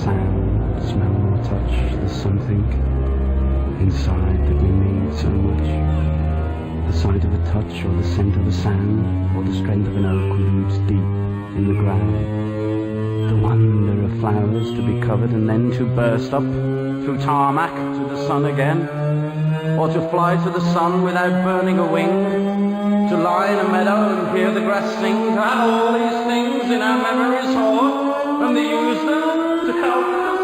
sound, smell or touch, there's something inside that we need so much. The sight of a touch, or the scent of a sand, or the strength of an oak roots deep in the ground. The wonder of flowers to be covered and then to burst up through tarmac to the sun again, or to fly to the sun without burning a wing, to lie in a meadow and hear the grass sing, to have all these things in our memories stored, and to use them to help us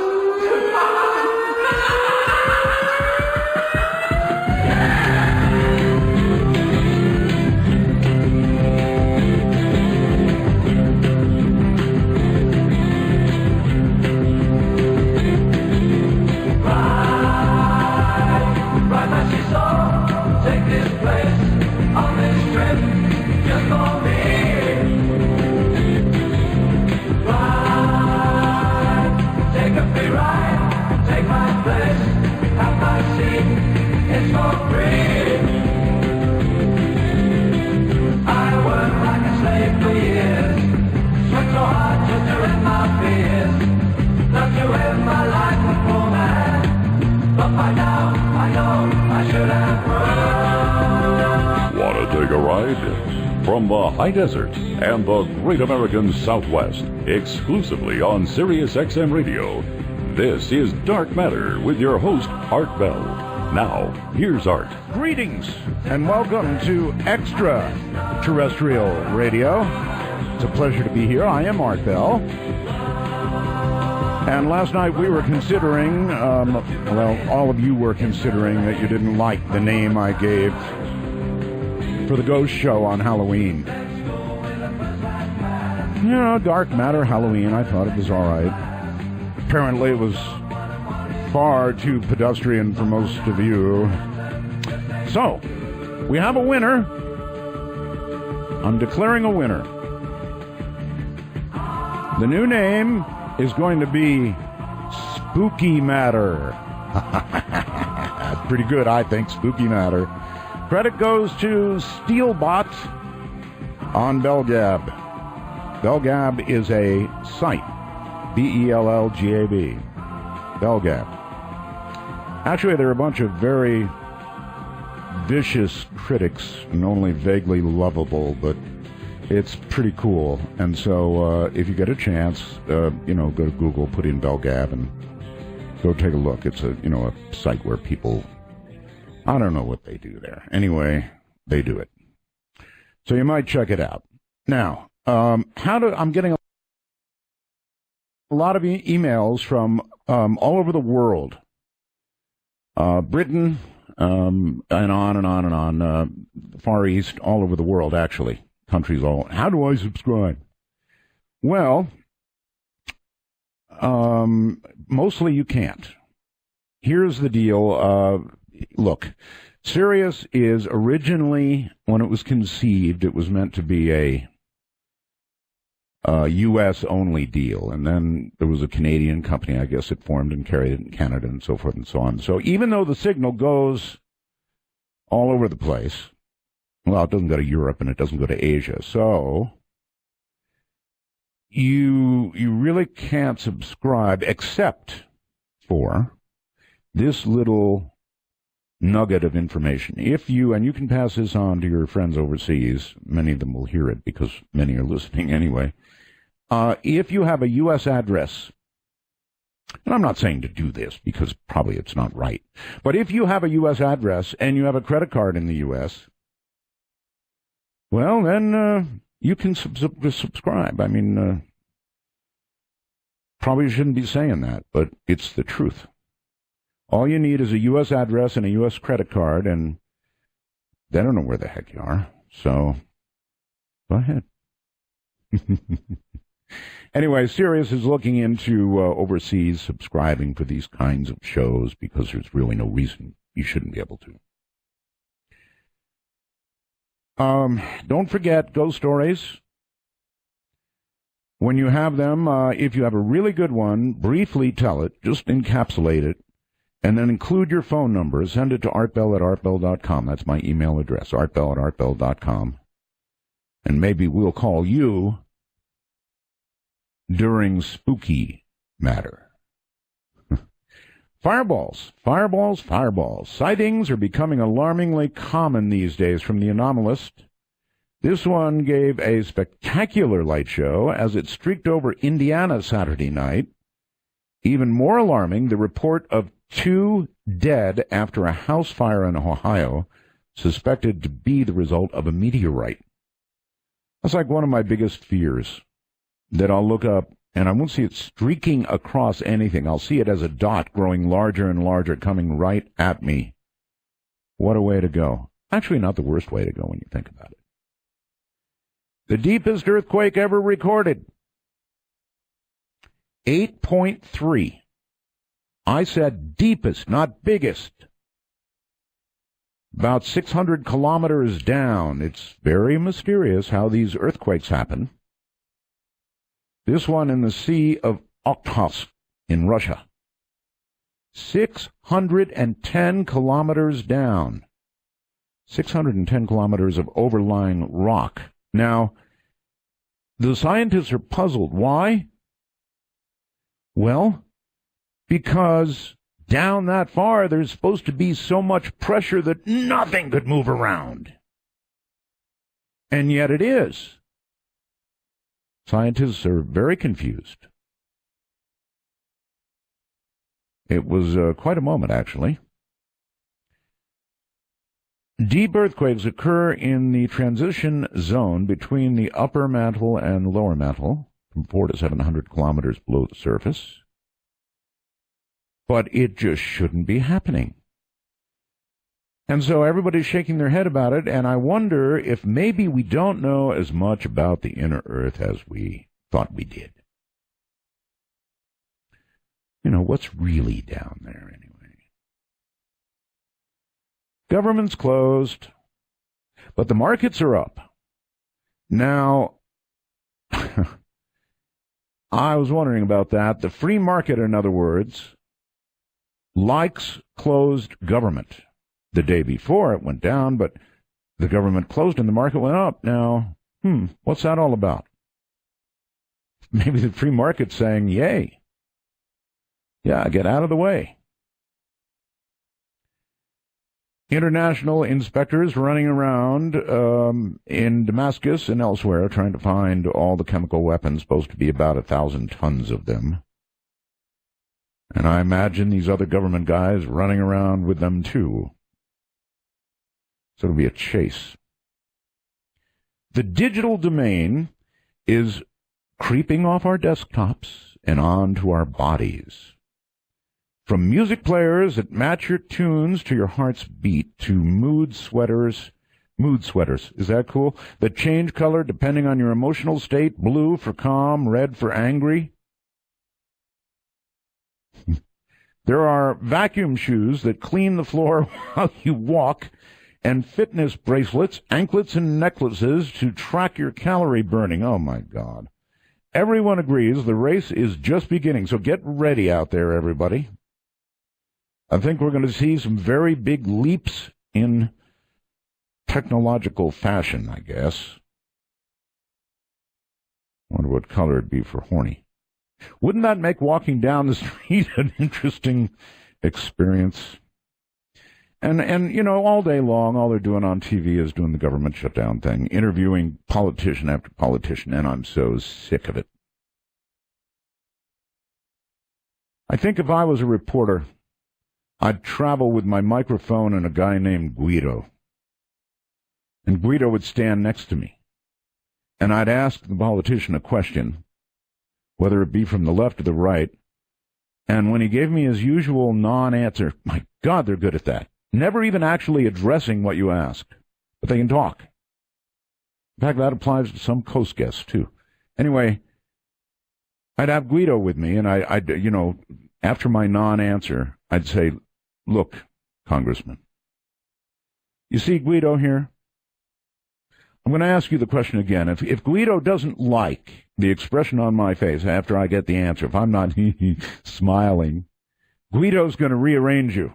from the high desert and the great American Southwest, exclusively on Sirius XM Radio. This is Dark Matter with your host, Art Bell. Now, here's Art. Greetings and welcome to Extraterrestrial Radio. It's a pleasure to be here. I am Art Bell. And last night we were considering, all of you were considering that you didn't like the name I gave for the ghost show on Halloween. You know, Dark Matter Halloween, I thought it was all right. Apparently it was far too pedestrian for most of you. So, we have a winner. I'm declaring a winner. The new name is going to be Spooky Matter. That's pretty good, I think, Spooky Matter. Credit goes to Steelbot on Bellgab. Bellgab is a site. Bellgab. Bellgab. Actually, there are a bunch of very vicious critics and only vaguely lovable, but it's pretty cool. And so if you get a chance, go to Google, put in Bellgab, and go take a look. It's a site where people, I don't know what they do there. Anyway, they do it. So you might check it out. Now, I'm getting a lot of emails from all over the world. Britain, and on and on and on. Far East, all over the world, actually. Countries all. How do I subscribe? Well, mostly you can't. Here's the deal. Look, Sirius is originally, when it was conceived, it was meant to be a U.S.-only deal. And then there was a Canadian company, I guess, that formed and carried it in Canada and so forth and so on. So even though the signal goes all over the place, well, it doesn't go to Europe and it doesn't go to Asia. So you really can't subscribe except for this little nugget of information. And you can pass this on to your friends overseas. Many of them will hear it because many are listening anyway. If you have a U.S. address, and I'm not saying to do this because probably it's not right, but if you have a U.S. address and you have a credit card in the U.S., well, then you can subscribe. I mean, probably shouldn't be saying that, but it's the truth. All you need is a U.S. address and a U.S. credit card, and they don't know where the heck you are. So, go ahead. Anyway, Sirius is looking into overseas subscribing for these kinds of shows because there's really no reason you shouldn't be able to. Don't forget ghost stories. When you have them, if you have a really good one, briefly tell it, just encapsulate it, and then include your phone number. Send it to artbell@artbell.com. That's my email address, artbell@artbell.com. And maybe we'll call you during Spooky Matter. Fireballs, fireballs, fireballs. Sightings are becoming alarmingly common these days from the anomalist. This one gave a spectacular light show as it streaked over Indiana Saturday night. Even more alarming, the report of 2 dead after a house fire in Ohio, suspected to be the result of a meteorite. That's like one of my biggest fears, that I'll look up and I won't see it streaking across anything. I'll see it as a dot growing larger and larger, coming right at me. What a way to go. Actually, not the worst way to go when you think about it. The deepest earthquake ever recorded. 8.3. I said deepest, not biggest. About 600 kilometers down. It's very mysterious how these earthquakes happen. This one in the Sea of Okhotsk in Russia. 610 kilometers down. 610 kilometers of overlying rock. Now, the scientists are puzzled. Why? Well, because down that far there's supposed to be so much pressure that nothing could move around. And yet it is. Scientists are very confused. It was quite a moment, actually. Deep earthquakes occur in the transition zone between the upper mantle and lower mantle, from 400 to 700 kilometers below the surface. But it just shouldn't be happening. And so everybody's shaking their head about it, and I wonder if maybe we don't know as much about the inner earth as we thought we did. You know, what's really down there anyway? Government's closed, but the markets are up. Now, I was wondering about that. The free market, in other words, likes closed government. The day before it went down, but the government closed and the market went up. Now, what's that all about? Maybe the free market's saying, yay. Yeah, get out of the way. International inspectors running around in Damascus and elsewhere trying to find all the chemical weapons, supposed to be about 1,000 tons of them. And I imagine these other government guys running around with them too. So it'll be a chase. The digital domain is creeping off our desktops and onto our bodies. From music players that match your tunes to your heart's beat to mood sweaters, is that cool? That change color depending on your emotional state, blue for calm, red for angry. There are vacuum shoes that clean the floor while you walk, and fitness bracelets, anklets, and necklaces to track your calorie burning. Oh, my God. Everyone agrees the race is just beginning, so get ready out there, everybody. I think we're going to see some very big leaps in technological fashion, I guess. Wonder what color it'd be for horny. Wouldn't that make walking down the street an interesting experience? And you know, all day long, all they're doing on TV is doing the government shutdown thing, interviewing politician after politician, and I'm so sick of it. I think if I was a reporter, I'd travel with my microphone and a guy named Guido. And Guido would stand next to me. And I'd ask the politician a question, whether it be from the left or the right. And when he gave me his usual non-answer, my God, they're good at that. Never even actually addressing what you ask. But they can talk. In fact, that applies to some Coast guests, too. Anyway, I'd have Guido with me, and I'd you know, after my non-answer, I'd say, look, Congressman, you see Guido here? I'm going to ask you the question again. If Guido doesn't like the expression on my face after I get the answer, if I'm not smiling, Guido's going to rearrange you.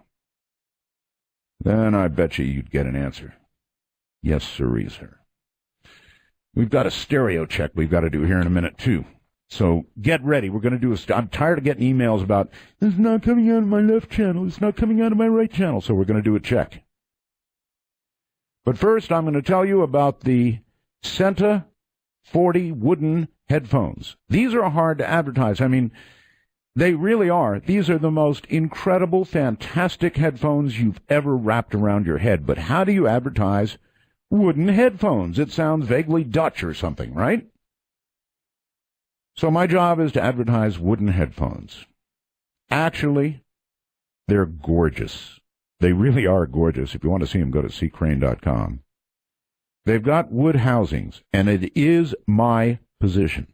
Then I bet you'd get an answer. Yes, sirree, sir. We've got a stereo check we've got to do here in a minute, too. So get ready. We're going to do I'm tired of getting emails about, it's not coming out of my left channel. It's not coming out of my right channel. So we're going to do a check. But first, I'm going to tell you about the Senta 40 wooden headphones. These are hard to advertise. I mean, they really are. These are the most incredible, fantastic headphones you've ever wrapped around your head. But how do you advertise wooden headphones? It sounds vaguely Dutch or something, right? So my job is to advertise wooden headphones. Actually, they're gorgeous. They really are gorgeous. If you want to see them, go to ccrane.com. They've got wood housings, and it is my position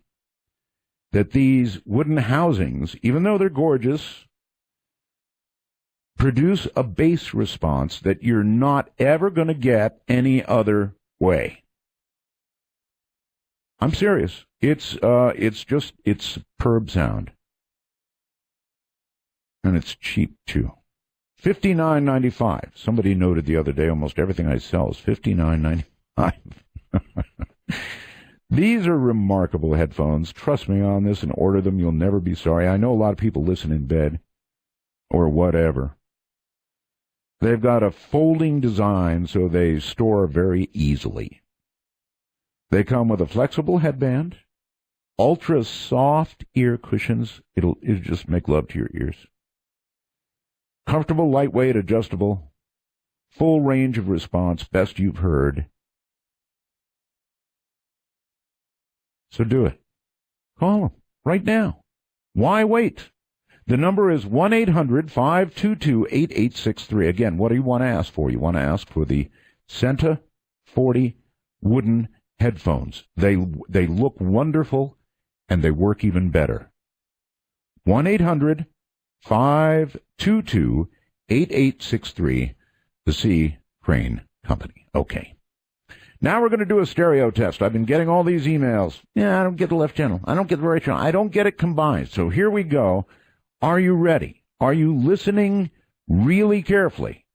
that these wooden housings, even though they're gorgeous, produce a bass response that you're not ever going to get any other way. I'm serious. It's superb sound. And it's cheap, too. $59.95. Somebody noted the other day almost everything I sell is $59.95. These are remarkable headphones. Trust me on this and order them. You'll never be sorry. I know a lot of people listen in bed or whatever. They've got a folding design so they store very easily. They come with a flexible headband, ultra soft ear cushions. It'll just make love to your ears. Comfortable, lightweight, adjustable, full range of response, best you've heard. So do it. Call them right now. Why wait? The number is 1-800-522-8863. Again, what do you want to ask for? You want to ask for the Senta 40 wooden headphones. They look wonderful, and they work even better. 1-800-522-8863, the C. Crane Company. Okay. Now we're going to do a stereo test. I've been getting all these emails. Yeah, I don't get the left channel. I don't get the right channel. I don't get it combined. So here we go. Are you ready? Are you listening really carefully?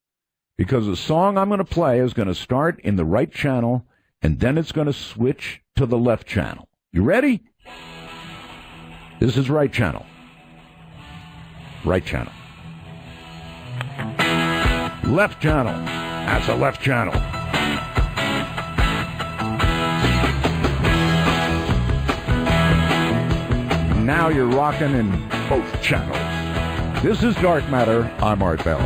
Because the song I'm going to play is going to start in the right channel, and then it's going to switch to the left channel. You ready? This is right channel. Right channel. Left channel. That's a left channel. Now you're rocking in both channels. This is Dark Matter. I'm Art Bell.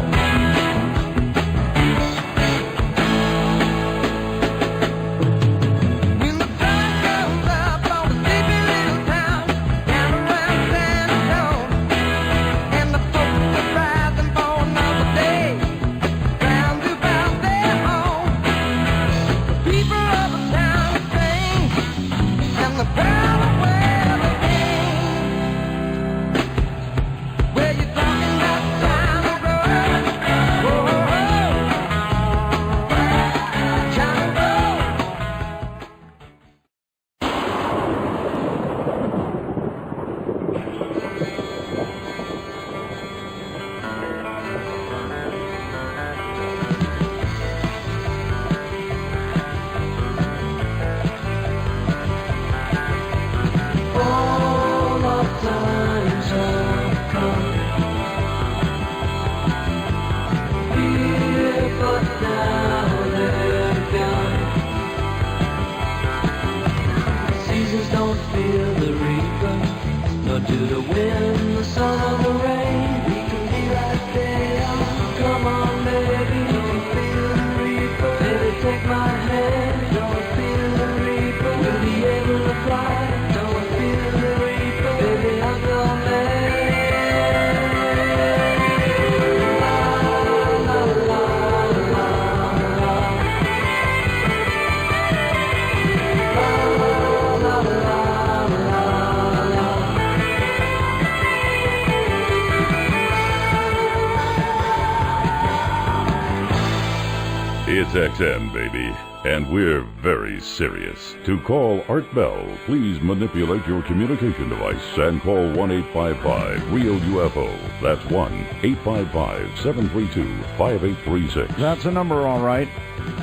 It's XM, baby, and we're very serious. To call Art Bell, please manipulate your communication device and call 1-855-REAL-UFO. That's 1-855-732-5836. That's a number, all right.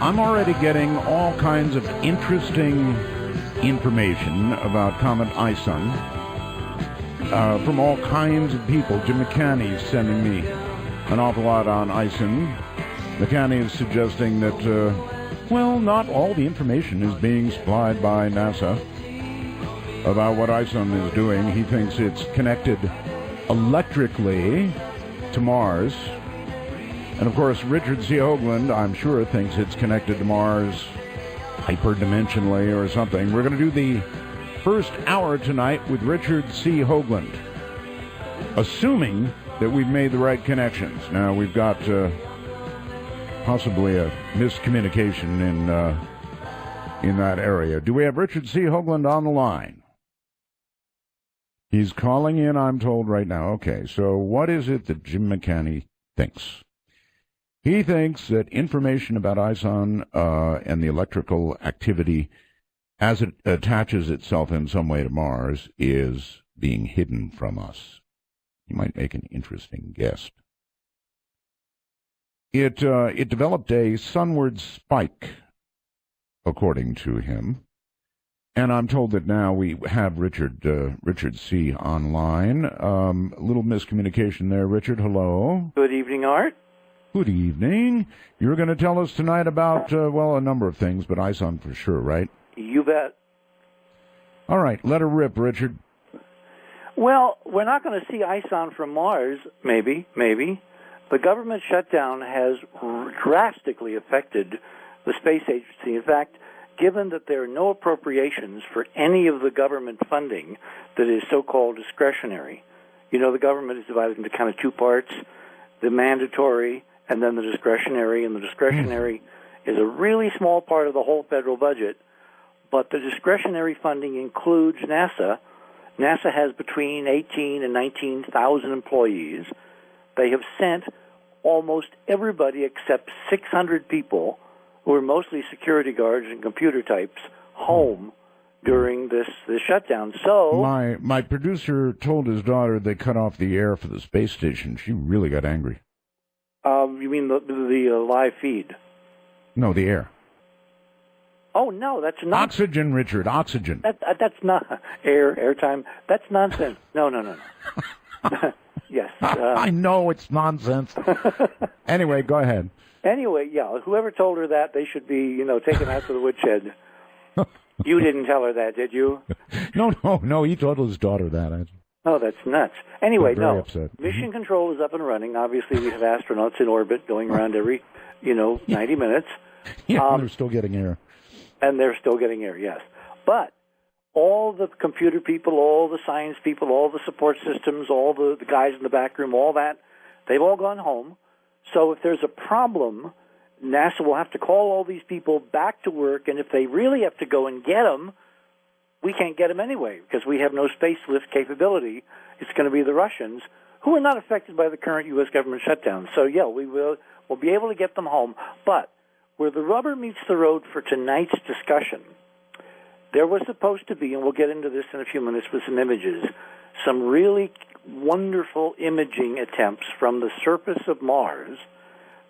I'm already getting all kinds of interesting information about Comet Ison. from all kinds of people. Jim McCanney's sending me an awful lot on ISON. McCanney is suggesting that, not all the information is being supplied by NASA about what ISON is doing. He thinks it's connected electrically to Mars. And, of course, Richard C. Hoagland, I'm sure, thinks it's connected to Mars hyperdimensionally or something. We're going to do the first hour tonight with Richard C. Hoagland, assuming that we've made the right connections. Now, we've got possibly a miscommunication in that area. Do we have Richard C. Hoagland on the line? He's calling in, I'm told, right now. Okay, so what is it that Jim McCanney thinks? He thinks that information about ISON and the electrical activity as it attaches itself in some way to Mars is being hidden from us. You might make an interesting guess. It developed a sunward spike, according to him. And I'm told that now we have Richard C. online. A little miscommunication there, Richard. Hello. Good evening, Art. Good evening. You're going to tell us tonight about, a number of things, but ISON for sure, right? You bet. All right, let her rip, Richard. Well, we're not going to see ISON from Mars, maybe. The government shutdown has drastically affected the space agency. In fact, given that there are no appropriations for any of the government funding that is so-called discretionary, the government is divided into kind of two parts, the mandatory and then the discretionary, and the discretionary is a really small part of the whole federal budget, but the discretionary funding includes NASA. NASA has between 18 and 19,000 employees. They have sent almost everybody except 600 people, who are mostly security guards and computer types, home during this shutdown. So my producer told his daughter they cut off the air for the space station. She really got angry. You mean the live feed? No, the air. Oh, no, that's not... Oxygen, Richard, oxygen. That's not airtime. That's nonsense. No. Yes. I know it's nonsense. Anyway, go ahead. Anyway, yeah, whoever told her that, they should be, taken out to the woodshed. You didn't tell her that, did you? No, he told his daughter that. Oh, that's nuts. Anyway, no. Upset. Mission control is up and running. Obviously, we have astronauts in orbit going around every, 90 minutes. Yeah, they're still getting air. And they're still getting air, yes. But all the computer people, all the science people, all the support systems, all the guys in the back room, all that, they've all gone home. So if there's a problem, NASA will have to call all these people back to work, and if they really have to go and get them, we can't get them anyway because we have no space lift capability. It's going to be the Russians, who are not affected by the current U.S. government shutdown. So, yeah, we'll be able to get them home. But where the rubber meets the road for tonight's discussion, there was supposed to be, and we'll get into this in a few minutes with some images, some really wonderful imaging attempts from the surface of Mars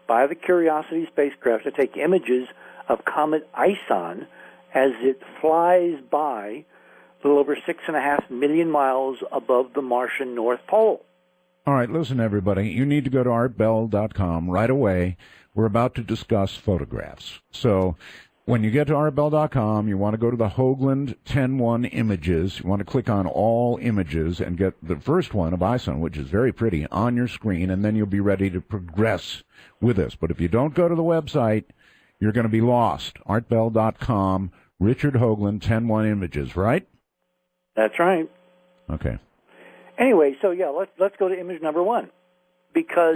by the Curiosity spacecraft to take images of Comet ISON as it flies by a little over 6.5 million miles above the Martian North Pole. All right, listen, everybody. You need to go to artbell.com right away. We're about to discuss photographs. So when you get to artbell.com, you want to go to the Hoagland 10-1 images. You want to click on all images and get the first one of ISON, which is very pretty, on your screen, and then you'll be ready to progress with this. But if you don't go to the website, you're going to be lost. Artbell.com, Richard Hoagland, 10-1 images, right? That's right. Okay. Anyway, so yeah, let's go to image number one. Because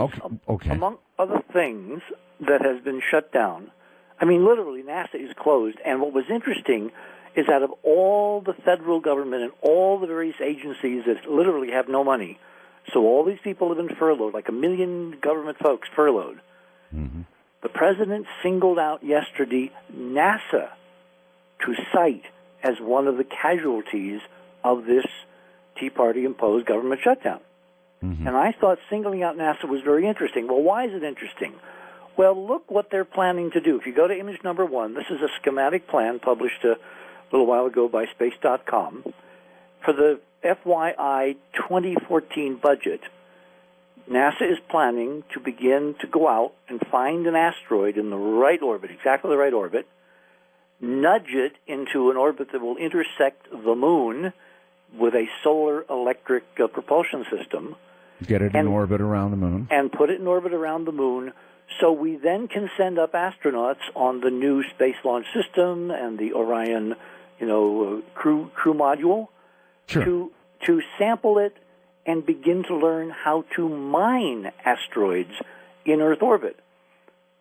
okay. Among other things that has been shut down, I mean, literally, NASA is closed. And what was interesting is out of all the federal government and all the various agencies that literally have no money, so all these people have been furloughed, like 1 million government folks furloughed. Mm-hmm. The president singled out yesterday NASA to cite as one of the casualties of this Tea Party-imposed government shutdown. Mm-hmm. And I thought singling out NASA was very interesting. Well, why is it interesting? Well, look what they're planning to do. If you go to image number one, this is a schematic plan published a little while ago by Space.com. for the FYI 2014 budget, NASA is planning to begin to go out and find an asteroid in the right orbit, exactly the right orbit, nudge it into an orbit that will intersect the moon with a solar electric propulsion system. Get it in orbit around the moon. And put it in orbit around the moon, so we then can send up astronauts on the new Space Launch System and the Orion, crew module to sample it and begin to learn how to mine asteroids in Earth orbit.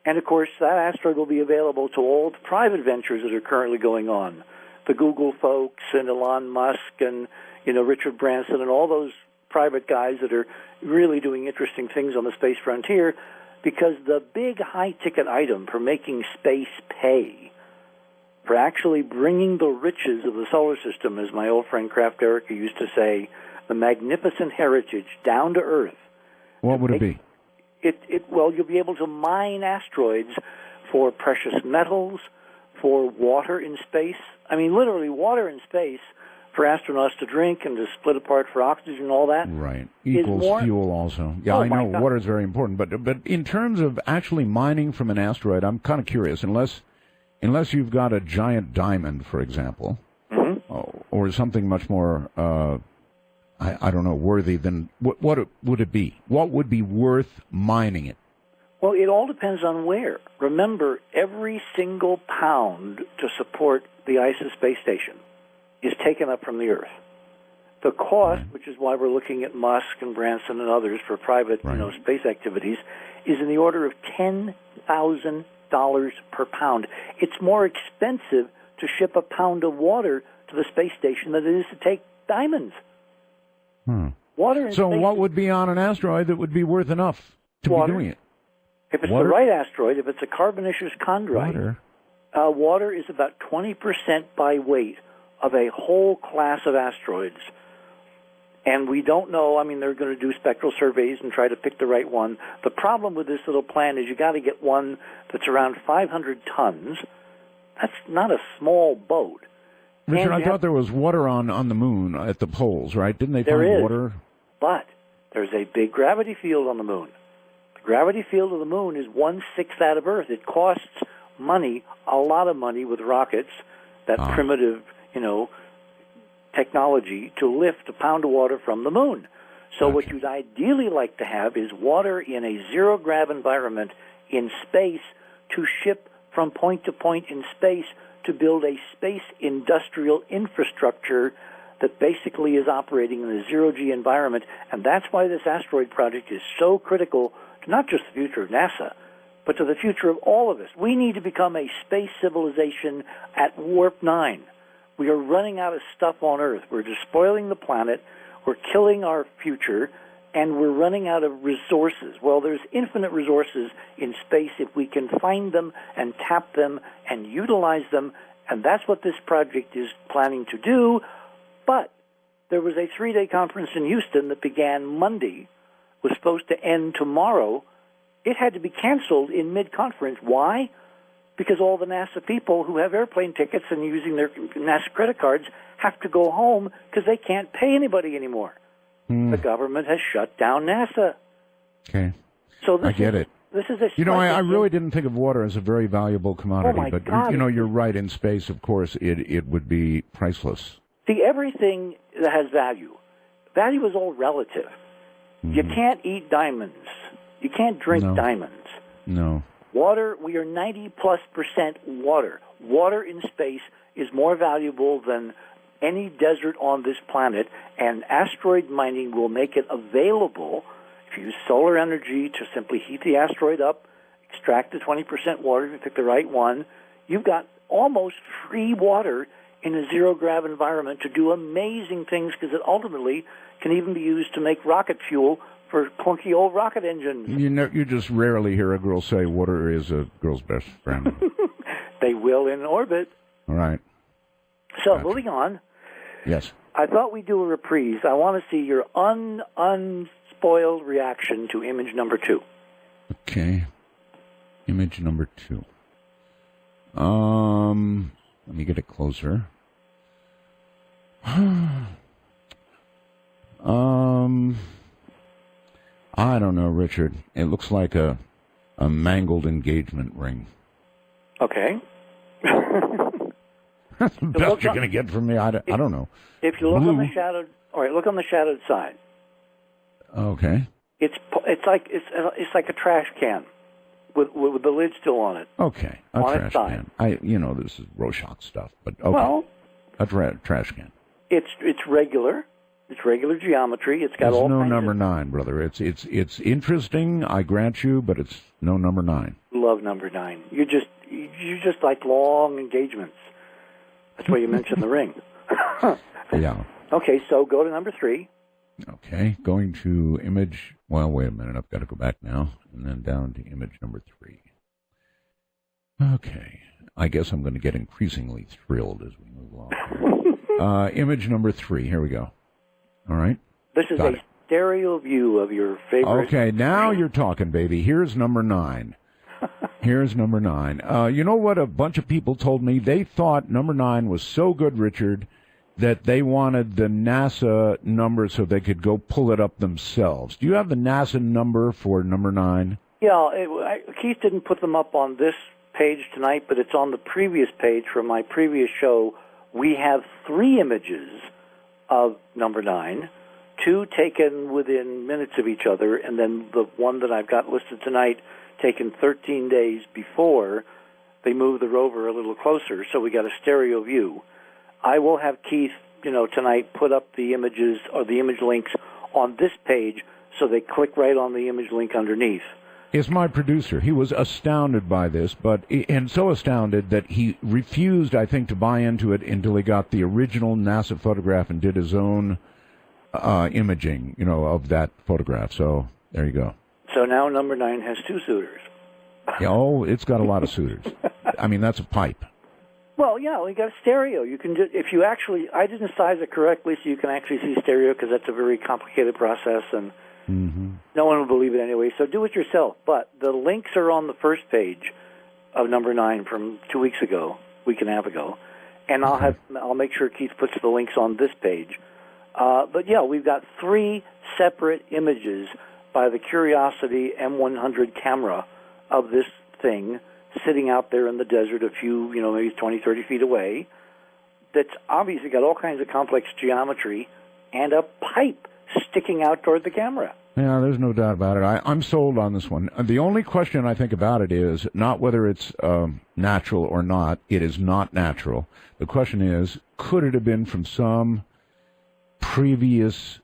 And, of course, that asteroid will be available to all the private ventures that are currently going on. The Google folks and Elon Musk and, Richard Branson and all those private guys that are really doing interesting things on the space frontier, because the big high-ticket item for making space pay, for actually bringing the riches of the solar system, as my old friend Kraft Erica used to say, the magnificent heritage down to Earth. What would it be? Well, you'll be able to mine asteroids for precious metals, for water in space. I mean, literally water in space for astronauts to drink and to split apart for oxygen and all that. Right. Equals fuel also. Yeah, I know water is very important. But in terms of actually mining from an asteroid, I'm kind of curious. Unless you've got a giant diamond, for example, or something much more... I don't know, worthy than, what would it be? What would be worth mining it? Well, it all depends on where. Remember, every single pound to support the ISS space station is taken up from the Earth. The cost, which is why we're looking at Musk and Branson and others for private space activities, is in the order of $10,000 per pound. It's more expensive to ship a pound of water to the space station than it is to take diamonds. Water in so space what would be on an asteroid that would be worth enough to be doing it? If it's the right asteroid, if it's a carbonaceous chondrite, water is about 20% by weight of a whole class of asteroids. And we don't know, they're going to do spectral surveys and try to pick the right one. The problem with this little plan is you got to get one that's around 500 tons. That's not a small boat. Richard, I thought there was water on the moon at the poles, right? Didn't they find water? But there's a big gravity field on the moon. The gravity field of the moon is 1/6 that of Earth. It costs money, a lot of money with rockets, that primitive, technology to lift a pound of water from the moon. So what you'd ideally like to have is water in a zero-grav environment in space to ship from point to point in space to build a space industrial infrastructure that basically is operating in a zero-G environment. And that's why this asteroid project is so critical to not just the future of NASA, but to the future of all of us. We need to become a space civilization at warp 9. We are running out of stuff on Earth. We're despoiling the planet. We're killing our future. And we're running out of resources. Well, there's infinite resources in space if we can find them and tap them and utilize them, and that's what this project is planning to do. But there was a 3-day conference in Houston that began Monday, was supposed to end tomorrow. It had to be canceled in mid-conference. Why? Because all the NASA people who have airplane tickets and using their NASA credit cards have to go home because they can't pay anybody anymore. The government has shut down NASA. Okay. So I get it. This is a... I really didn't think of water as a very valuable commodity, but you're right. In space, of course, it would be priceless. See, everything that has value is all relative. You can't eat diamonds. You can't drink diamonds. No. Water, we are 90+% water. Water in space is more valuable than any desert on this planet, and asteroid mining will make it available. If you use solar energy to simply heat the asteroid up, extract the 20% water, if you pick the right one, you've got almost free water in a zero-grav environment to do amazing things, because it ultimately can even be used to make rocket fuel for clunky old rocket engines. You just rarely hear a girl say water is a girl's best friend. They will in orbit. All right. So, moving on. Yes. I thought we'd do a reprise. I want to see your unspoiled reaction to image number 2. Okay. Image number 2. Let me get it closer. I don't know, Richard. It looks like a mangled engagement ring. Okay. That's the best you're going to get from me. I don't know. If you look on the shadowed, all right, look on the shadowed side. Okay. It's like a trash can with the lid still on it. Okay, a trash can. This is Rorschach stuff, but okay. Well, a trash can. It's regular. It's regular geometry. It's got it's all no kinds number of, 9, brother. It's interesting, I grant you, but it's no number 9. Love number 9. You just like long engagements. That's why you mentioned the ring. Yeah. Okay, so go to number 3. Okay, going to image. Well, wait a minute. I've got to go back now, and then down to image number 3. Okay, I guess I'm going to get increasingly thrilled as we move along. Image number 3. Here we go. All right. This is a stereo view of your favorite. Okay, now you're talking, baby. Here's number 9. Here's number 9. You know what a bunch of people told me? They thought number 9 was so good, Richard, that they wanted the NASA number so they could go pull it up themselves. Do you have the NASA number for number 9? Yeah, Keith didn't put them up on this page tonight, but it's on the previous page from my previous show. We have 3 images of number 9, 2 taken within minutes of each other, and then the one that I've got listed tonight taken 13 days before they moved the rover a little closer, so we got a stereo view. I will have Keith, tonight put up the images or the image links on this page so they click right on the image link underneath. Is my producer. He was astounded by this, and so astounded that he refused, I think, to buy into it until he got the original NASA photograph and did his own imaging, of that photograph. So there you go. So now number 9 has 2 suitors. Yeah, it's got a lot of suitors. I mean, that's a pipe. Well, yeah, we got a stereo. You can if you actually, I didn't size it correctly, so you can actually see stereo because that's a very complicated process, and no one will believe it anyway. So do it yourself. But the links are on the first page of number 9 from 2 weeks ago, week and a half ago, and I'll make sure Keith puts the links on this page. But yeah, we've got 3 separate images by the Curiosity M100 camera of this thing sitting out there in the desert a few, maybe 20, 30 feet away, that's obviously got all kinds of complex geometry and a pipe sticking out toward the camera. Yeah, there's no doubt about it. I'm sold on this one. The only question I think about it is not whether it's natural or not. It is not natural. The question is, could it have been from some previous,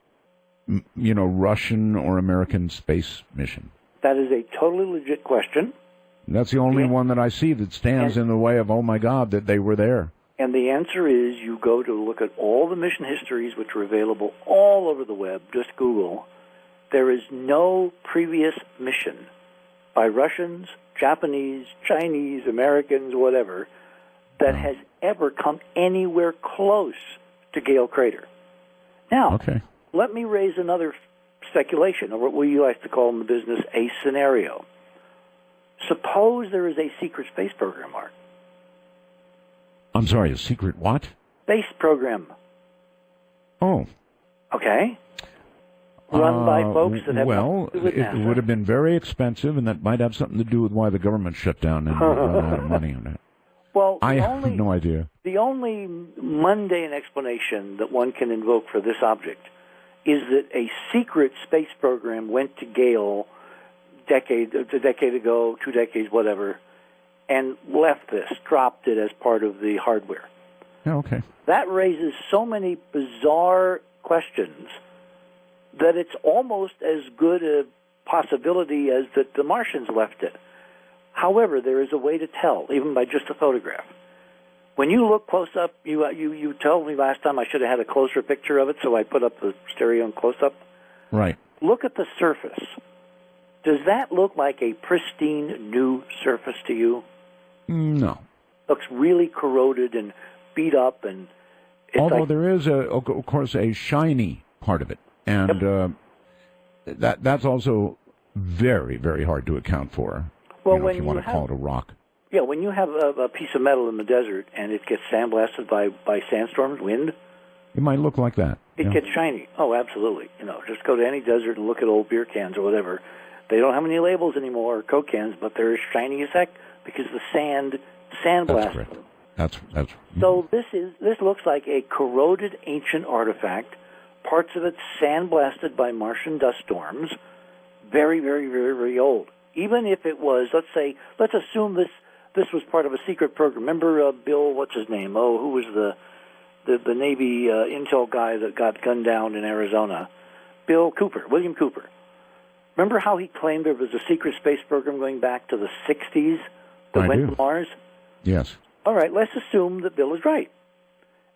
Russian or American space mission? That is a totally legit question. That's the only one that I see that stands in the way of, oh, my God, that they were there. And the answer is you go to look at all the mission histories, which are available all over the web. Just Google. There is no previous mission by Russians, Japanese, Chinese, Americans, whatever, that has ever come anywhere close to Gale Crater. Now, let me raise another speculation, or what we like to call in the business a scenario. Suppose there is a secret space program, Mark. I'm sorry, a secret what? Space program. Oh. Okay. Run by folks that have nothing to do with NASA. It would have been very expensive, and that might have something to do with why the government shut down and run out of money on it. Well, I have no idea. The only mundane explanation that one can invoke for this object is that a secret space program went to Gale a decade ago, 2 decades, whatever, and left this, dropped it as part of the hardware. Okay. That raises so many bizarre questions that it's almost as good a possibility as that the Martians left it. However, there is a way to tell, even by just a photograph. When you look close up, you told me last time I should have had a closer picture of it, so I put up the stereo and close up. Right. Look at the surface. Does that look like a pristine new surface to you? No. Looks really corroded and beat up, and although there is of course, a shiny part of it, and that's also very, very hard to account for. Well, if you want to call it a rock. Yeah, when you have a piece of metal in the desert and it gets sandblasted by sandstorms, wind, It might look like that. It gets shiny. Oh, absolutely. Just go to any desert and look at old beer cans or whatever. They don't have any labels anymore, or Coke cans, but they're as shiny as heck because the sandblasted them. That's So this looks like a corroded ancient artifact. Parts of it sandblasted by Martian dust storms. Very, very, very, very old. Even if it was, let's assume this was part of a secret program. Remember Bill, what's his name? Oh, who was the Navy intel guy that got gunned down in Arizona? William Cooper. Remember how he claimed there was a secret space program going back to the 60s that went to Mars? Yes. All right, let's assume that Bill is right,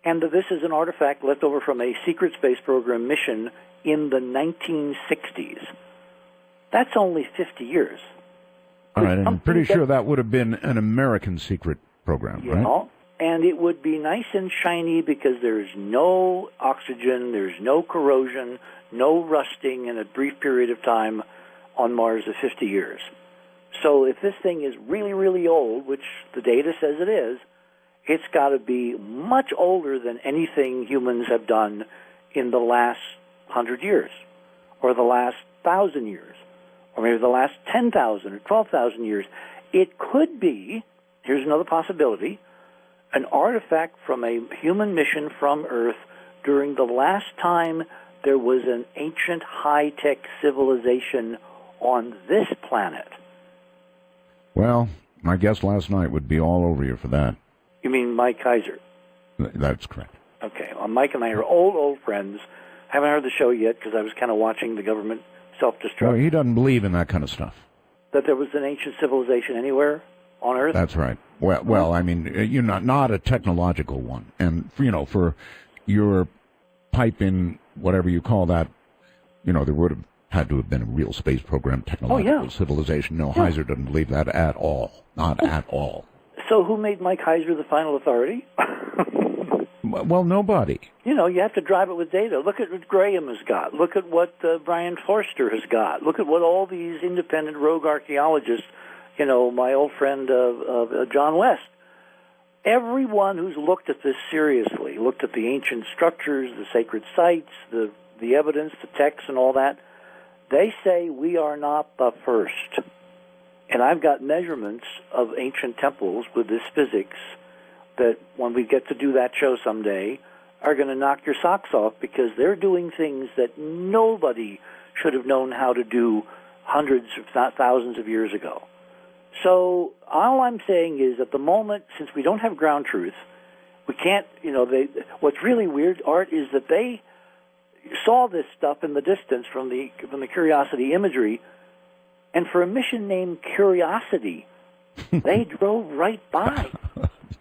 and that this is an artifact left over from a secret space program mission in the 1960s. That's only 50 years. All right, and I'm pretty sure that would have been an American secret program, right? And it would be nice and shiny because there's no oxygen, there's no corrosion, no rusting in a brief period of time on Mars of 50 years. So if this thing is really, really old, which the data says it is, it's got to be much older than anything humans have done in the last 100 years, or the last 1,000 years, or maybe the last 10,000 or 12,000 years. It could be, here's another possibility, an artifact from a human mission from Earth during the last time there was an ancient high-tech civilization on this planet. Well, my guest last night would be all over you for that. You mean Mike Kaiser? That's correct. Okay. Well, Mike and I are old friends. Haven't heard the show yet because I was kind of watching the government self-destruct. Well, he doesn't believe in that kind of stuff. That there was an ancient civilization anywhere on Earth? That's right. Well, I mean, not a technological one. And, for your piping, whatever you call that, there would have had to have been a real space program, technological civilization. No, Heiser doesn't believe that at all. Not at all. So who made Mike Heiser the final authority? Well, nobody. You have to drive it with data. Look at what Graham has got. Look at what Brian Forster has got. Look at what all these independent rogue archaeologists, my old friend John West, everyone who's looked at this seriously, looked at the ancient structures, the sacred sites, the evidence, the texts, and all that, they say we are not the first. And I've got measurements of ancient temples with this physics that when we get to do that show someday are going to knock your socks off because they're doing things that nobody should have known how to do hundreds, if not thousands of years ago. So all I'm saying is at the moment, since we don't have ground truth, we can't, what's really weird, Art, is that they saw this stuff in the distance from the Curiosity imagery, and for a mission named Curiosity, they drove right by.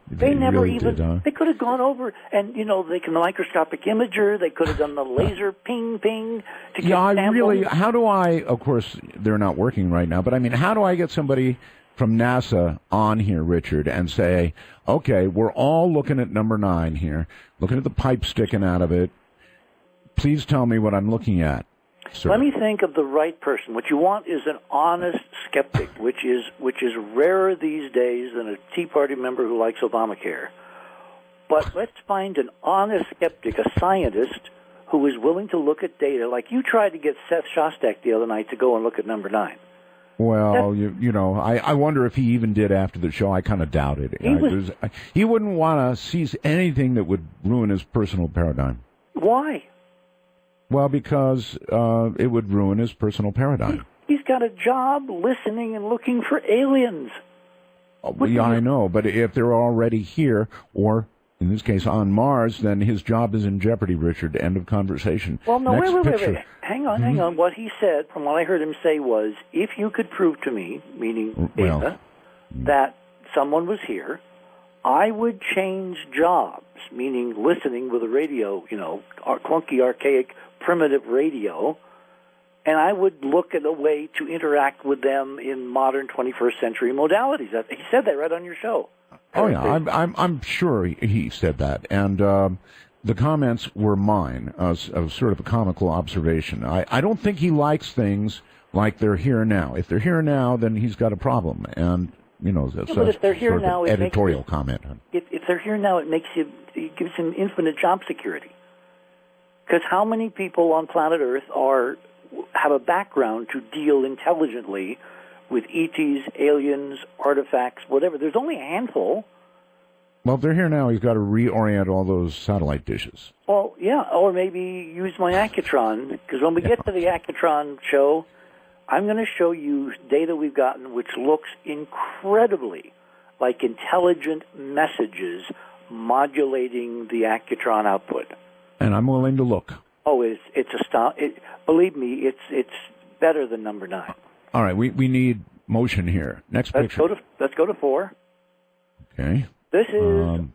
They never really even, they could have gone over and, they can the microscopic imager, they could have done the laser ping to get samples. How do I, of course, they're not working right now, but I mean, how do I get somebody from NASA on here, Richard, and say, okay, we're all looking at number 9 here, looking at the pipe sticking out of it. Please tell me what I'm looking at, sir. Let me think of the right person. What you want is an honest skeptic, which is rarer these days than a Tea Party member who likes Obamacare. But let's find an honest skeptic, a scientist, who is willing to look at data, like you tried to get Seth Shostak the other night to go and look at number 9. Well, I wonder if he even did after the show. I kind of doubt it. He wouldn't want to see anything that would ruin his personal paradigm. Why? Well, because it would ruin his personal paradigm. He's got a job listening and looking for aliens. Yeah, I know, but if they're already here, or in this case on Mars, then his job is in jeopardy, Richard. End of conversation. Well, no, wait. Hang on. What he said, from what I heard him say, was, if you could prove to me, meaning data, that someone was here, I would change jobs, meaning listening with a radio, clunky, archaic, primitive radio, and I would look at a way to interact with them in modern 21st century modalities. He said that right on your show. Oh yeah, I'm sure he said that, and the comments were mine as sort of a comical observation. I don't think he likes things like they're here now. If they're here now, then he's got a problem, and that's but if they're here now, editorial comment. If they're here now, it gives him infinite job security. Because how many people on planet Earth have a background to deal intelligently with ETs, aliens, artifacts, whatever? There's only a handful. Well, if they're here now, he's got to reorient all those satellite dishes. Well, yeah, or maybe use my Accutron, because when we get to the Accutron show, I'm going to show you data we've gotten which looks incredibly like intelligent messages modulating the Accutron output. And I'm willing to look. Oh, it's astounding. Believe me, it's better than number 9. All right, we need motion here. Next picture. Let's go to 4. Okay. This is,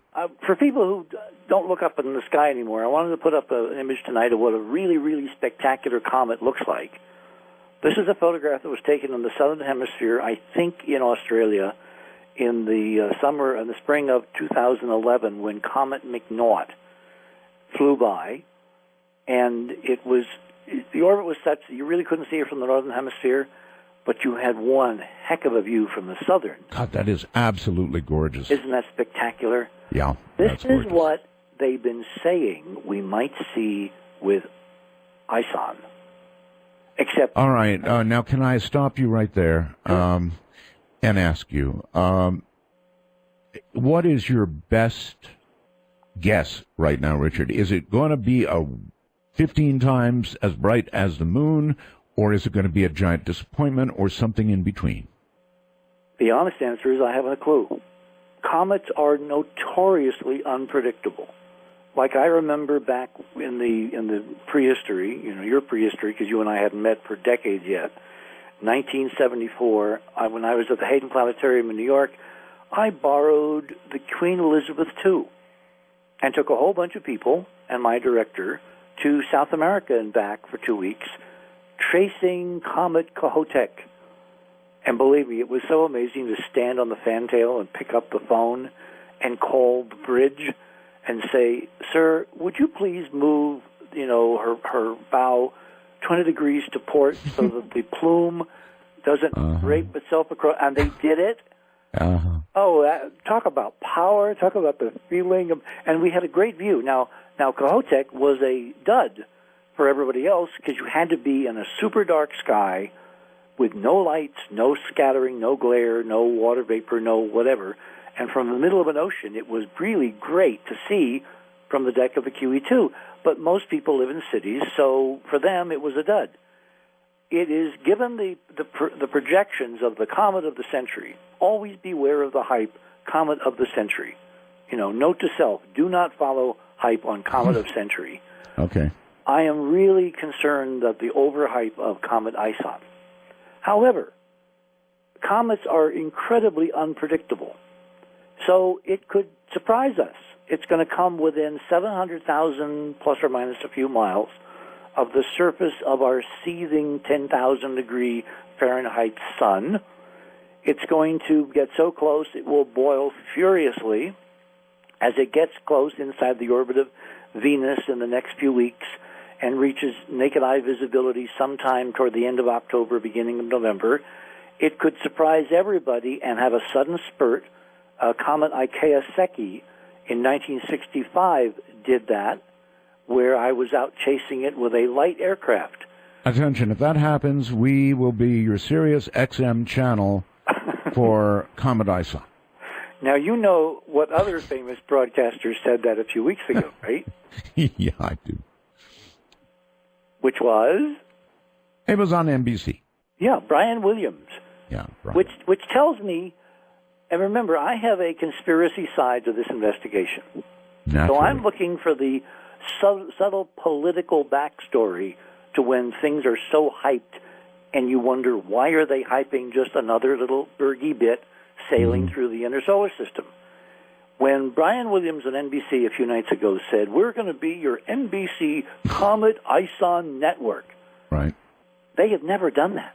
for people who don't look up in the sky anymore, I wanted to put up an image tonight of what a really, really spectacular comet looks like. This is a photograph that was taken in the southern hemisphere, I think in Australia, in the spring of 2011, when Comet McNaught flew by, and the orbit was such that you really couldn't see it from the northern hemisphere, but you had one heck of a view from the southern. God, that is absolutely gorgeous. Isn't that spectacular? Yeah, this is what they've been saying we might see with ISON. Except. All right, now can I stop you right there and ask you, what is your best guess right now, Richard? Is it going to be 15 times as bright as the moon, or is it going to be a giant disappointment, or something in between? The honest answer is I haven't a clue. Comets are notoriously unpredictable. Like I remember back in the prehistory, your prehistory, because you and I hadn't met for decades yet, 1974, when I was at the Hayden Planetarium in New York, I borrowed the Queen Elizabeth II and took a whole bunch of people and my director to South America and back for 2 weeks, tracing Comet Kohoutek. And believe me, it was so amazing to stand on the fantail and pick up the phone and call the bridge and say, "Sir, would you please move, her bow 20 degrees to port so that the plume doesn't drape itself across?" And they did it. Oh, talk about power, talk about the feeling. And we had a great view. Now Kohoutek was a dud for everybody else because you had to be in a super dark sky with no lights, no scattering, no glare, no water vapor, no whatever. And from the middle of an ocean, it was really great to see from the deck of the QE2. But most people live in cities, so for them it was a dud. It is, given the projections of the comet of the century, always beware of the hype, comet of the century. Note to self, do not follow hype on comet of century. Okay. I am really concerned that the overhype of Comet ISON. However, comets are incredibly unpredictable. So it could surprise us. It's going to come within 700,000 plus or minus a few miles of the surface of our seething 10,000 degree Fahrenheit sun. It's going to get so close it will boil furiously. As it gets close inside the orbit of Venus in the next few weeks and reaches naked eye visibility sometime toward the end of October, beginning of November, it could surprise everybody and have a sudden spurt. Comet Ikea-Seki in 1965 did that, where I was out chasing it with a light aircraft. Attention, if that happens, we will be your Sirius XM channel for Comet ISON. Now, you know what other famous broadcasters said that a few weeks ago, right? Yeah, I do. Which was? It was on NBC. Yeah, Brian Williams. Yeah, Brian. Which tells me, and remember, I have a conspiracy side to this investigation. Naturally. So I'm looking for the subtle political backstory to when things are so hyped and you wonder, why are they hyping just another little Bergie bit sailing through the inner solar system? When Brian Williams on NBC a few nights ago said, "We're going to be your NBC Comet ISON network," right? They have never done that.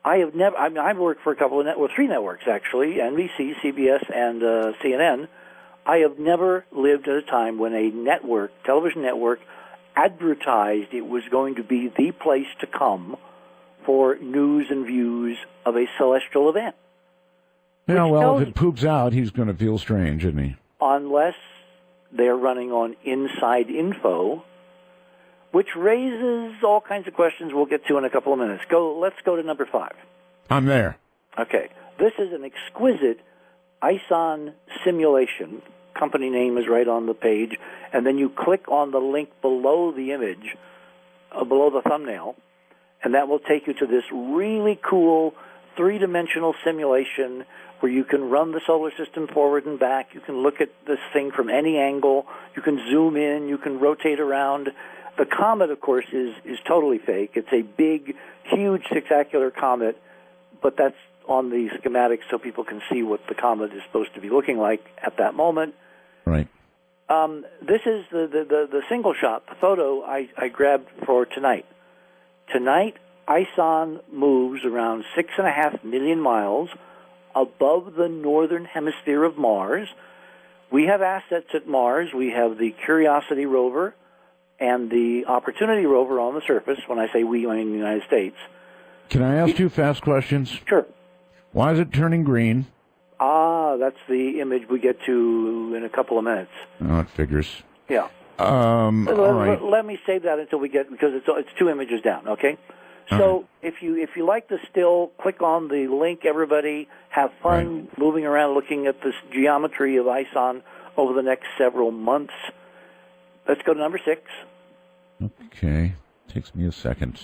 I've worked for three networks actually, NBC, CBS, and CNN. I have never lived at a time when a television network, advertised it was going to be the place to come for news and views of a celestial event. Yeah, well, if it poops out, he's going to feel strange, isn't he? Unless they're running on inside info which raises all kinds of questions we'll get to in a couple of minutes. Let's go to number 5. I'm there. Okay. This is an exquisite ISON simulation. Company name is right on the page, and then you click on the link below the image, below the thumbnail, and that will take you to this really cool 3-dimensional simulation where you can run the solar system forward and back. You can look at this thing from any angle. You can zoom in. You can rotate around. The comet, of course, is totally fake. It's a big, huge sixacular comet, but that's on the schematics so people can see what the comet is supposed to be looking like at that moment. Right. This is the single shot, the photo I grabbed for tonight. Tonight, ISON moves around 6.5 million miles above the northern hemisphere of Mars. We have assets at Mars. We have the Curiosity rover and the Opportunity rover on the surface. When I say we, I mean the United States. Can I ask 2 fast questions? Sure. Why is it turning green? That's the image we get to in a couple of minutes. Oh, it figures. Yeah. All right. Let me save that until we get, because it's 2 images down, okay? So if you like the still, click on the link, everybody. Have fun moving around looking at this geometry of ISON over the next several months. Let's go to number 6. Okay. Takes me a second.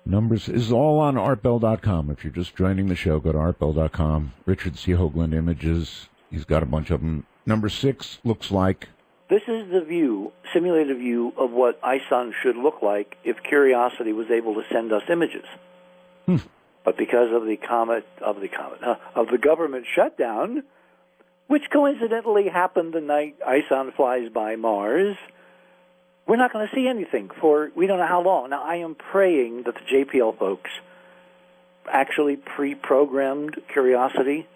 Numbers is all on artbell.com. If you're just joining the show, go to artbell.com. Richard C. Hoagland images. He's got a bunch of them. Number 6 looks like... This is the view, simulated view, of what ISON should look like if Curiosity was able to send us images. But because of the government shutdown, which coincidentally happened the night ISON flies by Mars, we're not going to see anything for we don't know how long. Now, I am praying that the JPL folks actually pre-programmed Curiosity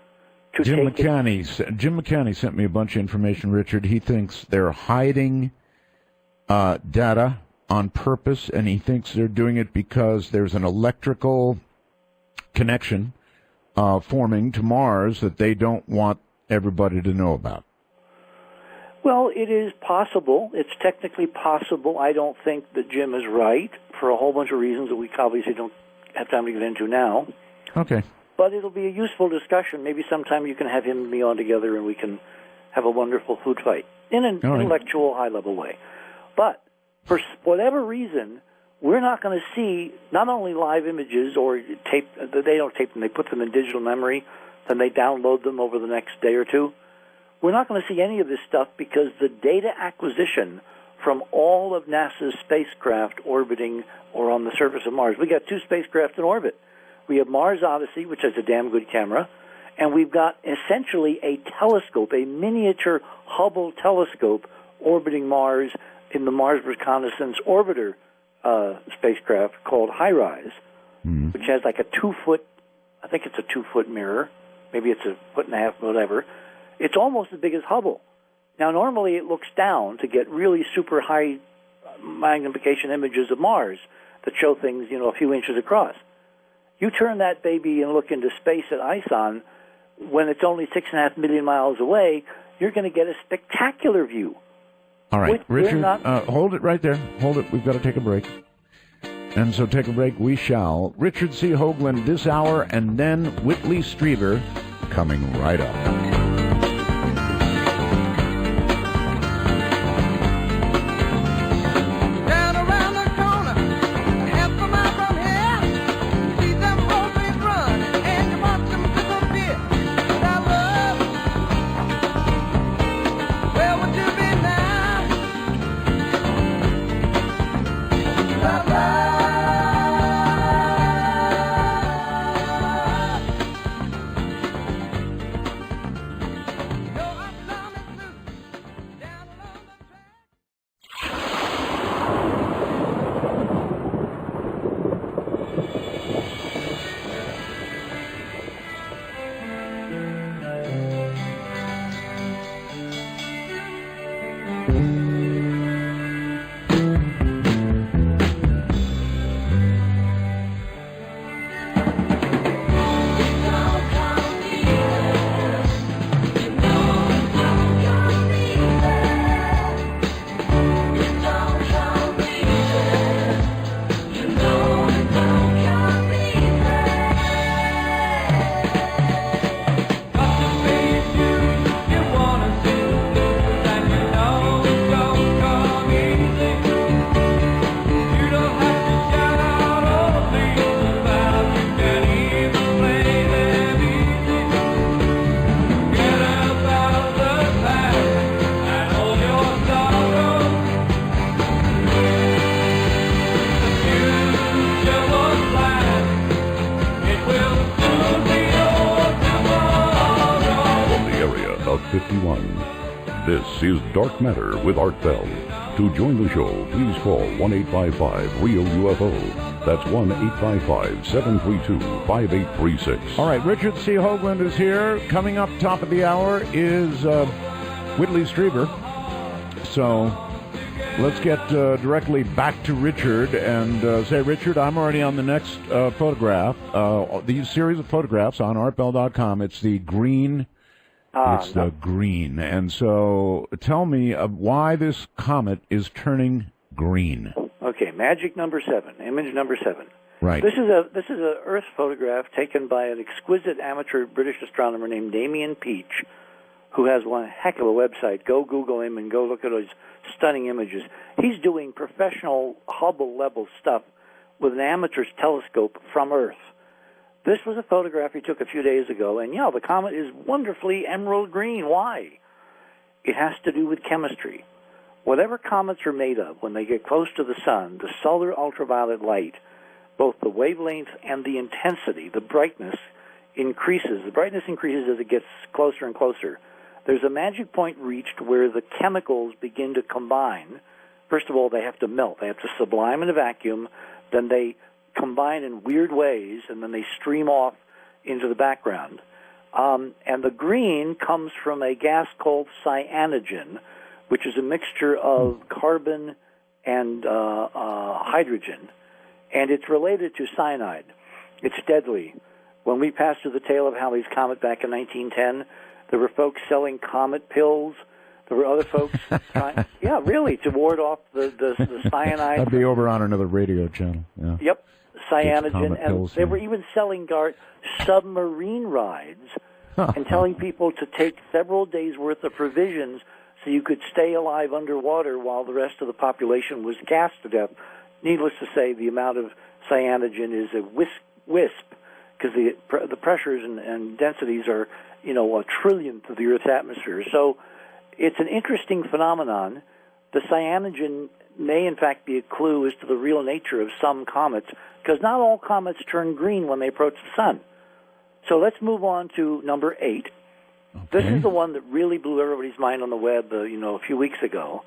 to Jim McCanney sent me a bunch of information, Richard. He thinks they're hiding data on purpose, and he thinks they're doing it because there's an electrical connection forming to Mars that they don't want everybody to know about. Well, it is possible. It's technically possible. I don't think that Jim is right for a whole bunch of reasons that we obviously don't have time to get into now. Okay. But it'll be a useful discussion. Maybe sometime you can have him and me on together and we can have a wonderful food fight in an intellectual, high-level way. But for whatever reason, we're not going to see not only live images or tape. They don't tape them. They put them in digital memory. Then they download them over the next day or two. We're not going to see any of this stuff because the data acquisition from all of NASA's spacecraft orbiting or on the surface of Mars. We got 2 spacecraft in orbit. We have Mars Odyssey, which has a damn good camera, and we've got essentially a telescope, a miniature Hubble telescope orbiting Mars in the Mars Reconnaissance Orbiter spacecraft called HiRISE, which has like a 2-foot, I think it's a 2-foot mirror, maybe it's a 1.5 foot, whatever. It's almost as big as Hubble. Now, normally it looks down to get really super high magnification images of Mars that show things, a few inches across. You turn that baby and look into space at ISON, when it's only 6.5 million miles away, you're going to get a spectacular view. All right, Richard, hold it right there. Hold it. We've got to take a break. And so take a break we shall. Richard C. Hoagland this hour, and then Whitley Strieber coming right up. 851. This is Dark Matter with Art Bell. To join the show, please call 1-855-REAL-UFO. That's 1-855-732-5836. All right, Richard C. Hoagland is here. Coming up top of the hour is Whitley Strieber. So let's get directly back to Richard and say, Richard, I'm already on the next photograph. These series of photographs on artbell.com. It's the green. It's the green. And so tell me why this comet is turning green. Okay, magic number 7, image number 7. Right. This is a Earth photograph taken by an exquisite amateur British astronomer named Damien Peach, who has one heck of a website. Go Google him and go look at his stunning images. He's doing professional Hubble-level stuff with an amateur's telescope from Earth. This was a photograph he took a few days ago, and the comet is wonderfully emerald green. Why? It has to do with chemistry. Whatever comets are made of, when they get close to the sun, the solar ultraviolet light, both the wavelength and the intensity, the brightness increases. The brightness increases as it gets closer and closer. There's a magic point reached where the chemicals begin to combine. First of all, they have to melt. They have to sublime in a vacuum. Then they combine in weird ways, and then they stream off into the background. And the green comes from a gas called cyanogen, which is a mixture of carbon and hydrogen, and it's related to cyanide. It's deadly. When we passed through the tail of Halley's Comet back in 1910, there were folks selling comet pills. There were other folks trying, to ward off the cyanide. That'd be over on another radio channel. Yeah. Yep, cyanogen. And pills, they were even selling submarine rides and telling people to take several days' worth of provisions so you could stay alive underwater while the rest of the population was gassed to death. Needless to say, the amount of cyanogen is a wisp because the pressures and densities are, a trillionth of the Earth's atmosphere. So it's an interesting phenomenon. The cyanogen may, in fact, be a clue as to the real nature of some comets, because not all comets turn green when they approach the sun. So let's move on to number 8. Okay. This is the one that really blew everybody's mind on the web, a few weeks ago.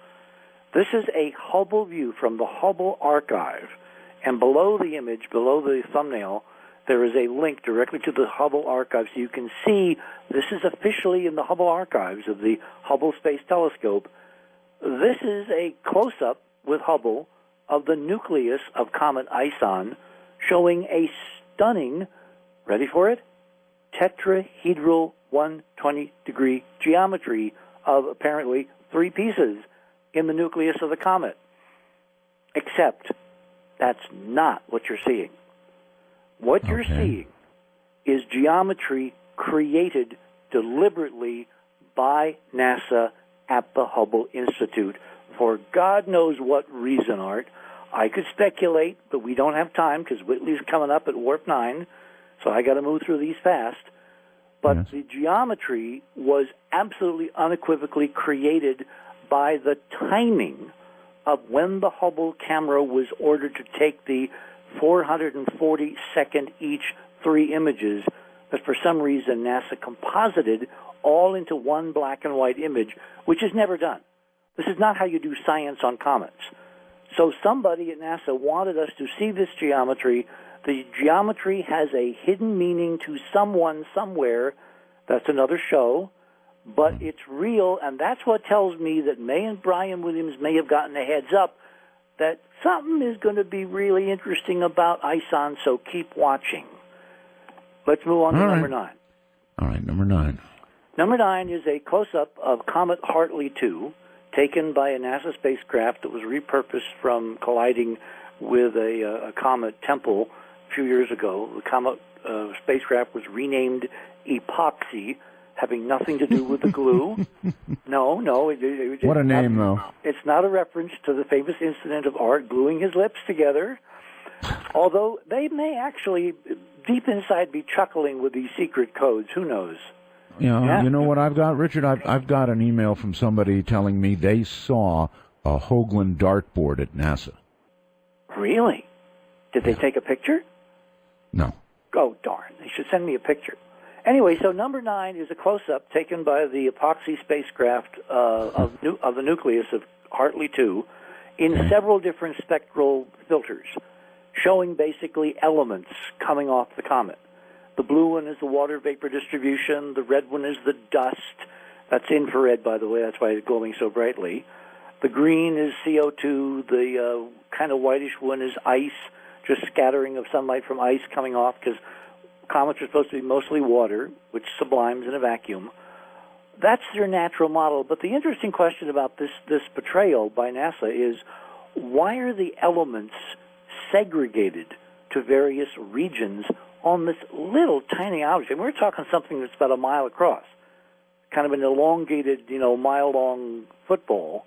This is a Hubble view from the Hubble archive, and below the image, below the thumbnail, there is a link directly to the Hubble archive, so you can see this is officially in the Hubble archives of the Hubble Space Telescope. This is a close-up with Hubble of the nucleus of Comet Ison, showing a stunning, ready for it, tetrahedral 120-degree geometry of apparently 3 pieces in the nucleus of the comet. Except that's not what you're seeing. What you're seeing is geometry created deliberately by NASA at the Hubble Institute for God knows what reason, Art. I could speculate, but we don't have time because Whitley's coming up at Warp 9, so I got to move through these fast. But the geometry was absolutely unequivocally created by the timing of when the Hubble camera was ordered to take the 440-second each 3 images that for some reason NASA composited all into one black and white image, which is never done. This is not how you do science on comets. So somebody at NASA wanted us to see this geometry. The geometry has a hidden meaning to someone somewhere. That's another show. But it's real, and that's what tells me that May and Brian Williams may have gotten a heads up that something is going to be really interesting about Ison, so keep watching. Let's move on to number 9. All right, number 9. Number 9 is a close-up of Comet Hartley 2, taken by a NASA spacecraft that was repurposed from colliding with a comet Temple a few years ago. The comet spacecraft was renamed Epoxy, having nothing to do with the glue. No. What a name, though. It's not a reference to the famous incident of Art gluing his lips together, although they may actually, deep inside, be chuckling with these secret codes. Who knows? You know what I've got, Richard? I've got an email from somebody telling me they saw a Hoagland dartboard at NASA. Really? Did they take a picture? No. Oh, darn. They should send me a picture. Anyway, so number 9 is a close-up taken by the epoxy spacecraft of the nucleus of Hartley 2 in several different spectral filters, showing basically elements coming off the comet. The blue one is the water vapor distribution. The red one is the dust. That's infrared, by the way. That's why it's glowing so brightly. The green is CO2. The kind of whitish one is ice, just scattering of sunlight from ice coming off, because comets are supposed to be mostly water, which sublimes in a vacuum. That's their natural model. But the interesting question about this portrayal by NASA is, why are the elements segregated to various regions on this little tiny object? And we're talking something that's about a mile across, kind of an elongated, mile-long football.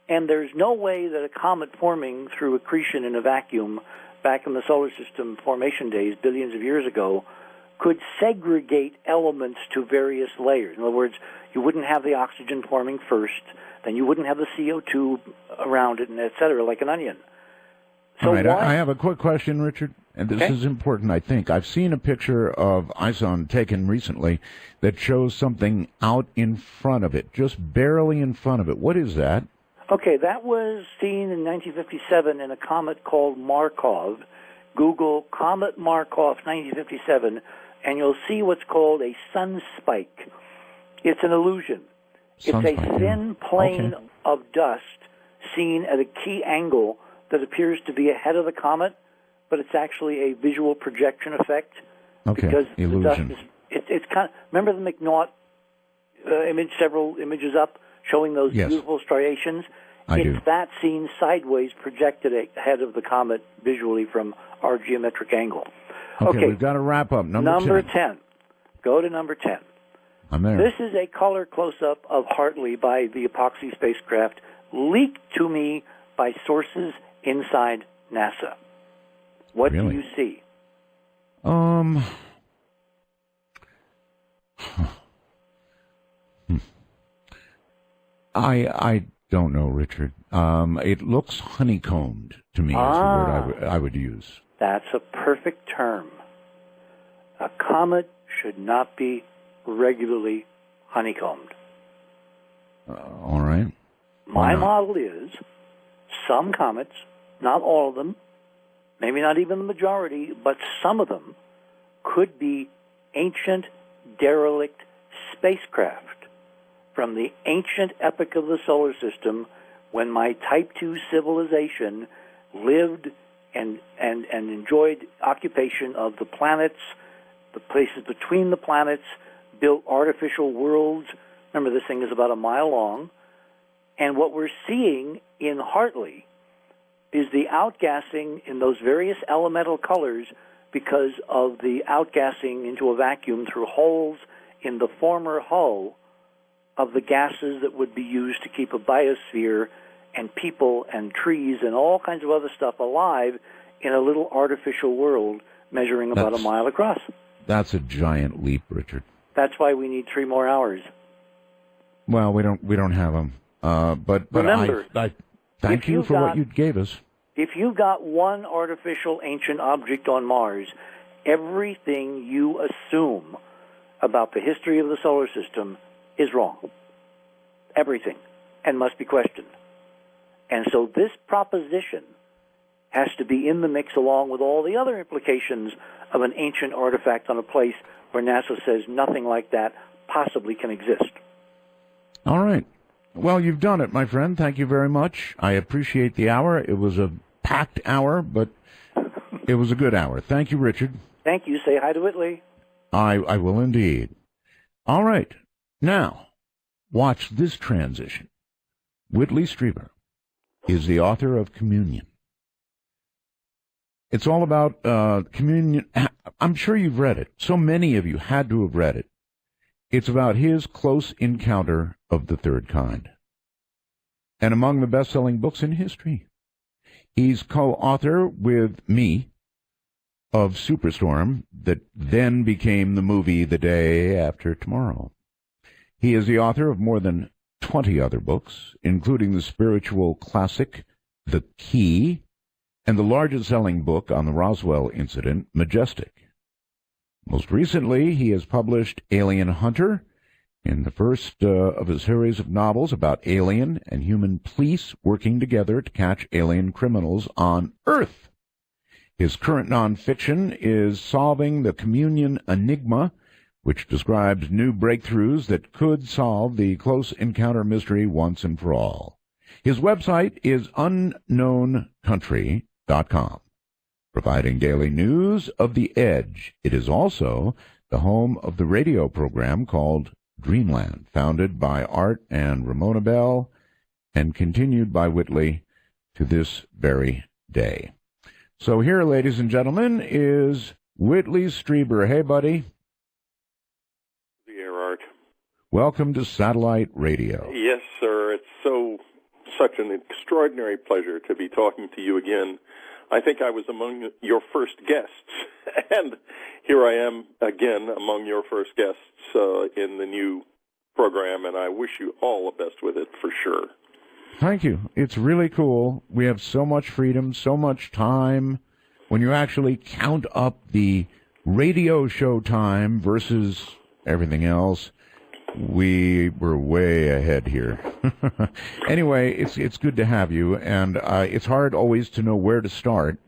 And there's no way that a comet forming through accretion in a vacuum back in the solar system formation days, billions of years ago, could segregate elements to various layers. In other words, you wouldn't have the oxygen forming first, then you wouldn't have the CO2 around it, and et cetera, like an onion. So all right, I have a quick question, Richard, and this Okay. is important, I think. I've seen a picture of ISON taken recently that shows something out in front of it, just barely in front of it. What is that? Okay, that was seen in 1957 in a comet called Markov. Google Comet Markov 1957, and you'll see what's called a sunspike. It's an illusion. It's Sunspike, a yeah. thin plane Okay. of dust seen at a key angle that appears to be ahead of the comet, but it's actually a visual projection effect. Okay, Because illusion. the dust is, it's kind of, remember the McNaught image, several images up, showing those Yes. beautiful striations? I It's do. that seen sideways, projected ahead of the comet visually from our geometric angle. Okay, we've got to wrap up. Number 10. Go to number 10. I'm there. This is a color close-up of Hartley by the epoxy spacecraft, leaked to me by sources inside NASA. What Really? do you see? I don't know, Richard. It looks honeycombed to me is the word I would use. That's a perfect term. A comet should not be regularly honeycombed. All right. My model is some comets, not all of them, maybe not even the majority, but some of them could be ancient, derelict spacecraft from the ancient epoch of the solar system, when my Type II civilization lived and enjoyed occupation of the planets, the places between the planets, built artificial worlds. Remember, this thing is about a mile long. And what we're seeing in Hartley is the outgassing in those various elemental colors because of the outgassing into a vacuum through holes in the former hull of the gases that would be used to keep a biosphere and people and trees and all kinds of other stuff alive in a little artificial world measuring about a mile across. That's a giant leap, Richard. That's why we need 3 more hours. Well, we don't have them. But Remember, I thank you for what you gave us. If you've got one artificial ancient object on Mars, everything you assume about the history of the solar system is wrong. Everything. And must be questioned. And so this proposition has to be in the mix along with all the other implications of an ancient artifact on a place where NASA says nothing like that possibly can exist. All right. Well, you've done it, my friend. Thank you very much. I appreciate the hour. It was a packed hour, but it was a good hour. Thank you, Richard. Thank you. Say hi to Whitley. I will indeed. All right. Now, watch this transition. Whitley Strieber is the author of Communion. It's all about communion. I'm sure you've read it. So many of you had to have read it. It's about his close encounter of the third kind. And among the best-selling books in history. He's co-author with me of Superstorm, that then became the movie The Day After Tomorrow. He is the author of more than 20 other books, including the spiritual classic The Key, and the largest-selling book on the Roswell incident, Majestic. Most recently, he has published Alien Hunter, in the first of a series of novels about alien and human police working together to catch alien criminals on Earth. His current nonfiction is Solving the Communion Enigma, which describes new breakthroughs that could solve the close encounter mystery once and for all. His website is unknowncountry.com, providing daily news of the Edge. It is also the home of the radio program called Dreamland, founded by Art and Ramona Bell and continued by Whitley to this very day. So here, ladies and gentlemen, is Whitley Strieber. Hey, buddy. The air, Art. Welcome to Satellite Radio. Yes, sir. It's such an extraordinary pleasure to be talking to you again. I think I was among your first guests, and here I am again among your first guests in the new program, and I wish you all the best with it for sure. Thank you. It's really cool. We have so much freedom, so much time. When you actually count up the radio show time versus everything else, we were way ahead here. Anyway, it's good to have you, and it's hard always to know where to start.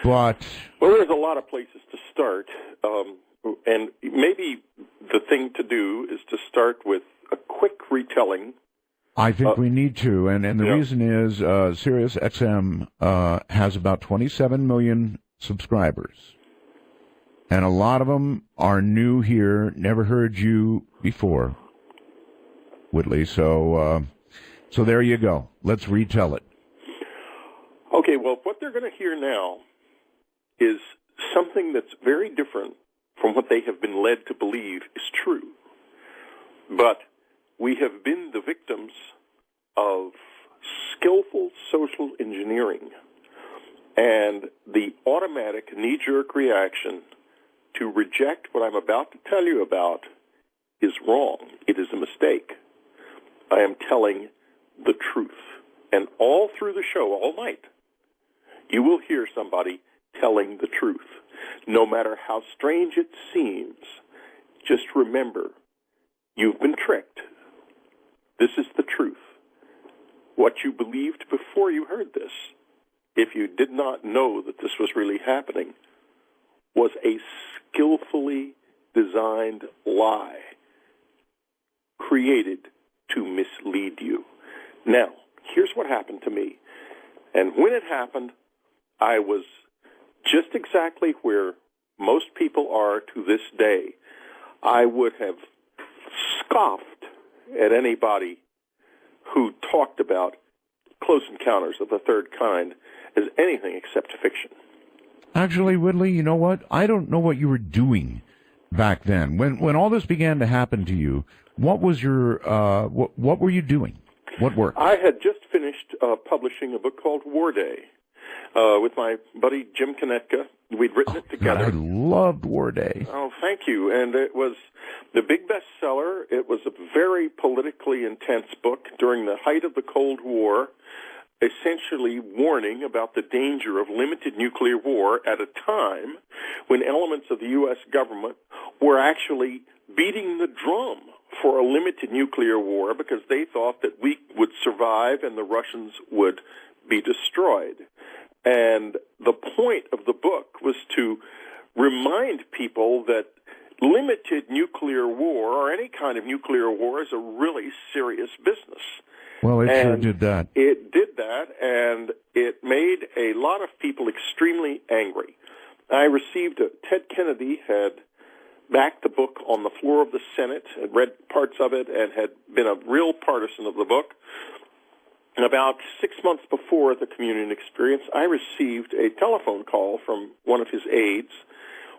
But well, there's a lot of places to start, and maybe the thing to do is to start with a quick retelling. I think we need to, and the reason is Sirius XM has about 27 million subscribers. And a lot of them are new here, never heard you before, Whitley. So there you go. Let's retell it. Okay, well, what they're going to hear now is something that's very different from what they have been led to believe is true. But we have been the victims of skillful social engineering and the automatic knee-jerk reaction to reject what I'm about to tell you about is wrong. It is a mistake. I am telling the truth. And all through the show, all night, you will hear somebody telling the truth. No matter how strange it seems, just remember, you've been tricked. This is the truth. What you believed before you heard this, if you did not know that this was really happening, was a skillfully designed lie created to mislead you. Now, here's what happened to me. And when it happened, I was just exactly where most people are to this day. I would have scoffed at anybody who talked about close encounters of the third kind as anything except fiction. Actually, Whitley, you know what? I don't know what you were doing back then. When all this began to happen to you, what was your what were you doing? What work? I had just finished publishing a book called War Day with my buddy Jim Konetka. We'd written it together. God, I loved War Day. Oh, thank you. And it was the big bestseller. It was a very politically intense book during the height of the Cold War, essentially warning about the danger of limited nuclear war at a time when elements of the U.S. government were actually beating the drum for a limited nuclear war because they thought that we would survive and the Russians would be destroyed. And the point of the book was to remind people that limited nuclear war or any kind of nuclear war is a really serious business. Well, it sure did that. It did that, and it made a lot of people extremely angry. I received Ted Kennedy had backed the book on the floor of the Senate, had read parts of it, and had been a real partisan of the book. And about 6 months before the communion experience, I received a telephone call from one of his aides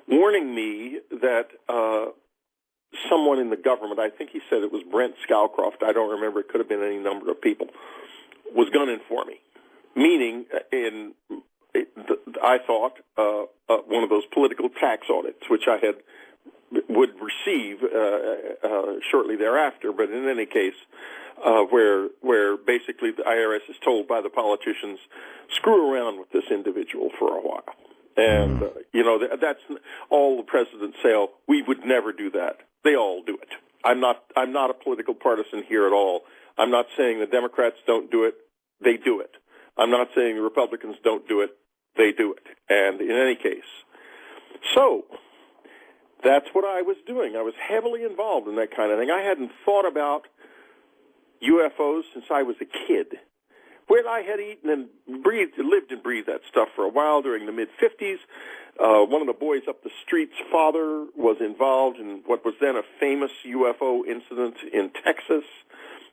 warning me that someone in the government, I think he said it was Brent Scowcroft, I don't remember, it could have been any number of people, was gunning for me. Meaning, I thought, one of those political tax audits, which I would receive shortly thereafter, but in any case, where basically the IRS is told by the politicians, screw around with this individual for a while. And You know, that's all the presidents say. Oh, we would never do that. They all do it. I'm not a political partisan here at all. I'm not saying the Democrats don't do it. They do it. I'm not saying the Republicans don't do it. They do it. And in any case, so that's what I was doing. I was heavily involved in that kind of thing. I hadn't thought about UFOs since I was a kid. Where I had eaten and lived and breathed that stuff for a while during the mid-'50s. One of the boys up the street's father was involved in what was then a famous UFO incident in Texas.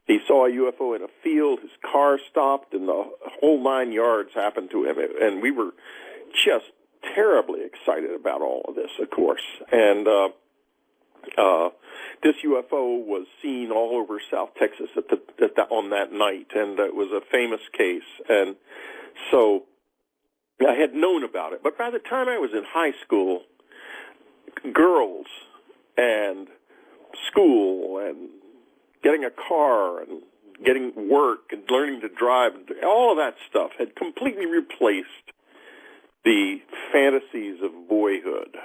He saw a UFO in a field. His car stopped, and the whole 9 yards happened to him. And we were just terribly excited about all of this, of course. And this UFO was seen all over South Texas on that night, and it was a famous case. And so I had known about it. But by the time I was in high school, girls and school and getting a car and getting work and learning to drive, and all of that stuff had completely replaced the fantasies of boyhood.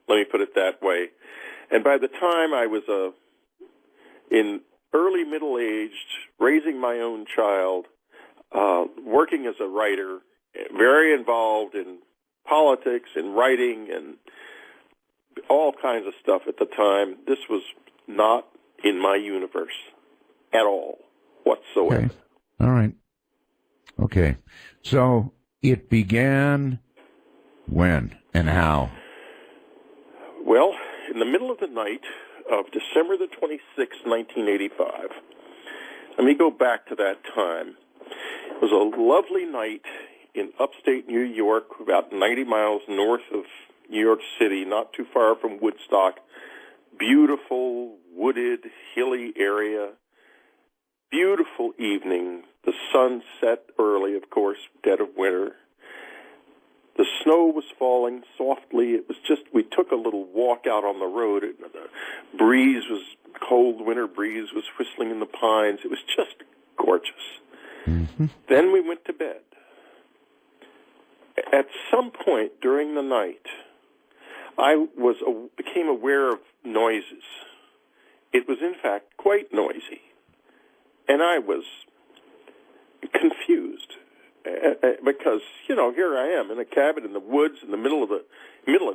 Let me put it that way. And by the time I was in early middle-aged, raising my own child, working as a writer, very involved in politics and writing and all kinds of stuff at the time, this was not in my universe at all whatsoever. Okay. All right. Okay. So it began when and how? Well, in the middle of the night of December the 26th, 1985, let me go back to that time. It was a lovely night in upstate New York, about 90 miles north of New York City, not too far from Woodstock. Beautiful, wooded, hilly area. Beautiful evening. The sun set early, of course, dead of winter. The snow was falling softly. It was just, we took a little walk out on the road. The breeze was, cold winter breeze was whistling in the pines. It was just gorgeous. Mm-hmm. Then we went to bed. At some point during the night, I became aware of noises. It was, in fact, quite noisy. And I was confused. Because, you know, here I am in a cabin in the woods in the middle of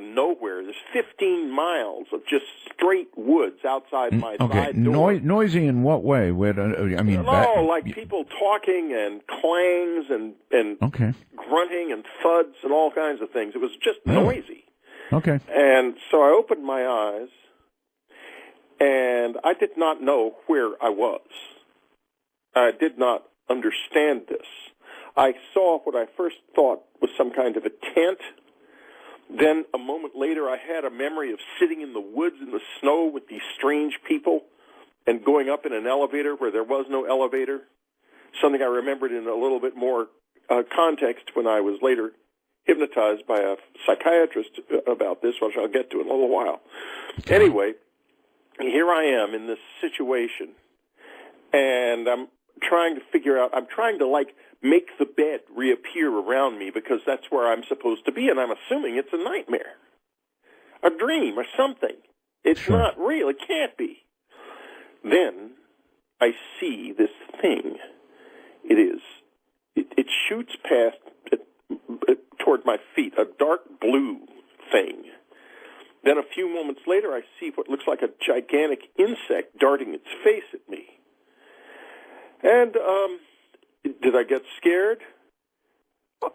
nowhere. There's 15 miles of just straight woods outside my side door. Noisy in what way? Like people talking and clangs and grunting and thuds and all kinds of things. It was just noisy. Okay. And so I opened my eyes, and I did not know where I was. I did not understand this. I saw what I first thought was some kind of a tent. Then a moment later, I had a memory of sitting in the woods in the snow with these strange people and going up in an elevator where there was no elevator, something I remembered in a little bit more context when I was later hypnotized by a psychiatrist about this, which I'll get to in a little while. Okay. Anyway, here I am in this situation, and I'm trying to make the bed reappear around me because that's where I'm supposed to be, and I'm assuming it's a nightmare, a dream or something. It's not real. It can't be. Then I see this thing. It shoots past toward my feet, a dark blue thing. Then a few moments later, I see what looks like a gigantic insect darting its face at me. And did I get scared?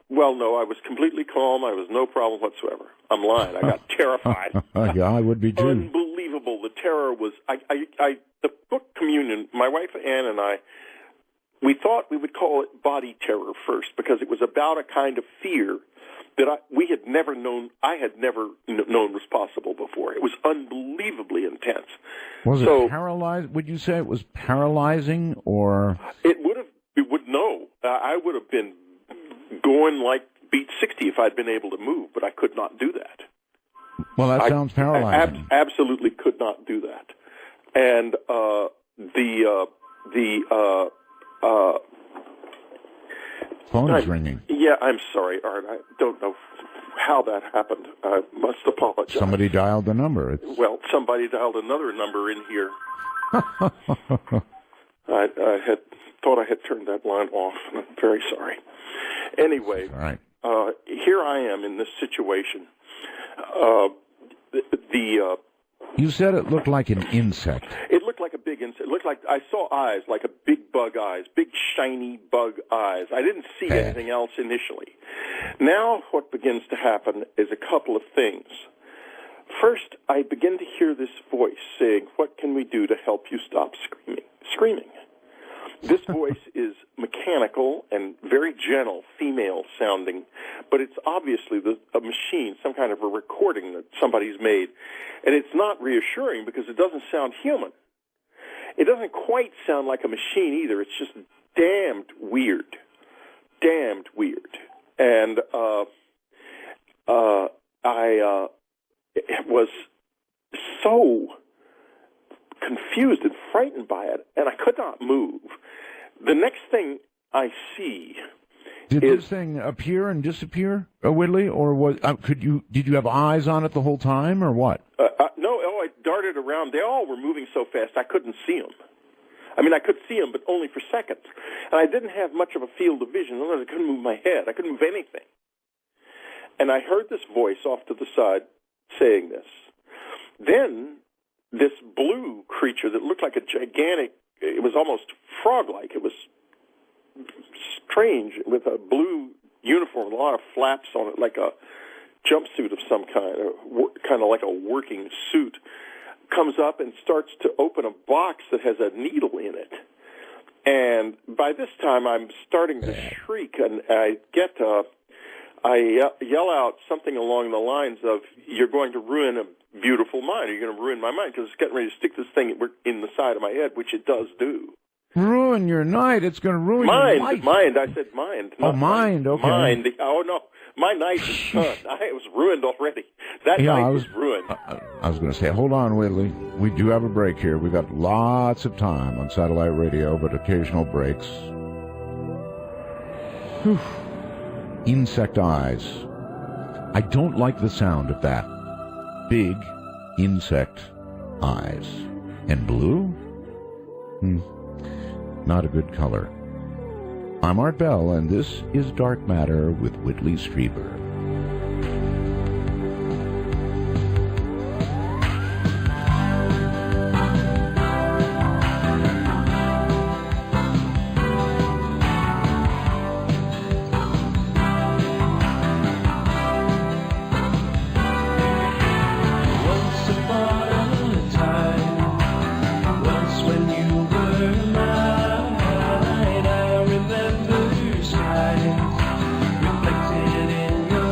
Well, no, I was completely calm. I was no problem whatsoever. I'm lying. I got terrified. Yeah, I would be too. Unbelievable. The terror was, the book Communion, my wife Ann and I, we thought we would call it body terror first because it was about a kind of fear that I had never known was possible before. It was unbelievably intense. Was it paralyzed? Would you say it was paralyzing, or? I would have been going like beat 60 if I'd been able to move, but I could not do that. Well, that sounds paralyzing. I absolutely could not do that. And phone is ringing. Yeah, I'm sorry, Art. I don't know how that happened. I must apologize. Somebody dialed the number. Well, somebody dialed another number in here. I had thought I had turned that line off, and I'm very sorry. Anyway, all right. Here I am in this situation. You said it looked like an insect. It looked like a big insect. It looked like I saw eyes, like a big bug eyes, big shiny bug eyes. I didn't see anything else initially. Now what begins to happen is a couple of things. First, I begin to hear this voice saying, "What can we do to help you stop screaming?" This voice is mechanical and very gentle, female-sounding, but it's obviously a machine, some kind of a recording that somebody's made. And it's not reassuring because it doesn't sound human. It doesn't quite sound like a machine either. It's just damned weird. Damned weird. And I was so confused and frightened by it, and I could not move. The next thing I see Did this thing appear and disappear, Whitley, or did you have eyes on it the whole time, or what? No, I darted around. They all were moving so fast I couldn't see them. I mean, I could see them, but only for seconds. And I didn't have much of a field of vision. Otherwise, I couldn't move my head. I couldn't move anything. And I heard this voice off to the side saying this. Then this blue creature that looked like a gigantic, it was almost frog-like. It was strange, with a blue uniform, a lot of flaps on it, like a jumpsuit of some kind, kind of like a working suit, comes up and starts to open a box that has a needle in it. And by this time, I'm starting to shriek, and I yell out something along the lines of, "You're going to ruin a beautiful mind. You're going to ruin my mind," because it's getting ready to stick this thing in the side of my head, which it does do. Ruin your night. It's going to ruin your life. Mind. I said mind. Oh, mind. Okay. Mind. Oh, no. My night is done. It was ruined already. That night was ruined. I was going to say, hold on, Whitley. We do have a break here. We've got lots of time on satellite radio, but occasional breaks. Whew. Insect eyes. I don't like the sound of that. Big insect eyes. And blue? Not a good color. I'm Art Bell, and this is Dark Matter with Whitley Strieber. Reflected in your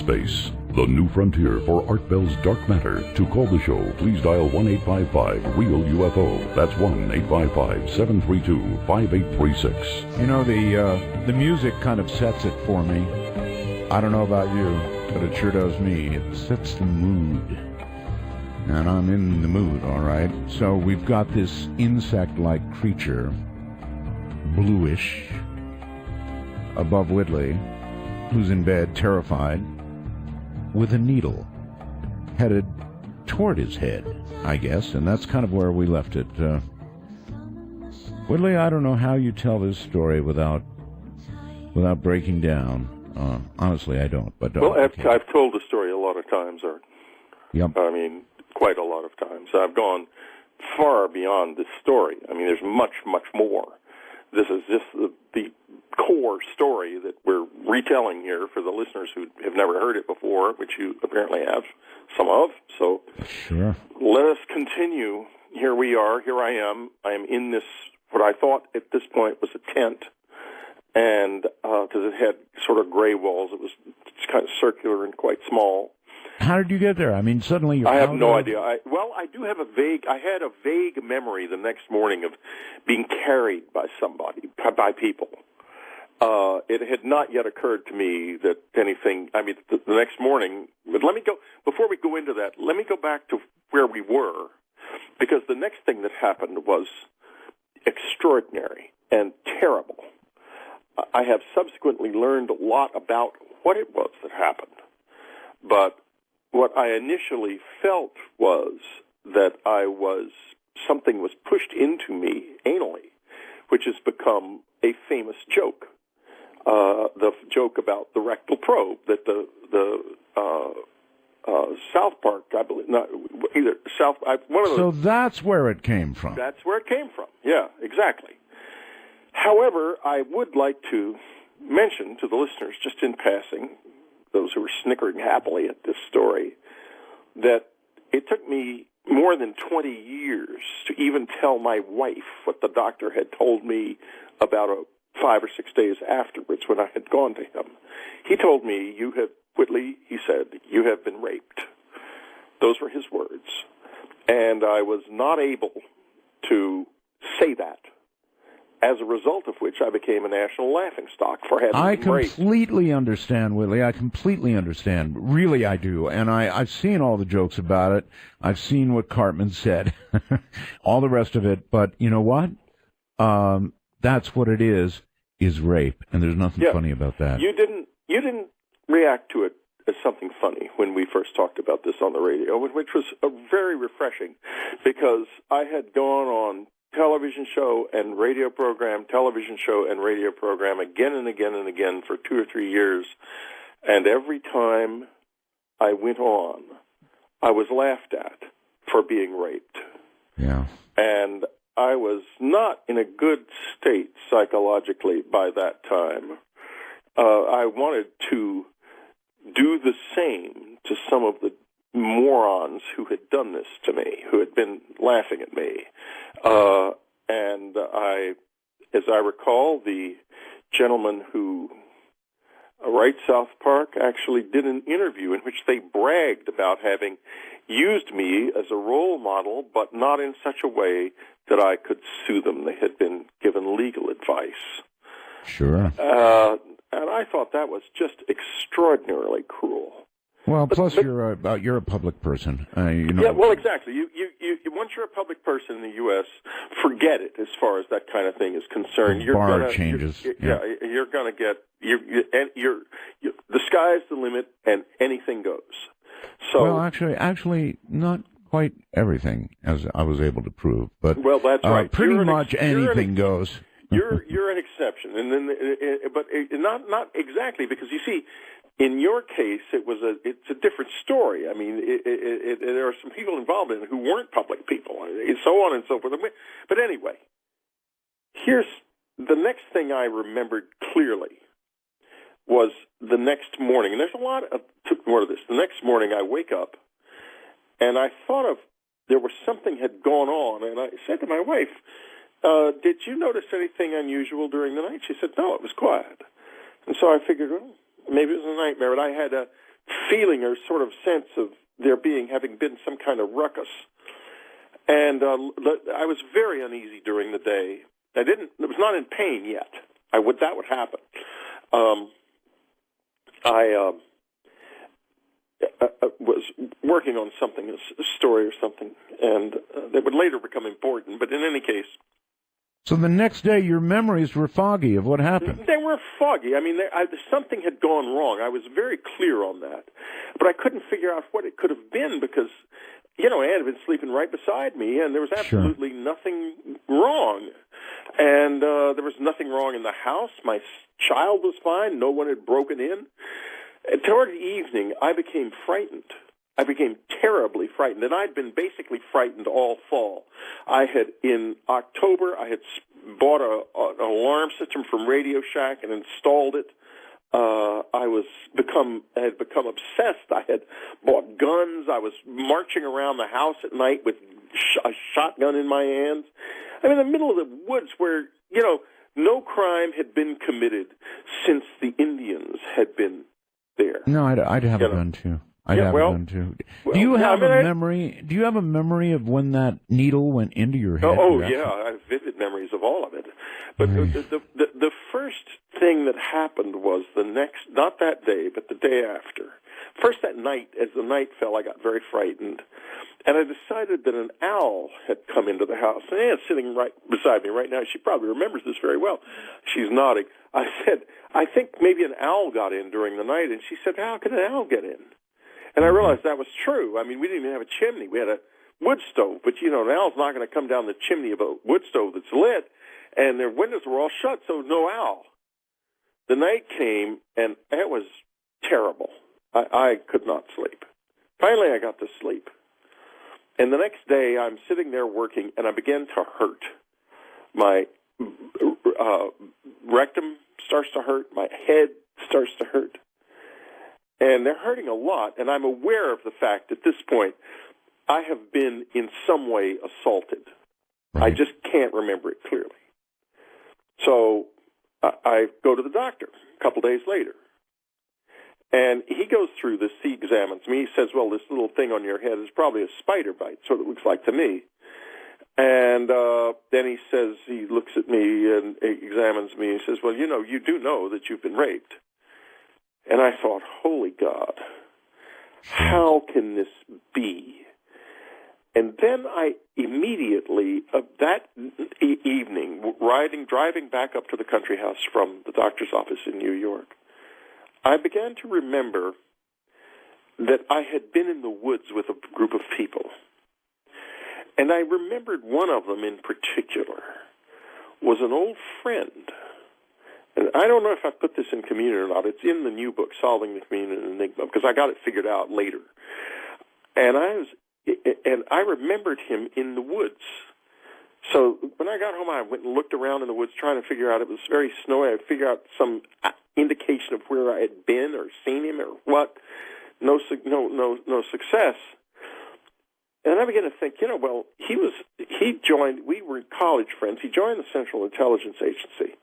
space, the new frontier for Art Bell's Dark Matter. To call the show, please dial 1-855-REAL-UFO. That's 1-855-732-5836. You know, the music kind of sets it for me. I don't know about you, but it sure does me. It sets the mood. And I'm in the mood, all right? So we've got this insect-like creature, bluish, above Whitley, who's in bed, terrified, with a needle headed toward his head, I guess, and that's kind of where we left it. Whitley, I don't know how you tell this story without breaking down. Honestly, I don't. But well, I've told the story a lot of times, Art. Yep. I mean, quite a lot of times. I've gone far beyond this story. I mean, there's much, much more. This is just the core story that we're retelling here for the listeners who have never heard it before, which you apparently have some of. So sure. Let us continue. Here we are. Here I am. I am in this, what I thought at this point was a tent, and because it had sort of gray walls, it was kind of circular and quite small. How did you get there? I mean, suddenly you're I have no idea. I had a vague memory the next morning of being carried by somebody, by people. It had not yet occurred to me that anything, I mean, the next morning, but let me go, before we go into that, let me go back to where we were, because the next thing that happened was extraordinary and terrible. I have subsequently learned a lot about what it was that happened, but what I initially felt was that something was pushed into me anally, which has become a famous joke. The joke about the rectal probe that the South Park, I believe, not either South. One of those. So that's where it came from. That's where it came from. Yeah, exactly. However, I would like to mention to the listeners, just in passing, those who were snickering happily at this story, that it took me more than 20 years to even tell my wife what the doctor had told me about 5 or 6 days afterwards when I had gone to him. He told me, Whitley, he said, you have been raped. Those were his words. And I was not able to say that, as a result of which I became a national laughingstock for having been raped. I completely understand, Whitley. I completely understand. Really, I do. And I've seen all the jokes about it. I've seen what Cartman said, all the rest of it. But you know what? That's what it is rape. And there's nothing funny about that. You didn't react to it as something funny when we first talked about this on the radio, which was very refreshing, because I had gone on television show and radio program again and again and again for 2 or 3 years, and every time I went on, I was laughed at for being raped. Yeah. And I was not in a good state psychologically by that time. I wanted to do the same to some of the morons who had done this to me, who had been laughing at me. And as I recall, the gentleman who writes South Park actually did an interview in which they bragged about having used me as a role model, but not in such a way that I could sue them. They had been given legal advice. Sure. And I thought that was just extraordinarily cruel. Well, plus you're a public person, you know. Yeah, well, exactly. You once you're a public person in the U.S., forget it as far as that kind of thing is concerned. You're gonna changes. You're going to get the sky's the limit, and anything goes. So, well, actually, not quite everything, as I was able to prove, but well, that's right. Pretty much anything goes. You're an exception, and then but not exactly, because you see, in your case, it's a different story. I mean, there are some people involved in it who weren't public people, and so on and so forth. But anyway, here's the next thing I remembered clearly was the next morning, and there's a lot took more of this. The next morning, I wake up, and I thought there was something had gone on, and I said to my wife, did you notice anything unusual during the night? She said, no, it was quiet. And so I figured, well, maybe it was a nightmare. But I had feeling or sort of sense of there having been some kind of ruckus. And I was very uneasy during the day. I was not in pain yet. That would happen. I was working on something, a story or something, and that would later become important. But in any case, so the next day, your memories were foggy of what happened. They were foggy. I mean, something had gone wrong. I was very clear on that, but I couldn't figure out what it could have been because, Ann had been sleeping right beside me, and there was absolutely nothing wrong. And there was nothing wrong in the house. My child was fine. No one had broken in. And toward the evening, I became frightened. I became terribly frightened, and I'd been basically frightened all fall. In October, I had bought an alarm system from Radio Shack and installed it. I had become obsessed. I had bought guns. I was marching around the house at night with a shotgun in my hands. I'm in the middle of the woods where, no crime had been committed since the Indians had been there. No, I'd have a gun too. I'd have a gun too. Do you have a memory? Do you have a memory of when that needle went into your head? Oh yeah, I have vivid memories of all of it. But the first thing that happened was not that day, but the day after. First that night, as the night fell, I got very frightened, and I decided that an owl had come into the house. And Ann's sitting right beside me right now. She probably remembers this very well. She's nodding. I said, I think maybe an owl got in during the night, and she said, how could an owl get in? And I realized that was true. I mean, we didn't even have a chimney. We had a wood stove, but, an owl's not going to come down the chimney of a wood stove that's lit, and their windows were all shut, so no owl. The night came, and it was terrible. I could not sleep. Finally, I got to sleep. And the next day, I'm sitting there working, and I began to hurt. My rectum starts to hurt. My head starts to hurt. And they're hurting a lot, and I'm aware of the fact at this point I have been in some way assaulted. Right. I just can't remember it clearly. So I go to the doctor a couple days later, and he goes through this. He examines me. He says, well, this little thing on your head is probably a spider bite, so it looks like to me. And then he looks at me and examines me and says, well, you do know that you've been raped. And I thought, holy God, how can this be? And then I immediately, that evening, driving back up to the country house from the doctor's office in New York, I began to remember that I had been in the woods with a group of people. And I remembered one of them in particular was an old friend. And I don't know if I put this in Communion or not. It's in the new book, Solving the Communion Enigma, because I got it figured out later. And I remembered him in the woods. So when I got home, I went and looked around in the woods trying to figure out. It was very snowy. I figured out some indication of where I had been or seen him or what. No success. And I began to think, we were college friends. He joined the Central Intelligence Agency.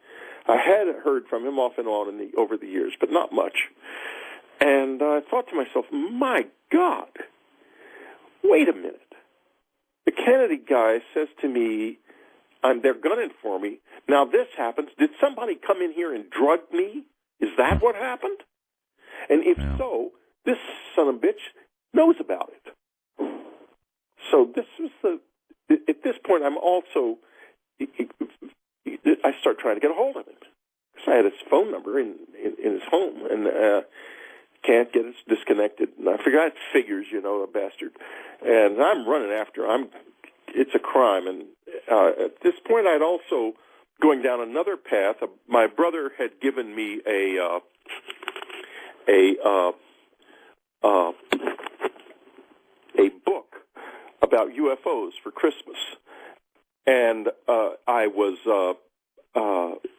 I had heard from him off and on over the years, but not much. And I thought to myself, my God, wait a minute. The Kennedy guy says to me, they're gunning for me. Now this happens. Did somebody come in here and drug me? Is that what happened? And if so, this son of a bitch knows about it. So this was at this point, I'm also, I start trying to get a hold of him. Because I had his phone number in his home, and can't get it disconnected. And I forgot figures, a bastard. And I'm running after him. It's a crime. And at this point, I'd also, going down another path, my brother had given me a book about UFOs for Christmas. And I was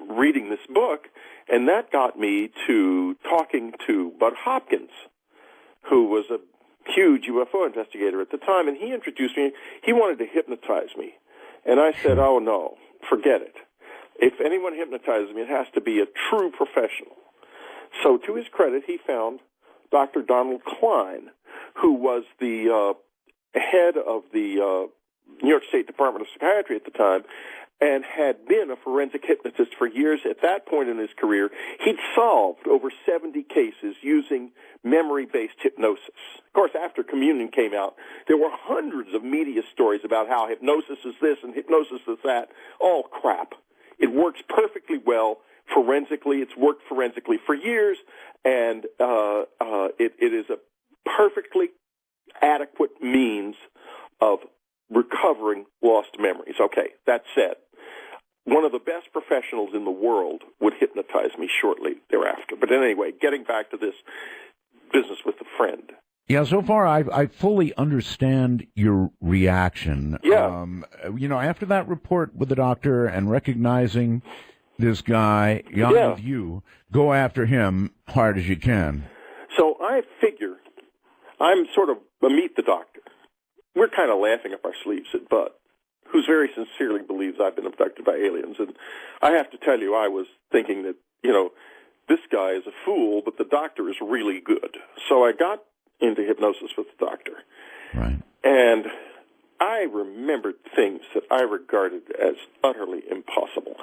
reading this book, and that got me to talking to Bud Hopkins, who was a huge UFO investigator at the time, and he introduced me. He wanted to hypnotize me. And I said, oh, no, forget it. If anyone hypnotizes me, it has to be a true professional. So to his credit, he found Dr. Donald Klein, who was the head of the New York State Department of Psychiatry at the time, and had been a forensic hypnotist for years. At that point in his career, he'd solved over 70 cases using memory-based hypnosis. Of course, after Communion came out, there were hundreds of media stories about how hypnosis is this and hypnosis is that. All crap. It works perfectly well forensically. It's worked forensically for years, and it is a perfectly adequate means of recovering lost memories. Okay, that said, one of the best professionals in the world would hypnotize me shortly thereafter. But anyway, getting back to this business with the friend. Yeah, so far I fully understand your reaction. Yeah. After that report with the doctor and recognizing this guy, young with you, go after him hard as you can. So I figure I'm sort of a meet the doctor. We're kind of laughing up our sleeves at Bud, who very sincerely believes I've been abducted by aliens. And I have to tell you, I was thinking that, this guy is a fool, but the doctor is really good. So I got into hypnosis with the doctor. Right. And I remembered things that I regarded as utterly impossible.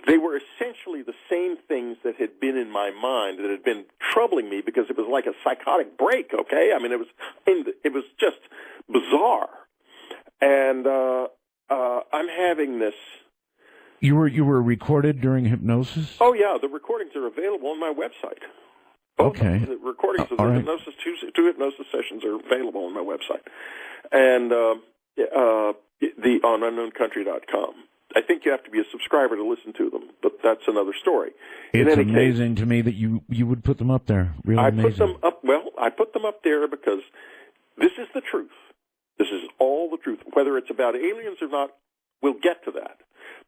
They were essentially the same things that had been in my mind, that had been troubling me because it was like a psychotic break, okay? I mean, it was just bizarre. And I'm having this... You were recorded during hypnosis? Oh, yeah, the recordings are available on my website. Okay. The recordings of the right. hypnosis, two hypnosis sessions are available on my website. And on unknowncountry.com. I think you have to be a subscriber to listen to them, but that's another story. It's amazing to me that you would put them up there. Really amazing. I put them up there because this is the truth. This is all the truth. Whether it's about aliens or not, we'll get to that.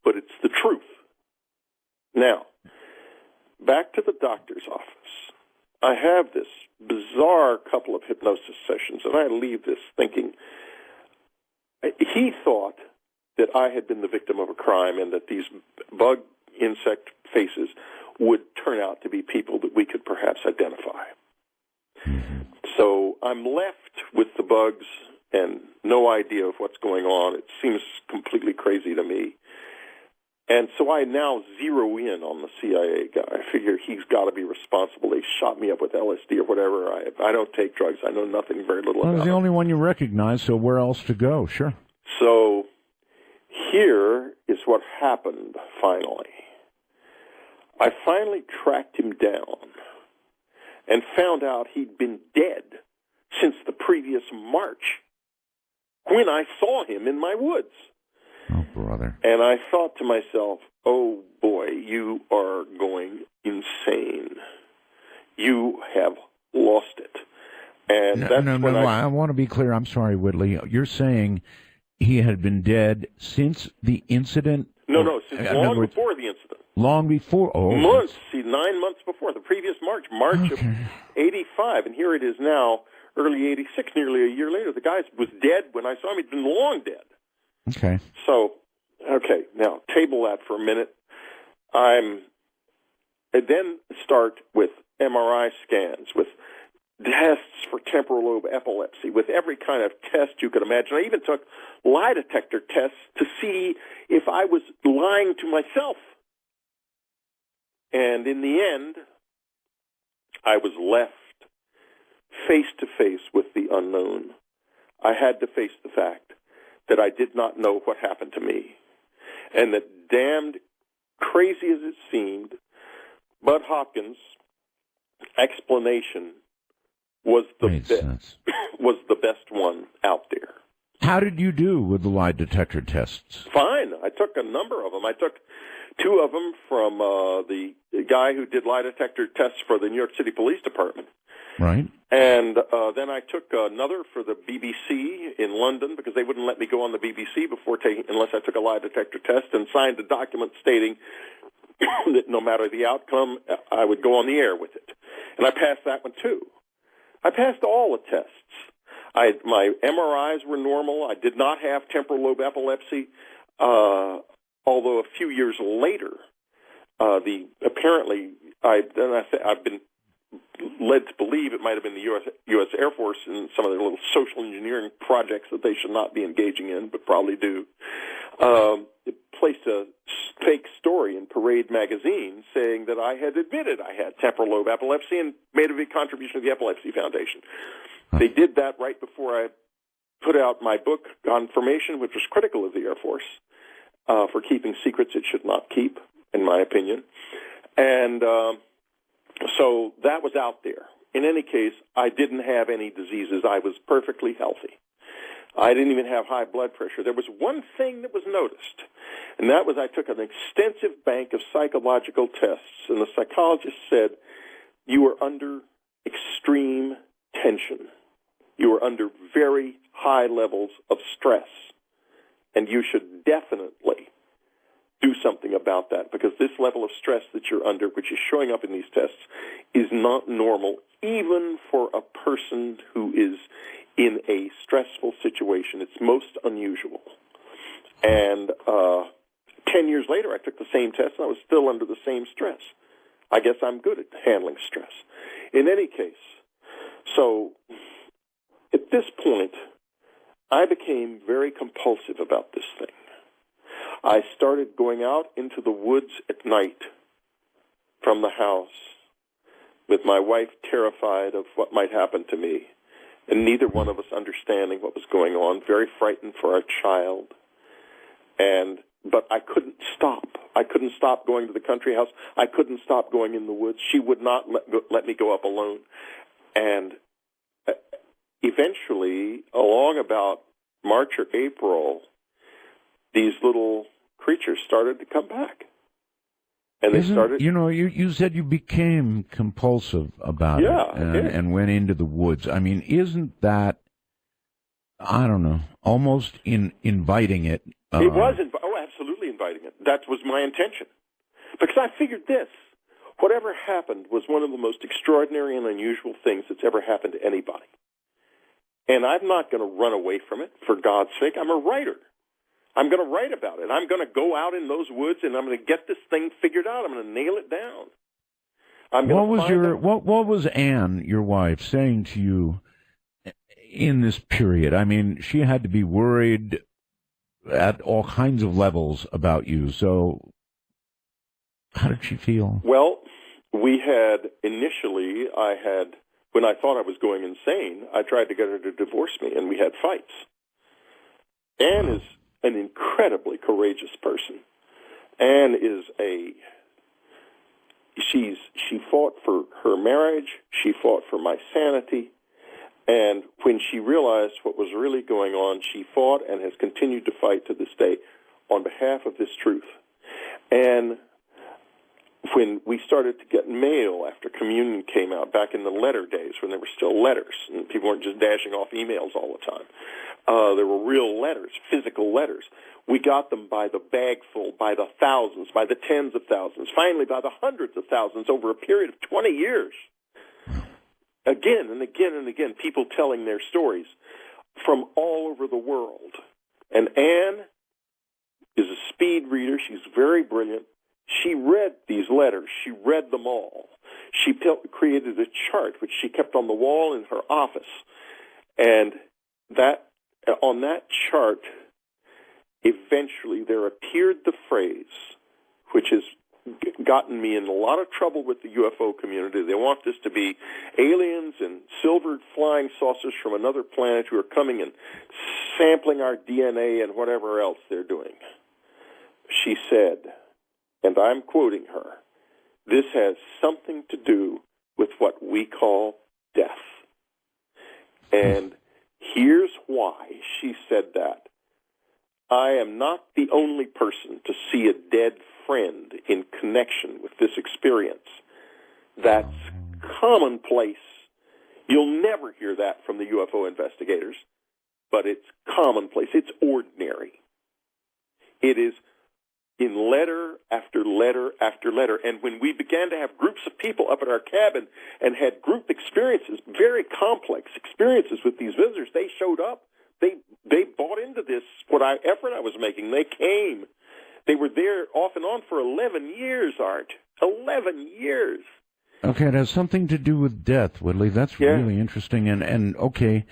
But it's the truth. Now, back to the doctor's office. I have this bizarre couple of hypnosis sessions, and I leave this thinking, he thought that I had been the victim of a crime and that these bug insect faces would turn out to be people that we could perhaps identify. Mm-hmm. So I'm left with the bugs and no idea of what's going on. It seems completely crazy to me. And so I now zero in on the CIA guy. I figure he's got to be responsible. They shot me up with LSD or whatever. I don't take drugs. I know nothing, very little about it. Well, the only one you recognize, so where else to go? Sure. So here is what happened finally. I finally tracked him down and found out he'd been dead since the previous March when I saw him in my woods. Oh, brother. And I thought to myself, oh, boy, you are going insane. You have lost it. And I want to be clear. I'm sorry, Whitley. You're saying he had been dead since the incident? No, since long before the incident. Long before? Oh. Months. 9 months before, the previous March of 85. And here it is now, early 86, nearly a year later. The guy was dead when I saw him. He'd been long dead. Okay. So, now table that for a minute. I then start with MRI scans, with tests for temporal lobe epilepsy, with every kind of test you could imagine. I even took lie detector tests to see if I was lying to myself. And in the end, I was left face to face with the unknown. I had to face the fact that I did not know what happened to me. And that, damned crazy as it seemed, Bud Hopkins' explanation was the best one out there. How did you do with the lie detector tests? Fine. I took a number of them. I took 2 of them from the guy who did lie detector tests for the New York City Police Department. Right. And then I took another for the BBC in London because they wouldn't let me go on the BBC unless I took a lie detector test, and signed a document stating that no matter the outcome, I would go on the air with it. And I passed that one too. I passed all the tests. My MRIs were normal. I did not have temporal lobe epilepsy, although a few years later, I've been led to believe it might have been the U.S. Air Force and some of their little social engineering projects that they should not be engaging in, but probably do. It placed a fake story in Parade magazine saying that I had admitted I had temporal lobe epilepsy and made a big contribution to the Epilepsy Foundation. They did that right before I put out my book, Confirmation, which was critical of the Air Force for keeping secrets it should not keep, in my opinion. And so that was out there. In any case, I didn't have any diseases. I was perfectly healthy. I didn't even have high blood pressure. There was one thing that was noticed, and that was I took an extensive bank of psychological tests, and the psychologist said, you are under extreme tension. You are under very high levels of stress, and you should definitely do something about that, because this level of stress that you're under, which is showing up in these tests, is not normal, even for a person who is in a stressful situation. It's most unusual. And 10 years later, I took the same test, and I was still under the same stress. I guess I'm good at handling stress. In any case, so at this point, I became very compulsive about this thing. I started going out into the woods at night from the house with my wife terrified of what might happen to me, and neither one of us understanding what was going on, very frightened for our child. But I couldn't stop. I couldn't stop going to the country house. I couldn't stop going in the woods. She would not let me go up alone. And eventually, along about March or April, these little creatures started to come back. And they started... You know, you said you became compulsive about it and went into the woods. I mean, isn't that, I don't know, almost inviting it? It was, absolutely inviting it. That was my intention. Because I figured this. Whatever happened was one of the most extraordinary and unusual things that's ever happened to anybody. And I'm not going to run away from it, for God's sake. I'm a writer. I'm going to write about it. I'm going to go out in those woods, and I'm going to get this thing figured out. I'm going to nail it down. What was Anne, your wife, saying to you in this period? I mean, she had to be worried at all kinds of levels about you. So how did she feel? Well, we had initially, when I thought I was going insane, I tried to get her to divorce me, and we had fights. Anne is an incredibly courageous person. Anne is she fought for her marriage, she fought for my sanity, and when she realized what was really going on, she fought and has continued to fight to this day on behalf of this truth. And when we started to get mail after communion came out, back in the letter days when there were still letters, and people weren't just dashing off emails all the time, there were real letters, physical letters. We got them by the bagful, by the thousands, by the tens of thousands, finally by the hundreds of thousands over a period of 20 years. Again and again and again, people telling their stories from all over the world. And Anne is a speed reader. She's very brilliant. She read these letters. She read them all. She created a chart, which she kept on the wall in her office. And on that chart, eventually there appeared the phrase, which has gotten me in a lot of trouble with the UFO community. They want this to be aliens and silvered flying saucers from another planet who are coming and sampling our DNA and whatever else they're doing. She said, and I'm quoting her, "This has something to do with what we call death." And here's why she said that. I am not the only person to see a dead friend in connection with this experience. That's commonplace. You'll never hear that from the UFO investigators, but it's commonplace. It's ordinary. It is in letter after letter after letter. And when we began to have groups of people up at our cabin and had group experiences, very complex experiences with these visitors, they showed up. They bought into this, effort I was making. They came. They were there off and on for 11 years, Art. 11 years. Okay, it has something to do with death, Whitley. That's really interesting. And okay,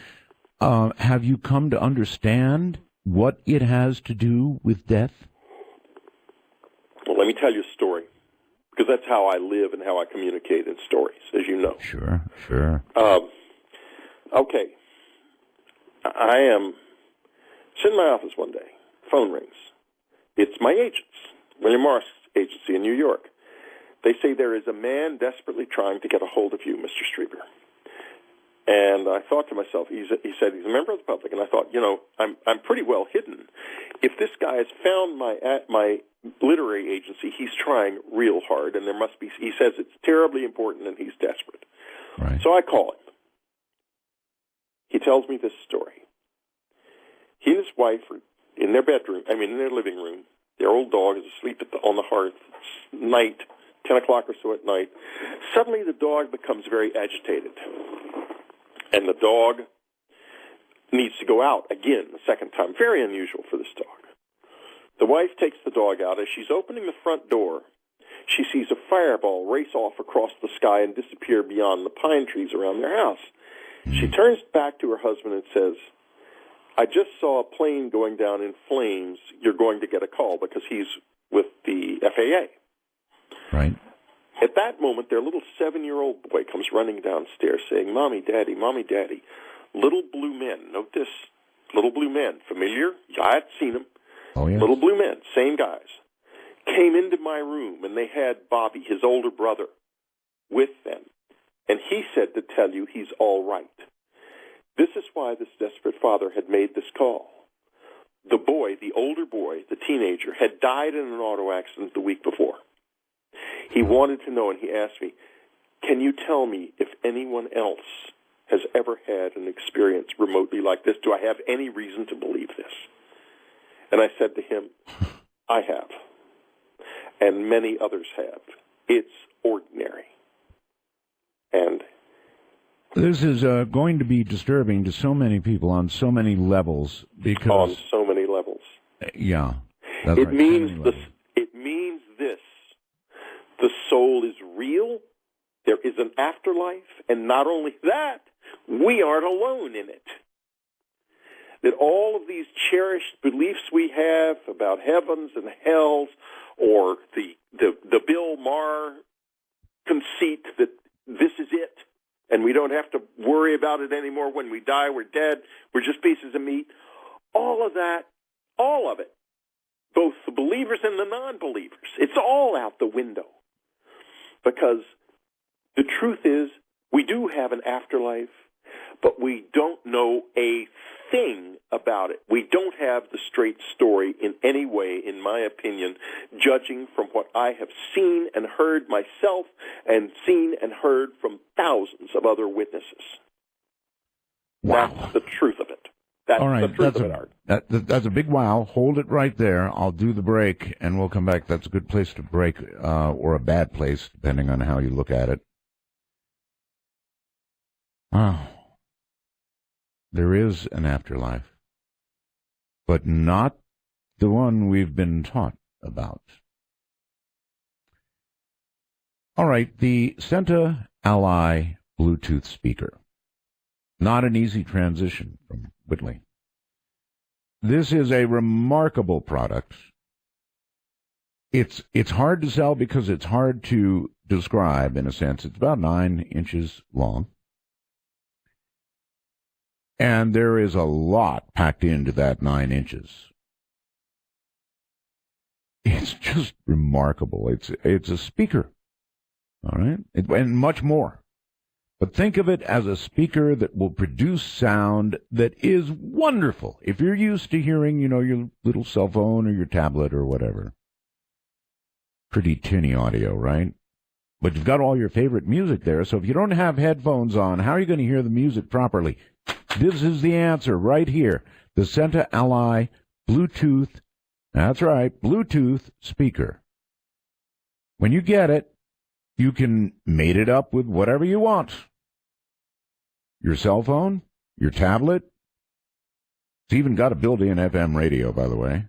have you come to understand what it has to do with death? Well, let me tell you a story, because that's how I live and how I communicate in stories, as you know. Sure. Okay. I am sitting in my office one day. Phone rings. It's my agents, William Morris Agency in New York. They say there is a man desperately trying to get a hold of you, Mr. Strieber. And I thought to myself, he said he's a member of the public, and I thought, I'm pretty well hidden. If this guy has found my literary agency, he's trying real hard, and there must be. He says it's terribly important, and he's desperate. Right. So I call him. He tells me this story. He and his wife are in their in their living room. Their old dog is asleep on the hearth. It's night, 10 o'clock or so at night. Suddenly the dog becomes very agitated. And the dog needs to go out again the second time. Very unusual for this dog. The wife takes the dog out. As she's opening the front door, she sees a fireball race off across the sky and disappear beyond the pine trees around their house. She turns back to her husband and says, I just saw a plane going down in flames. You're going to get a call, because he's with the FAA. Right. At that moment, their little 7-year-old boy comes running downstairs saying, Mommy, Daddy, little blue men. Note this, little blue men. Familiar? Yeah, I had seen them. Oh, yes. Little blue men, same guys, came into my room, and they had Bobby, his older brother, with them. And he said to tell you he's all right. This is why this desperate father had made this call. The boy, the older boy, the teenager, had died in an auto accident the week before. He wanted to know, and he asked me, can you tell me if anyone else has ever had an experience remotely like this? Do I have any reason to believe this? And I said to him, I have. And many others have. It's ordinary. And this is going to be disturbing to so many people on so many levels, because on so many levels. Yeah, that's it right. means this: the soul is real. There is an afterlife, and not only that, we aren't alone in it. That all of these cherished beliefs we have about heavens and hells, or the Bill Maher conceit that this is it, and we don't have to worry about it anymore. When we die, we're dead. We're just pieces of meat. All of that, all of it, both the believers and the non-believers, it's all out the window. Because the truth is, we do have an afterlife, but we don't know a thing about it. We don't have the straight story in any way, in my opinion, judging from what I have seen and heard myself, and seen and heard from thousands of other witnesses. Wow. That's the truth of it. That's all right, the truth of it, Art. That's a big wow. Hold it right there. I'll do the break, and we'll come back. That's a good place to break, or a bad place, depending on how you look at it. Oh. There is an afterlife, but not the one we've been taught about. All right, the Senta Ally Bluetooth speaker. Not an easy transition from Whitley. This is a remarkable product. It's hard to sell because it's hard to describe, in a sense. It's about 9 inches long. And there is a lot packed into that 9 inches. It's just remarkable. It's a speaker, all right, and much more. But think of it as a speaker that will produce sound that is wonderful. If you're used to hearing, your little cell phone or your tablet or whatever, pretty tinny audio, right? But you've got all your favorite music there. So if you don't have headphones on, how are you going to hear the music properly? This is the answer right here. The Senta Ally Bluetooth, that's right, Bluetooth speaker. When you get it, you can mate it up with whatever you want. Your cell phone, your tablet. It's even got a built-in FM radio, by the way.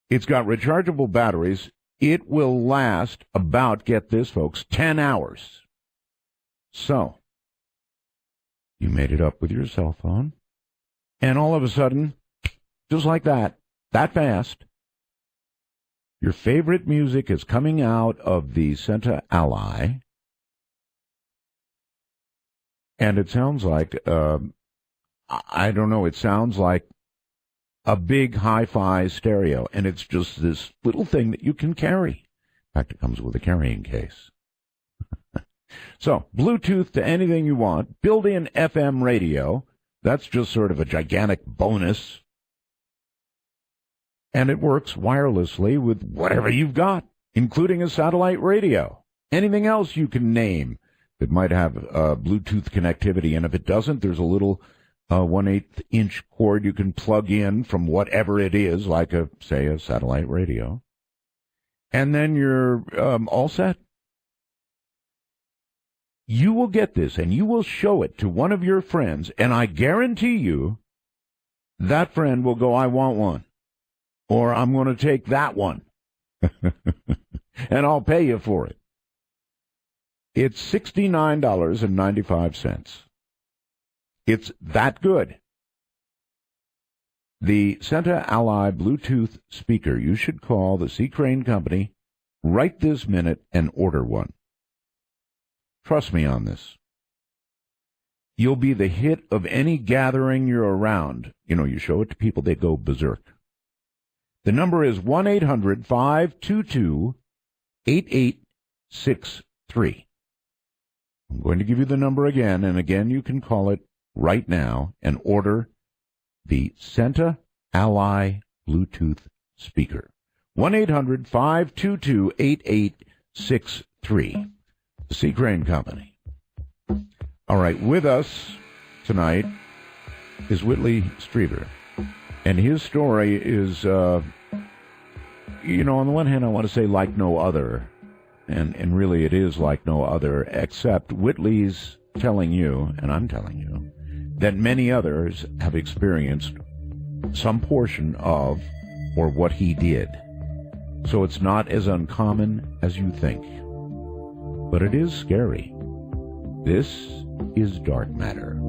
It's got rechargeable batteries. It will last about, get this, folks, 10 hours. So, you made it up with your cell phone, and all of a sudden, just like that fast, your favorite music is coming out of the Centa Ally, and it sounds like, I don't know, it sounds like a big hi-fi stereo, and it's just this little thing that you can carry. In fact, it comes with a carrying case. So, Bluetooth to anything you want, built-in FM radio, that's just sort of a gigantic bonus. And it works wirelessly with whatever you've got, including a satellite radio. Anything else you can name that might have Bluetooth connectivity, and if it doesn't, there's a little 1/8-inch cord you can plug in from whatever it is, like, say, a satellite radio. And then you're all set. You will get this, and you will show it to one of your friends, and I guarantee you that friend will go, I want one, or I'm going to take that one, and I'll pay you for it. It's $69.95. It's that good. The Centa Ally Bluetooth speaker. You should call the C. Crane Company right this minute and order one. Trust me on this. You'll be the hit of any gathering you're around. You know, you show it to people, they go berserk. The number is 1-800-522-8863. I'm going to give you the number again, and again you can call it right now and order the Centa Ally Bluetooth speaker. 1-800-522-8863. The C. Crane Company. All right, with us tonight is Whitley Strieber. And his story is, on the one hand, I want to say like no other. And really it is like no other, except Whitley's telling you, and I'm telling you, that many others have experienced some portion of or what he did. So it's not as uncommon as you think. But it is scary. This is Dark Matter.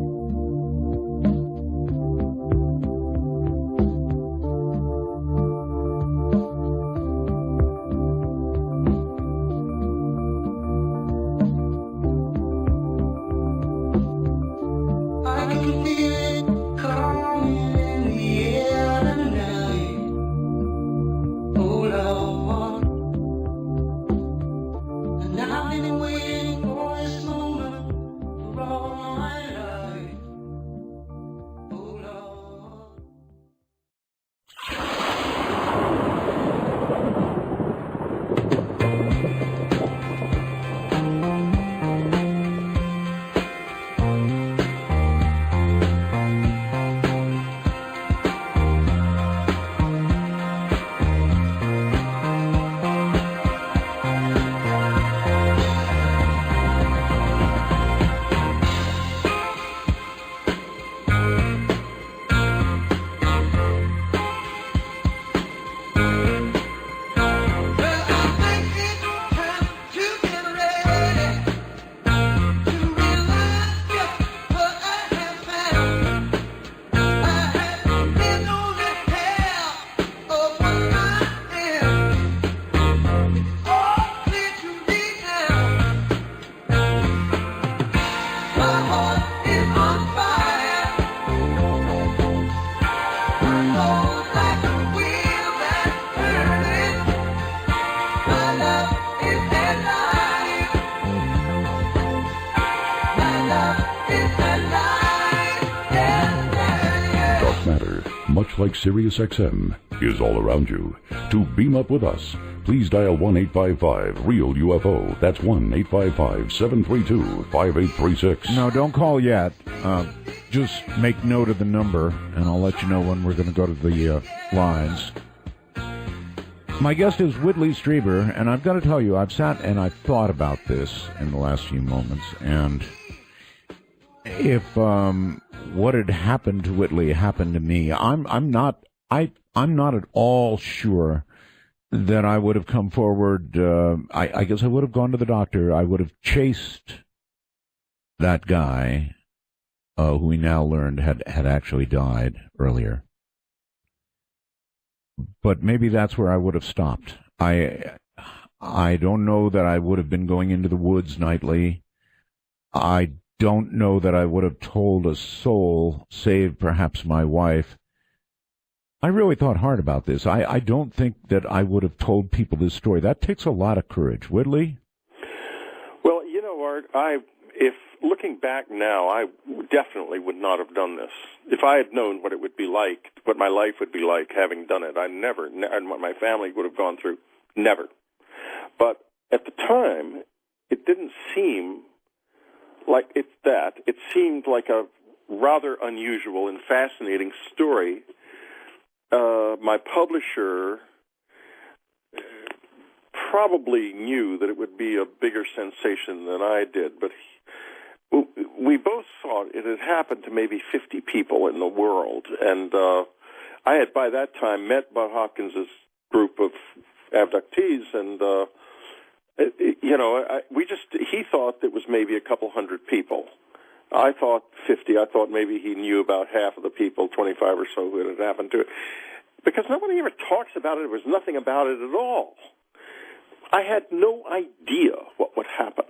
Much like SiriusXM, is all around you. To beam up with us, please dial 1-855-REAL-UFO. That's 1-855-732-5836. No, don't call yet. Just make note of the number, and I'll let you know when we're going to go to the lines. My guest is Whitley Strieber, and I've got to tell you, I've sat and I've thought about this in the last few moments, and if what had happened to Whitley happened to me, I'm not at all sure that I would have come forward. I guess I would have gone to the doctor. I would have chased that guy who we now learned had actually died earlier. But maybe that's where I would have stopped. I don't know that I would have been going into the woods nightly. I don't know that I would have told a soul, save perhaps my wife. I really thought hard about this. I don't think that I would have told people this story. That takes a lot of courage. Whitley? Well, you know, Art, if looking back now, I definitely would not have done this. If I had known what it would be like, what my life would be like having done it, and what my family would have gone through, never. But at the time, it didn't seem like it's that. It seemed like a rather unusual and fascinating story. My publisher probably knew that it would be a bigger sensation than I did, but we both thought it had happened to maybe 50 people in the world, and I had by that time met Bud Hopkins' group of abductees, and he thought it was maybe a couple hundred people. I thought 50. I thought maybe he knew about half of the people, 25 or so, who it had happened to. Because nobody ever talks about it. There was nothing about it at all. I had no idea what would happen.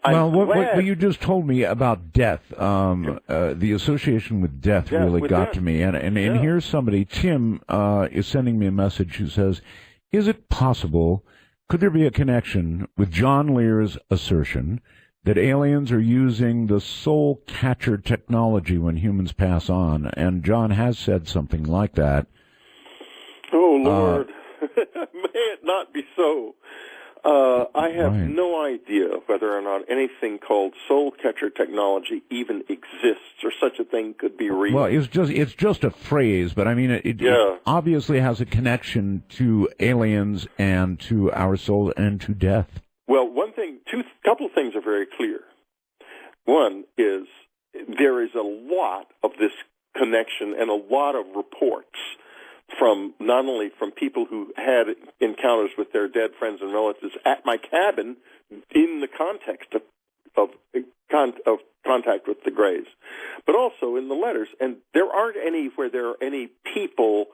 What you just told me about death, the association with death really got to me. And here's somebody, Tim, is sending me a message who says, is it possible, could there be a connection with John Lear's assertion that aliens are using the soul catcher technology when humans pass on? And John has said something like that. Oh, Lord. May it not be so. I have no idea whether or not anything called soul catcher technology even exists, or such a thing could be real. Well, it's just a phrase, but I mean, it obviously has a connection to aliens and to our soul and to death. Well, couple things are very clear. One is there is a lot of this connection and a lot of reports from not only from people who had encounters with their dead friends and relatives at my cabin in the context of contact with the graves, but also in the letters. And there aren't any where there are any people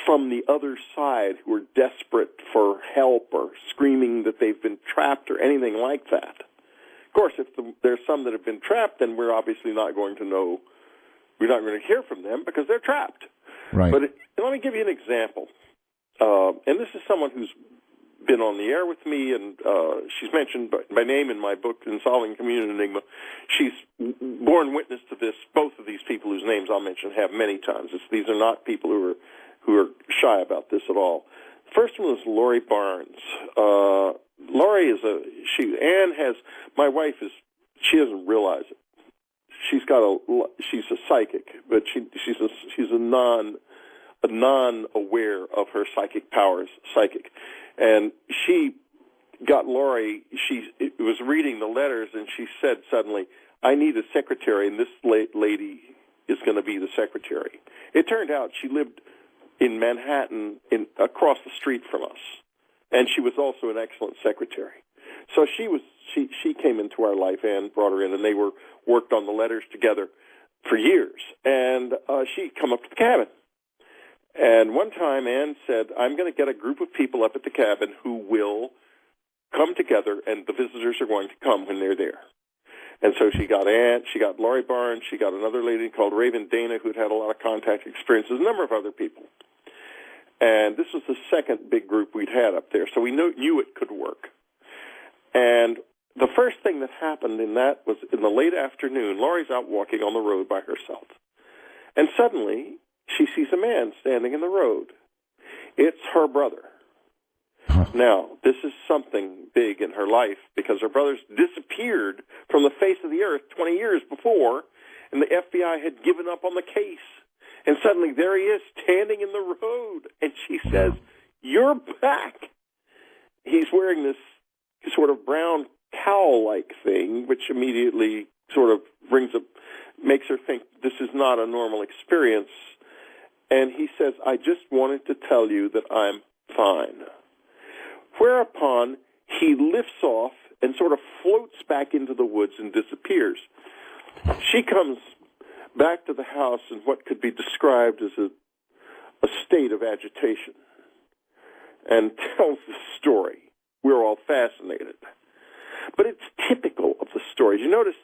from the other side who are desperate for help or screaming that they've been trapped or anything like that. Of course, if there's some that have been trapped, then we're obviously not going to know. We're not going to hear from them because they're trapped. Right. But let me give you an example. And this is someone who's been on the air with me, and she's mentioned by name in my book, In Solving Community Enigma. She's borne witness to this. Both of these people whose names I'll mention have many times. These are not people who are shy about this at all. The first one is Lori Barnes. Lori is my wife she doesn't realize it. She's a psychic, but she's a non-aware of her psychic powers psychic. And she got Lori, she was reading the letters, and she said suddenly, I need a secretary, and this lady is going to be the secretary. It turned out she lived in Manhattan, across the street from us, and she was also an excellent secretary. So she came into our life. Ann brought her in, and they worked on the letters together for years. And she'd come up to the cabin. And one time Ann said, I'm going to get a group of people up at the cabin who will come together, and the visitors are going to come when they're there. And so she got Ann, she got Lori Barnes, she got another lady called Raven Dana who'd had a lot of contact experiences, a number of other people. And this was the second big group we'd had up there, so we knew it could work. And the first thing that happened in that was in the late afternoon, Lori's out walking on the road by herself. And suddenly, she sees a man standing in the road. It's her brother. Now, this is something big in her life because her brother's disappeared from the face of the earth 20 years before, and the FBI had given up on the case. And suddenly there he is standing in the road, and she says, you're back. He's wearing this sort of brown cowl-like thing, which immediately sort of makes her think this is not a normal experience. And he says, I just wanted to tell you that I'm fine. whereupon he lifts off and sort of floats back into the woods and disappears. She comes back to the house in what could be described as a state of agitation and tells the story. We're all fascinated. But it's typical of the story. You notice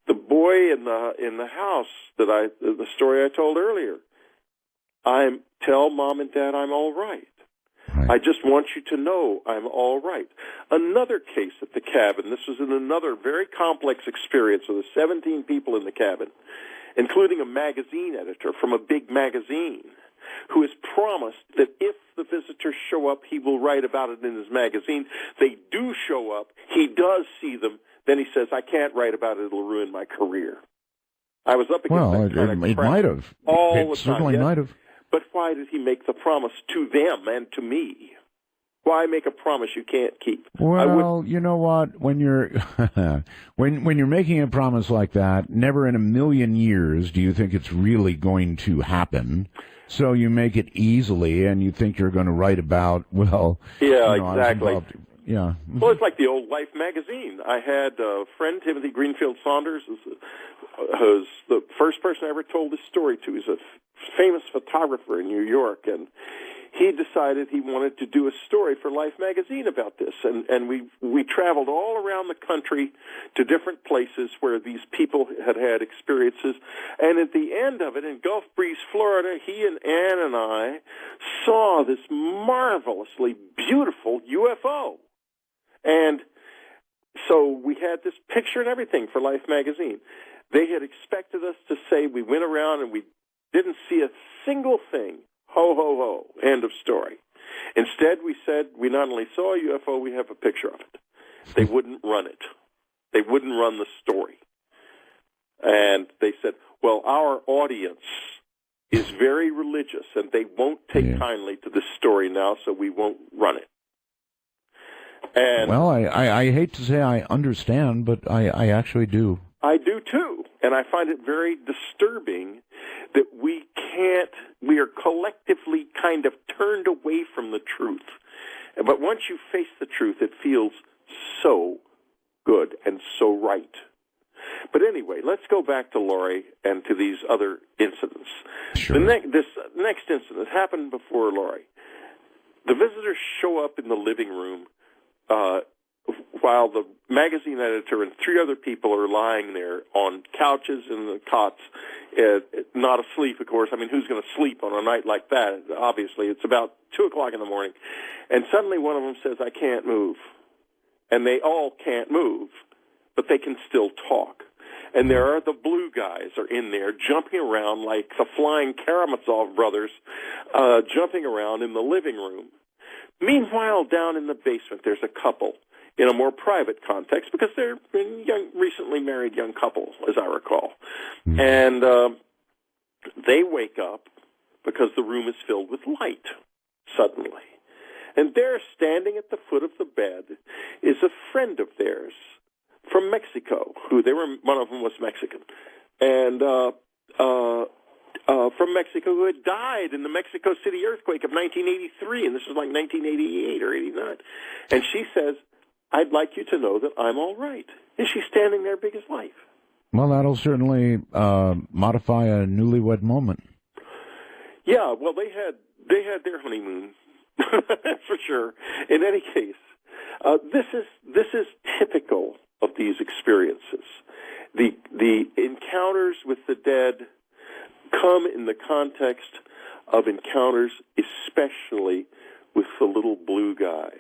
the boy in the house the story I told earlier. I tell Mom and Dad I'm all right. Right. I just want you to know I'm all right. Another case at the cabin, this was in another very complex experience with 17 people in the cabin, including a magazine editor from a big magazine who has promised that if the visitors show up, he will write about it in his magazine. They do show up. He does see them. Then he says, I can't write about it. It'll ruin my career. I was up against that kind of it crap might have. all the It time. certainly Yes. might have. But why did he make the promise to them and to me? Why make a promise you can't keep? Well, you know what? When you're when you're making a promise like that, never in a million years do you think it's really going to happen. So you make it easily, and you think you're going to write about. Well, yeah, you know, exactly. Yeah. Well, it's like the old Life magazine. I had a friend, Timothy Greenfield Saunders, who's the first person I ever told this story to. He's a famous photographer in New York, and he decided he wanted to do a story for Life magazine about this. And we traveled all around the country to different places where these people had experiences. And at the end of it, in Gulf Breeze, Florida, he and Ann and I saw this marvelously beautiful UFO. And so we had this picture and everything for Life magazine. They had expected us to say we went around and we didn't see a single thing. Ho, ho, ho. End of story. Instead, we said we not only saw a UFO, we have a picture of it. They wouldn't run it. They wouldn't run the story. And they said, well, our audience is very religious, and they won't take kindly to this story now, so we won't run it. And well, I hate to say I understand, but I actually do. I do too, and I find it very disturbing that we are collectively kind of turned away from the truth. But once you face the truth, it feels so good and so right. But anyway, let's go back to Laurie and to these other incidents. Sure. This next incident happened before Laurie. The visitors show up in the living room while the magazine editor and 3 other people are lying there on couches and the cots, not asleep, of course. I mean, who's going to sleep on a night like that? Obviously, it's about 2 o'clock in the morning. And suddenly one of them says, I can't move. And they all can't move, but they can still talk. And there are the blue guys are in there jumping around like the flying Karamazov brothers, jumping around in the living room. Meanwhile, down in the basement, there's a couple in a more private context because they're recently married young couple, as I recall. And they wake up because the room is filled with light suddenly. And there, standing at the foot of the bed, is a friend of theirs from Mexico, one of them was Mexican, and from Mexico, who had died in the Mexico City earthquake of 1983, and this was like 1988 or 89. And she says, I'd like you to know that I'm all right. And she's standing there big as life. Well, that'll certainly modify a newlywed moment. Yeah, well, they had their honeymoon, for sure. In any case, this is typical of these experiences. The encounters with the dead come in the context of encounters, especially with the little blue guys.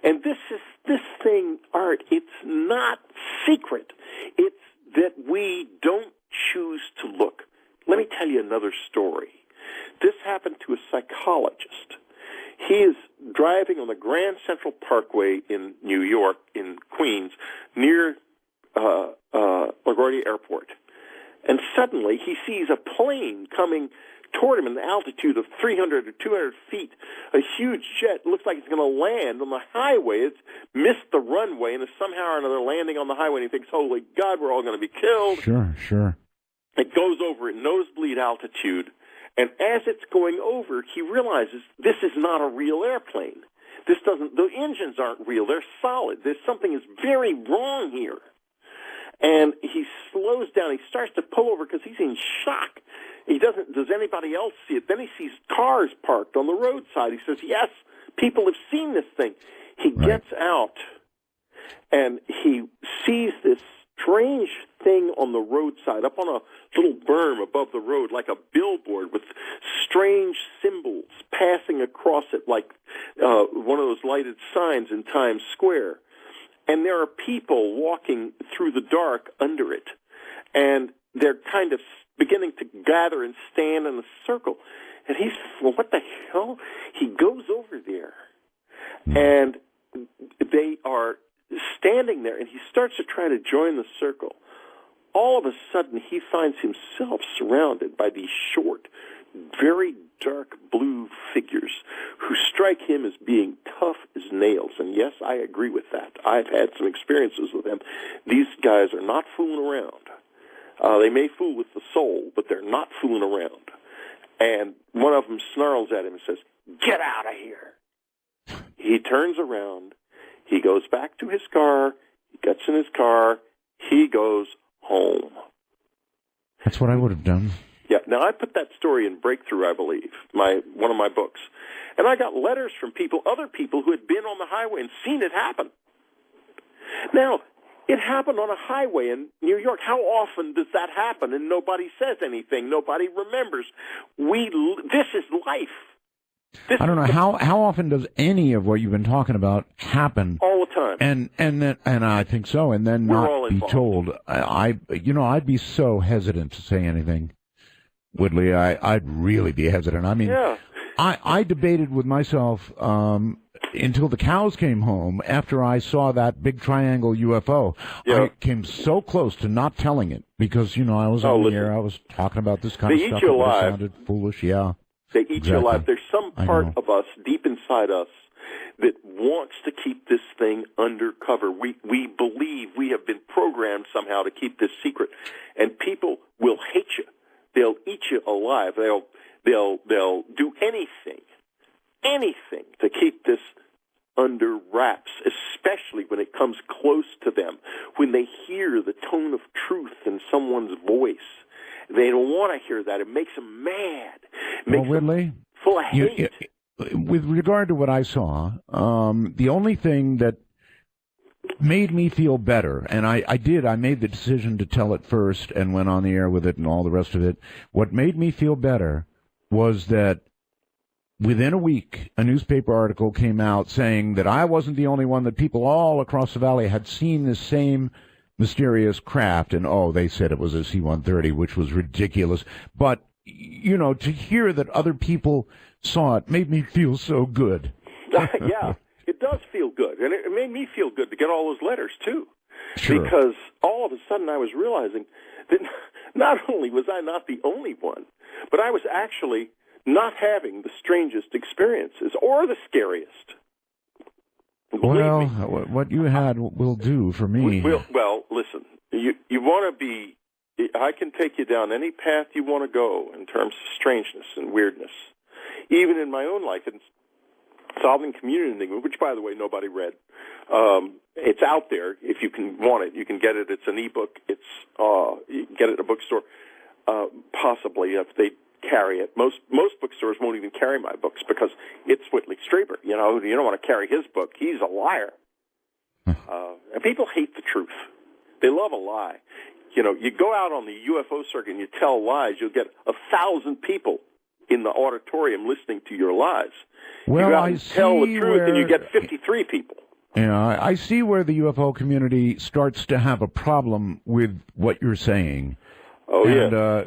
And this thing, Art, it's not secret. It's that we don't choose to look. Let me tell you another story. This happened to a psychologist. He is driving on the Grand Central Parkway in New York, in Queens, near LaGuardia Airport. And suddenly he sees a plane coming toward him at an altitude of 300 or 200 feet, a huge jet. It looks like it's going to land on the highway. It's missed the runway and is somehow or another landing on the highway, and he thinks, holy God, we're all going to be killed. Sure. It goes over at nosebleed altitude, and as it's going over, he realizes this is not a real airplane. The engines aren't real. They're solid. There's something is very wrong here. And he slows down. He starts to pull over because he's in shock. Does anybody else see it? Then he sees cars parked on the roadside. He says, yes, people have seen this thing. He gets out, and he sees this strange thing on the roadside, up on a little berm above the road, like a billboard with strange symbols passing across it, like one of those lighted signs in Times Square. And there are people walking through the dark under it, and they're kind of beginning to gather and stand in a circle. And he's, well, what the hell? He goes over there, and they are standing there, and he starts to try to join the circle. All of a sudden, he finds himself surrounded by these short, very dark blue figures who strike him as being tough as nails. And yes, I agree with that. I've had some experiences with them. These guys are not fooling around. They may fool with the soul, but they're not fooling around. And one of them snarls at him and says, "Get out of here." He turns around. He goes back to his car. He gets in his car. He goes home. That's what I would have done. Yeah. Now, I put that story in Breakthrough, I believe, one of my books. And I got letters from other people who had been on the highway and seen it happen. Now, it happened on a highway in New York. How often does that happen and nobody says anything? Nobody remembers. This is life. I don't know how often does any of what you've been talking about happen all the time, and I think so, and then not be told. I'd be so hesitant to say anything, Whitley. I'd really be hesitant. I mean, yeah. I debated with myself until the cows came home after I saw that big triangle UFO. Yeah. I came so close to not telling it because I was on the air. I was talking about this kind of stuff. They eat you alive. It sounded foolish. Yeah. They eat you alive. There's some part of us, deep inside us, that wants to keep this thing undercover. We believe we have been programmed somehow to keep this secret, and people will hate you. They'll eat you alive. They'll do anything to keep this under wraps, especially when it comes close to them, when they hear the tone of truth in someone's voice. They don't want to hear that. It makes them mad. Makes Whitley, them full of hate. With regard to what I saw, the only thing that made me feel better, and I made the decision to tell it first and went on the air with it and all the rest of it. What made me feel better was that within a week, a newspaper article came out saying that I wasn't the only one, that people all across the valley had seen this same mysterious craft, and they said it was a C-130, which was ridiculous. But, to hear that other people saw it made me feel so good. Yeah, it does feel good. And it made me feel good to get all those letters, too. Sure. Because all of a sudden I was realizing that not only was I not the only one, but I was actually not having the strangest experiences or the scariest. Well, what you had will do for me. Well, listen, you want to be, I can take you down any path you want to go in terms of strangeness and weirdness. Even in my own life, in Solving Community Enigma, which, by the way, nobody read. It's out there. If you can want it, you can get it. It's an e-book. You can get it at a bookstore, possibly, if they carry it. Most bookstores won't even carry my books because it's Whitley Strieber. You don't want to carry his book. He's a liar. And people hate the truth. They love a lie. You go out on the UFO circuit and you tell lies, you'll get 1,000 people in the auditorium listening to your lies. Well, you go out and tell the truth and you get 53 people. Yeah, I see where the UFO community starts to have a problem with what you're saying. Oh, yeah.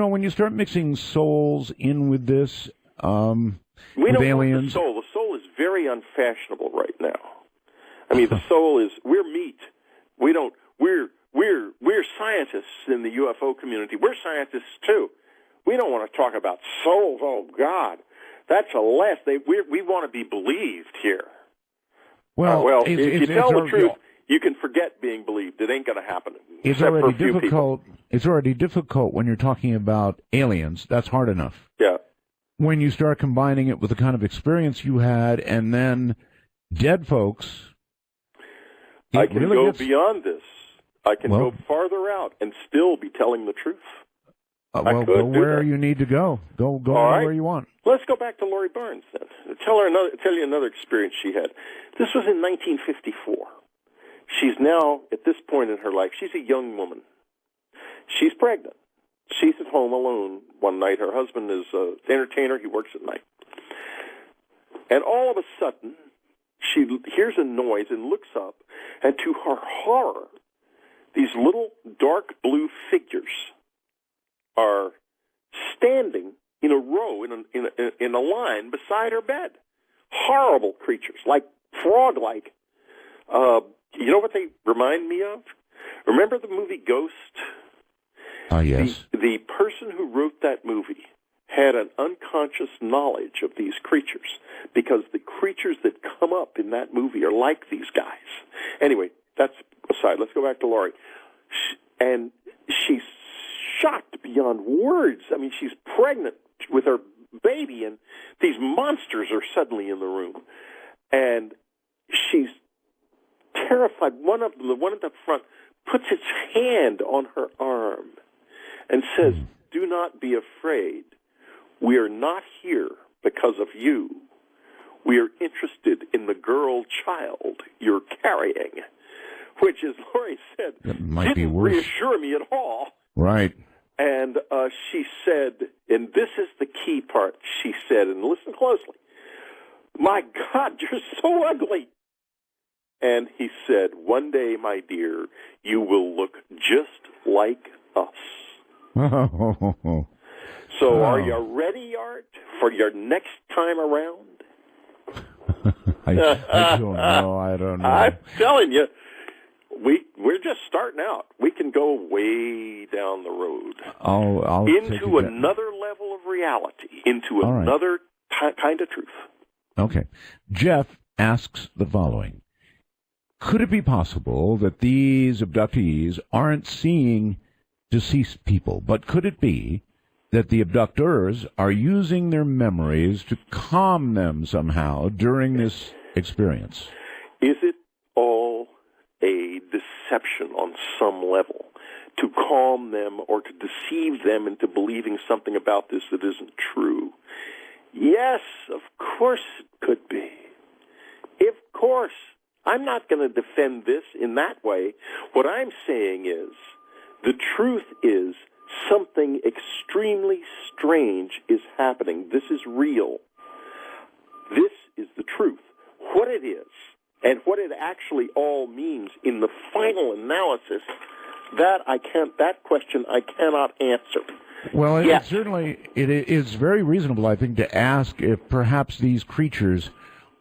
When you start mixing souls in with this, we don't aliens. Want the soul is very unfashionable right now. I mean, the soul is, we're meat. We're scientists in the UFO community. We're scientists too. We don't want to talk about souls. Oh God, that's a last. We want to be believed here. Well, if you tell the truth, you can forget being believed. It ain't going to happen. It's already difficult. It's already difficult when you're talking about aliens. That's hard enough. Yeah. When you start combining it with the kind of experience you had, and then dead folks. I can go beyond this. I can go farther out and still be telling the truth. Well, go where you need to go. Go where you want. Let's go back to Lori Barnes then. Tell you another experience she had. This was in 1954. She's now, at this point in her life, she's a young woman. She's pregnant. She's at home alone one night. Her husband is an entertainer. He works at night. And all of a sudden, she hears a noise and looks up, and to her horror, these little dark blue figures are standing in a row, in a line beside her bed. Horrible creatures, like frog-like. You know what they remind me of? Remember the movie Ghost? Yes. The person who wrote that movie had an unconscious knowledge of these creatures because the creatures that come up in that movie are like these guys. Anyway, that's aside. Let's go back to Laurie. And she's shocked beyond words. I mean, she's pregnant with her baby, and these monsters are suddenly in the room. And she's terrified. One of them, the one at the front, puts its hand on her arm and says, "Do not be afraid. We are not here because of you. We are interested in the girl child you're carrying," which, as Laurie said, didn't reassure me at all. Right. And she said, and this is the key part, she said, and listen closely, "My God, you're so ugly." And he said, "One day, my dear, you will look just like us." So are you ready, Art, for your next time around? I don't know. I'm telling you, we're just starting out. We can go way down the road. I'll into another level of reality, into another kind of truth. Okay. Jeff asks the following. Could it be possible that these abductees aren't seeing deceased people, but could it be that the abductors are using their memories to calm them somehow during this experience? Is it all a deception on some level to calm them or to deceive them into believing something about this that isn't true? Yes, of course it could be. Of course. I'm not going to defend this in that way. What I'm saying is, the truth is something extremely strange is happening. This is real. This is the truth. What it is and what it actually all means in the final analysis, that question I cannot answer. Well, it certainly is very reasonable, I think, to ask if perhaps these creatures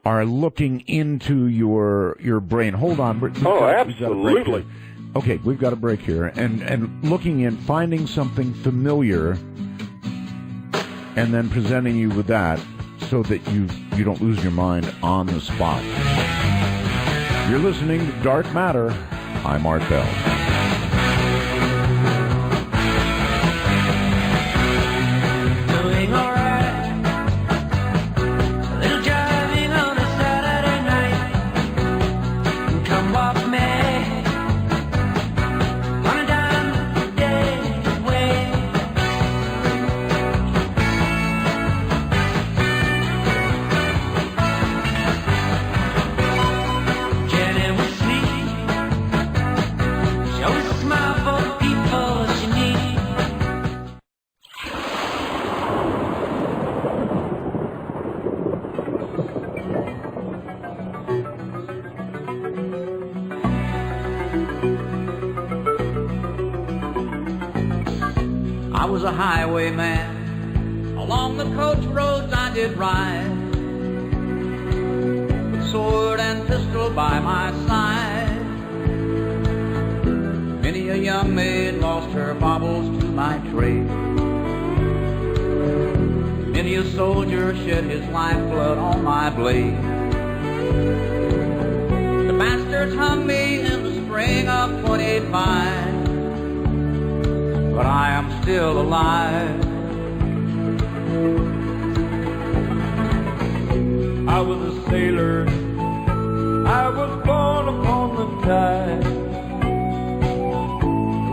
are looking into your brain. Hold on. Absolutely. Okay, we've got a break here. And looking in, finding something familiar, and then presenting you with that so that you don't lose your mind on the spot. You're listening to Dark Matter. I'm Art Bell. A highwayman, along the coach roads I did ride, with sword and pistol by my side. Many a young maid lost her baubles to my trade. Many a soldier shed his lifeblood on my blade. The bastards hung me in the spring of 25. But I am still alive. I was a sailor I was born upon the tide.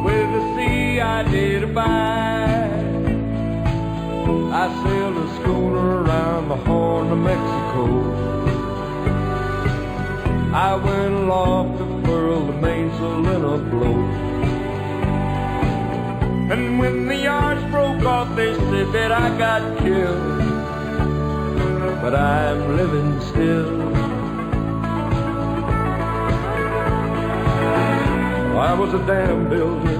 With the sea I did abide. I sailed a schooner around the Horn of Mexico. I went aloft to furl the mainsail in a blow. And when the yards broke off, they said that I got killed. But I'm living still. I was a dam builder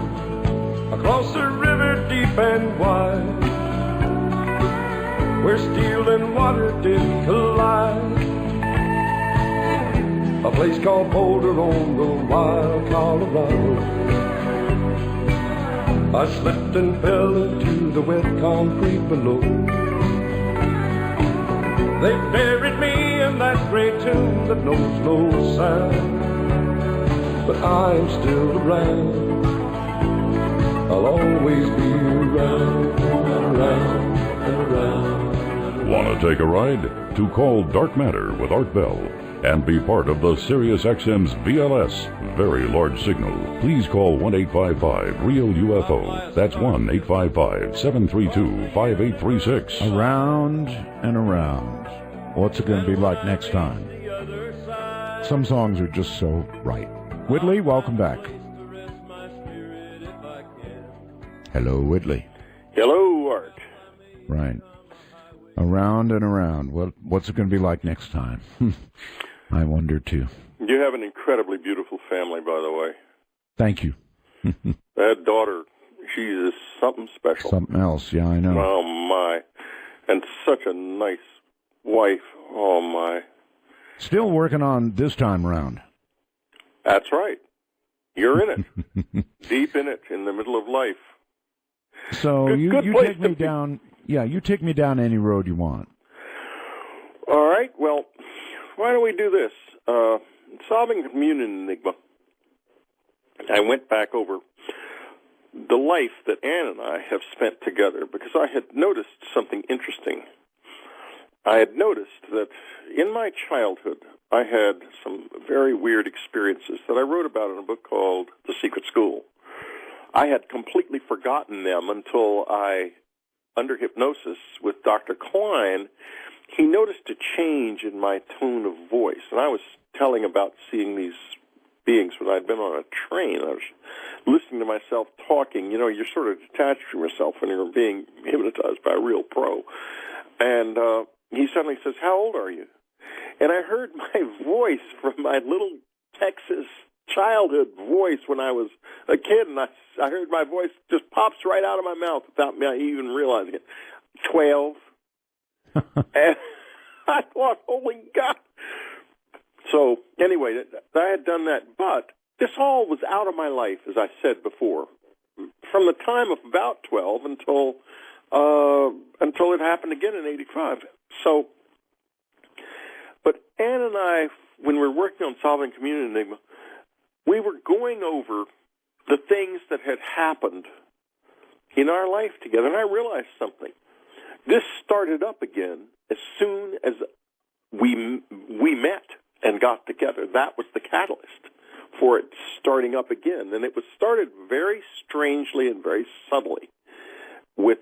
across the river deep and wide, where steel and water did collide. A place called Boulder on the wild Colorado. I slipped and fell into the wet concrete below. They buried me in that great tomb that knows no sound. But I'm still around. I'll always be around and around and around. Want to take a ride? To call Dark Matter with Art Bell and be part of the Sirius XM's VLS, Very Large Signal, please call 1-855-REAL-UFO. That's 1-855-732-5836. Around and around. What's it going to be like next time? Some songs are just so right. Whitley, welcome back. Hello, Whitley. Hello, Art. Right. Around and around. Well, what's it going to be like next time? I wonder, too. You have an incredibly beautiful family, by the way. Thank you. That daughter, she is something special. Something else, yeah, I know. Oh, my. And such a nice wife. Oh, my. Still working on this time around. That's right. You're in it. Deep in it, in the middle of life. So good you place take me down. Yeah, you take me down any road you want. All right. Well, why don't we do this? Solving the communion enigma. I went back over the life that Ann and I have spent together because I had noticed something interesting. I had noticed that in my childhood, I had some very weird experiences that I wrote about in a book called The Secret School. I had completely forgotten them until under hypnosis with Dr. Klein, he noticed a change in my tone of voice. And I was telling about seeing these beings when I'd been on a train. I was listening to myself talking. You know, you're sort of detached from yourself when you're being hypnotized by a real pro. And he suddenly says, "How old are you?" And I heard my voice from my little Texas childhood voice when I was a kid, and I heard my voice just pops right out of my mouth without me even realizing it. 12. And I thought, holy God. So anyway, I had done that, but this all was out of my life, as I said before, from the time of about 12 until it happened again in 85. So, but Ann and I, when we were working on Solving Communion Enigma, we were going over the things that had happened in our life together, and I realized something. This started up again as soon as we met and got together. That was the catalyst for it starting up again, and it was started very strangely and very subtly with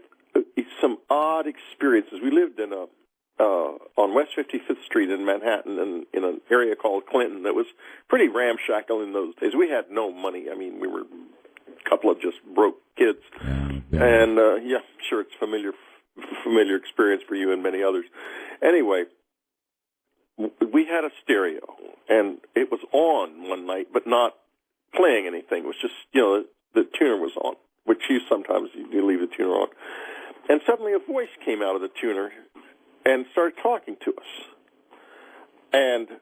some odd experiences. We lived in on West 55th Street in Manhattan, in an area called Clinton that was pretty ramshackle in those days. We had no money. I mean, we were a couple of just broke kids. And, yeah, sure, it's familiar experience for you and many others. Anyway, we had a stereo, and it was on one night, but not playing anything. It was just, the tuner was on, which sometimes you leave the tuner on. And suddenly a voice came out of the tuner and started talking to us. And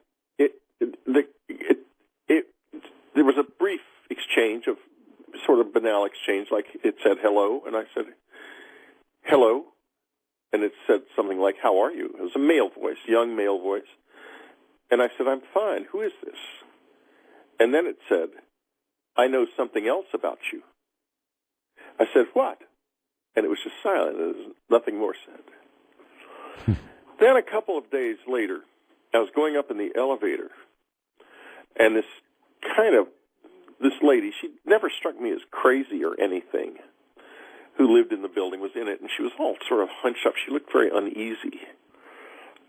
there was a brief exchange of sort of banal exchange, like it said hello, and I said hello, and it said something like, "How are you?" It was a male voice, young male voice. And I said, "I'm fine. Who is this?" And then it said, "I know something else about you." I said, "What?" And it was just silent. There was nothing more said. Then a couple of days later, I was going up in the elevator, And this lady, she never struck me as crazy or anything, who lived in the building, was in it, and she was all sort of hunched up. She looked very uneasy.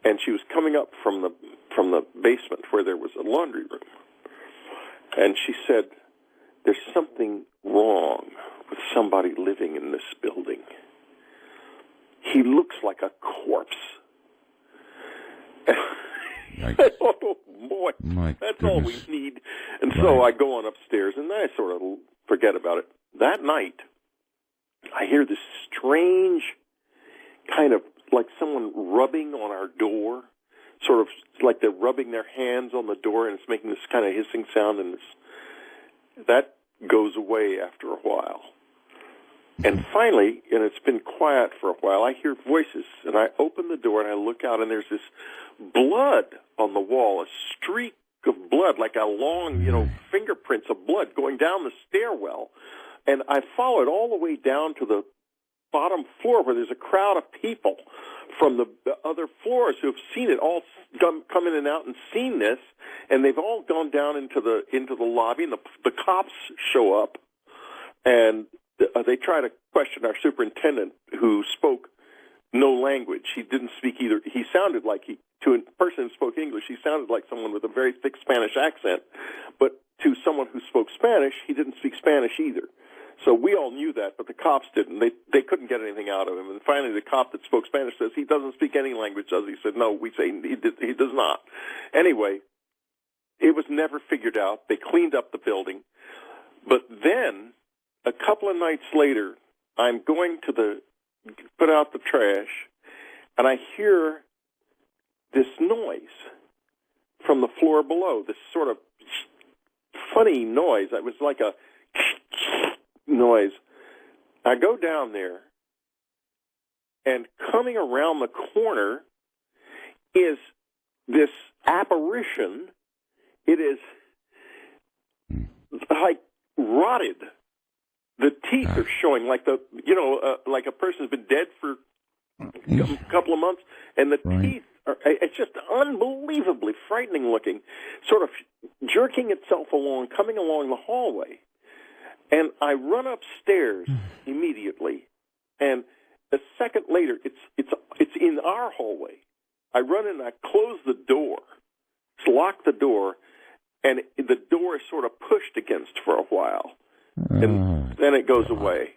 And she was coming up from the basement where there was a laundry room. And she said, "There's something wrong with somebody living in this building. He looks like a corpse." Oh, boy, that's all we need. And so I go on upstairs, and I sort of forget about it. That night, I hear this strange kind of like someone rubbing on our door, sort of like they're rubbing their hands on the door, and it's making this kind of hissing sound, and that goes away after a while. And finally, and it's been quiet for a while, I hear voices, and I open the door, and I look out, and there's this blood on the wall, a streak of blood, like a long, fingerprints of blood going down the stairwell. And I follow it all the way down to the bottom floor where there's a crowd of people from the other floors who have seen it, all come in and out and seen this, and they've all gone down into the lobby, and the cops show up, and they try to question our superintendent, who spoke no language. He didn't speak either. He sounded like to a person who spoke English, he sounded like someone with a very thick Spanish accent, but to someone who spoke Spanish, he didn't speak Spanish either. So we all knew that, but the cops didn't. They couldn't get anything out of him. And finally, the cop that spoke Spanish says, "He doesn't speak any language, does he?" He said, "No, we say he does not." Anyway, it was never figured out. They cleaned up the building. But then, a couple of nights later, I'm going to put out the trash, and I hear this noise from the floor below, this sort of funny noise. It was like a noise. I go down there, and coming around the corner is this apparition. It is like rotted. The teeth are showing like like a person's been dead for a couple of months, and the teeth it's just unbelievably frightening looking, sort of jerking itself along, coming along the hallway. And I run upstairs immediately, and a second later, it's in our hallway. I run in, I close the door, lock the door, and the door is sort of pushed against for a while, and then it goes away.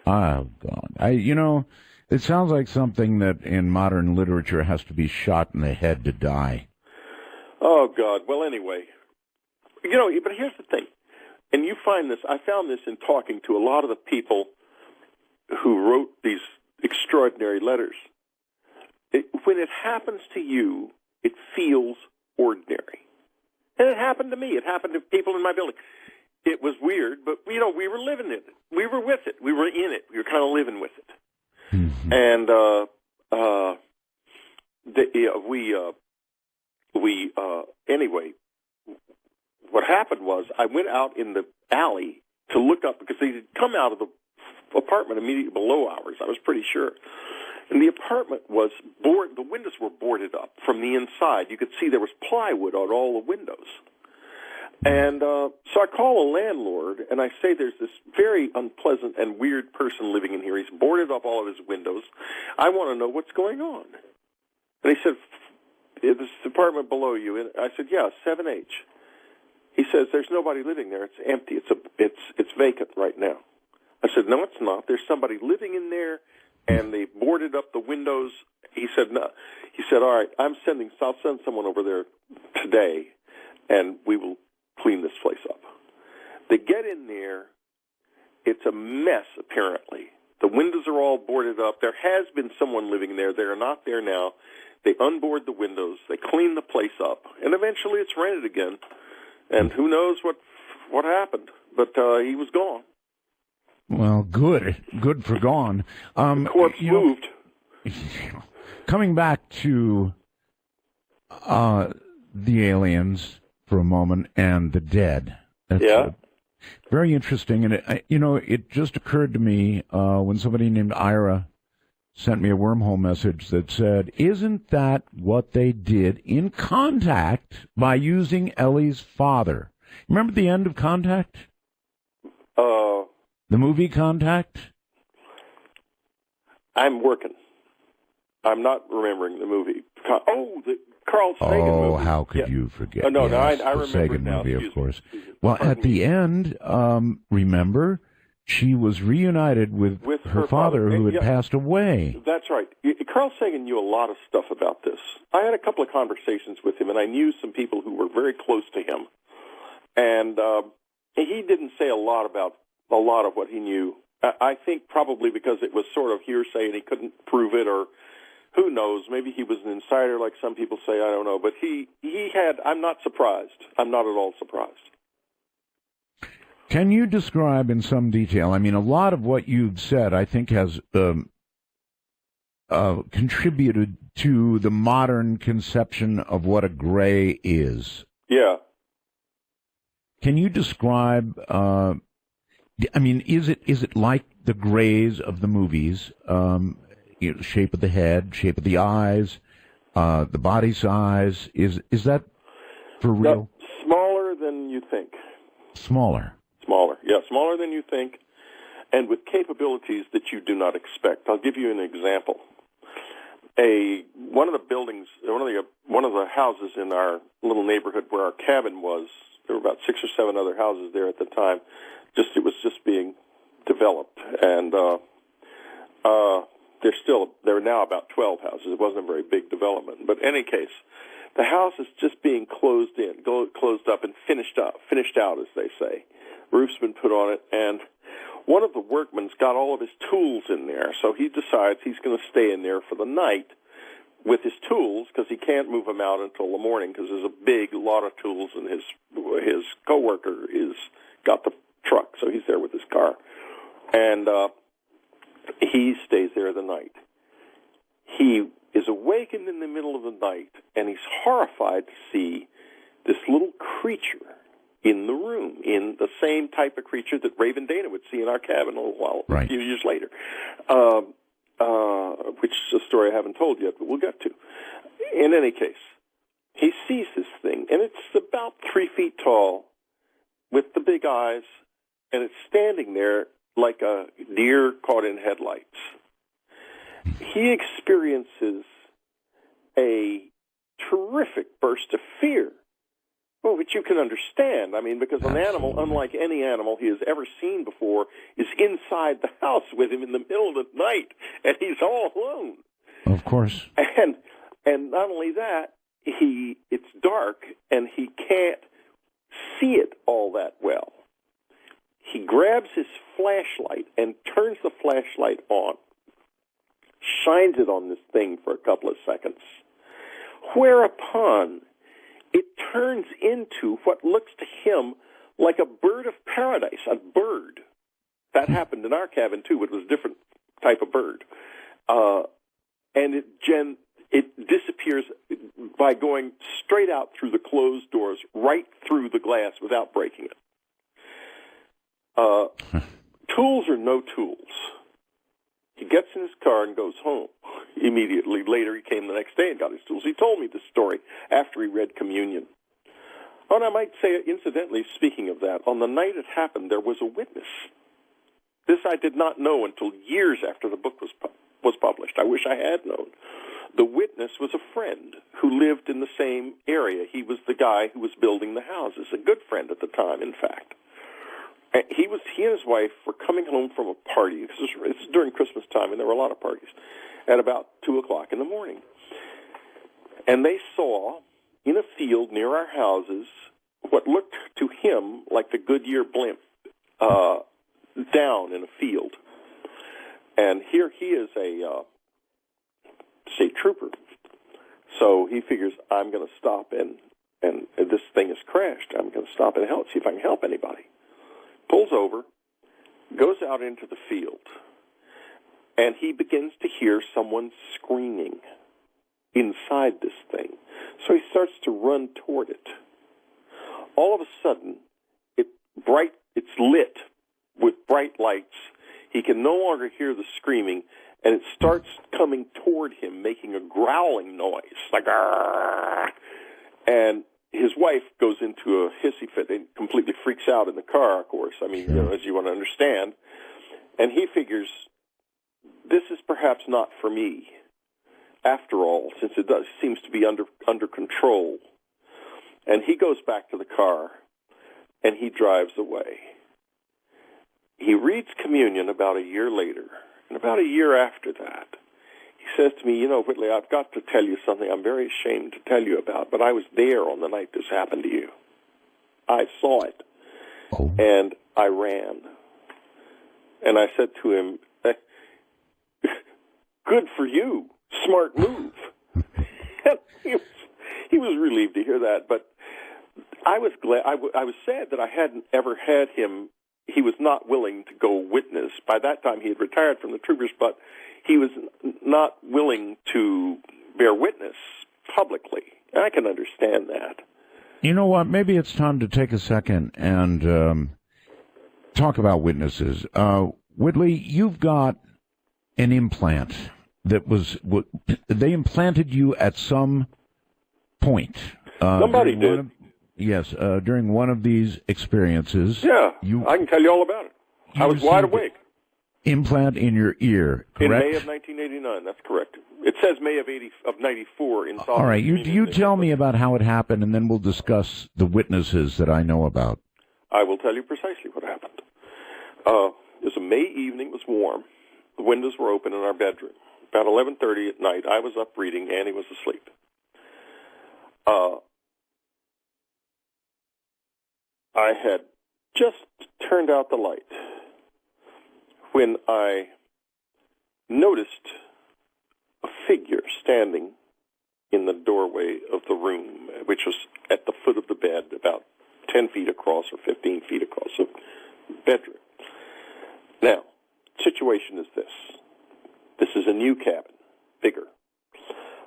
Oh, God. It sounds like something that in modern literature has to be shot in the head to die. Oh, God. Well, anyway, but here's the thing. And you find this, I found this in talking to a lot of the people who wrote these extraordinary letters. When it happens to you, it feels ordinary. And it happened to me. It happened to people in my building. It was weird, but, we were living it. We were with it. We were in it. We were kind of living with it. Mm-hmm. And anyway, what happened was I went out in the alley to look up because they had come out of the apartment immediately below ours. I was pretty sure. And the apartment was the windows were boarded up from the inside. You could see there was plywood on all the windows. And so I call a landlord, and I say there's this very unpleasant and weird person living in here. He's boarded up all of his windows. I want to know what's going on. And he said, "This apartment below you." And I said, "Yeah, 7H. He says, "There's nobody living there. It's empty. It's vacant right now." I said, "No, it's not. There's somebody living in there, and they boarded up the windows." He said, "No." He said, "All right, I'll send someone over there today, and we will clean this place up." They get in there. It's a mess, apparently. The windows are all boarded up. There has been someone living there. They are not there now. They unboard the windows. They clean the place up, and eventually it's rented again. And who knows what happened, but he was gone. Well, good for gone. The corpse moved. Coming back to the aliens for a moment and the dead. That's very interesting. And it just occurred to me when somebody named Ira sent me a wormhole message that said, isn't that what they did in Contact by using Ellie's father? Remember the end of Contact? The movie Contact? I'm working. I'm not remembering the movie. The Carl Sagan movie. Oh, how could you forget? I yes, remember the Sagan now. movie, of course. Excuse me. Well, at the end, remember, she was reunited with her father who had passed away. That's right. Carl Sagan knew a lot of stuff about this. I had a couple of conversations with him, and I knew some people who were very close to him. And he didn't say a lot about a lot of what he knew. I think probably because it was sort of hearsay and he couldn't prove it, or who knows, maybe he was an insider like some people say, I don't know. But he had, I'm not surprised. I'm not at all surprised. Can you describe in some detail, I mean, a lot of what you've said, I think, has contributed to the modern conception of what a gray is. Yeah. Can you describe, I mean, is it like the grays of the movies, shape of the head, shape of the eyes, the body size? Is that for real? No, smaller than you think. Smaller. Yeah, smaller than you think, and with capabilities that you do not expect. I'll give you an example. One of the buildings, one of the houses in our little neighborhood where our cabin was, there were about 6 or 7 other houses there at the time. It was just being developed, and there are now about 12 houses. It wasn't a very big development, but in any case, the house is just being closed up, and finished out, as they say. Roof's been put on it, and one of the workmen's got all of his tools in there, so he decides he's going to stay in there for the night with his tools, because he can't move them out until the morning, because there's a big lot of tools, and his coworker got the truck, so he's there with his car, and he stays there the night. He is awakened in the middle of the night, and he's horrified to see this little creature in the room, in the same type of creature that Raven Dana would see in our cabin a few years later, which is a story I haven't told yet, but we'll get to. In any case, he sees this thing, and it's about 3 feet tall, with the big eyes, and it's standing there like a deer caught in headlights. He experiences a terrific burst of fear. Well, which you can understand. I mean, because an animal, unlike any animal he has ever seen before, is inside the house with him in the middle of the night, and he's all alone. Of course. And not only that, it's dark, and he can't see it all that well. He grabs his flashlight and turns the flashlight on, shines it on this thing for a couple of seconds, whereupon it turns into what looks to him like a bird of paradise, a bird. That happened in our cabin, too. It was a different type of bird. And it disappears by going straight out through the closed doors, right through the glass without breaking it. Tools or no tools. He gets in his car and goes home. Immediately later, he came the next day and got his tools. He told me this story after he read communion. Oh, and I might say, incidentally, speaking of that, on the night it happened, there was a witness. This I did not know until years after the book was published. I wish I had known. The witness was a friend who lived in the same area. He was the guy who was building the houses, a good friend at the time, in fact. He and his wife were coming home from a party. This is during Christmas time, and there were a lot of parties, at about 2 o'clock in the morning. And they saw, in a field near our houses, what looked to him like the Goodyear blimp down in a field. And here he is a state trooper. So he figures, I'm going to stop, and this thing has crashed. I'm going to stop and help, see if I can help anybody. Pulls over, goes out into the field, and he begins to hear someone screaming inside this thing. So he starts to run toward it. All of a sudden, it's lit with bright lights. He can no longer hear the screaming, and it starts coming toward him, making a growling noise, like "Arr!" And his wife goes into a hissy fit and completely freaks out in the car, of course. I mean, as you want to understand. And he figures, this is perhaps not for me, after all, since it seems to be under control. And he goes back to the car, and he drives away. He reads communion about a year later, and about a year after that, he says to me, Whitley, I've got to tell you something I'm very ashamed to tell you about, but I was there on the night this happened to you. I saw it, and I ran. And I said to him, good for you, smart move. And he was relieved to hear that, but I was glad. I was sad that I hadn't ever had him. He was not willing to go witness. By that time, he had retired from the troopers, but he was not willing to bear witness publicly. And I can understand that. You know what? Maybe it's time to take a second and talk about witnesses. Whitley, you've got an implant that they implanted you at some point. Somebody did. Yes, during one of these experiences. Yeah, I can tell you all about it. I was wide awake. Implant in your ear, correct? In May of 1989, that's correct. It says May of 94 in South. All right, you tell me about how it happened, and then we'll discuss the witnesses that I know about. I will tell you precisely what happened. It was a May evening. It was warm. The windows were open in our bedroom. About 11:30 at night, I was up reading. Annie was asleep. I had just turned out the light when I noticed a figure standing in the doorway of the room, which was at the foot of the bed, about 10 feet across or 15 feet across the bedroom. Now, situation is this. This is a new cabin, bigger.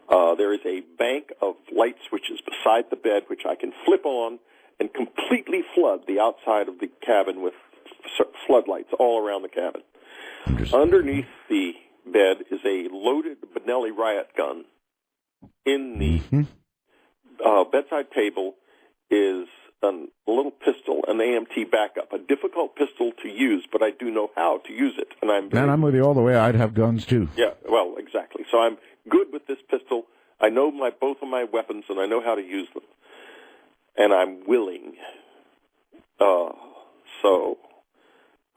There is a bank of light switches beside the bed, which I can flip on and completely flood the outside of the cabin with floodlights all around the cabin. Underneath the bed is a loaded Benelli riot gun. In the bedside table is a little pistol, an AMT backup, a difficult pistol to use, but I do know how to use it. And I'm with you all the way. I'd have guns too. Yeah, well, exactly. So I'm good with this pistol. I know both of my weapons, and I know how to use them. And I'm willing. So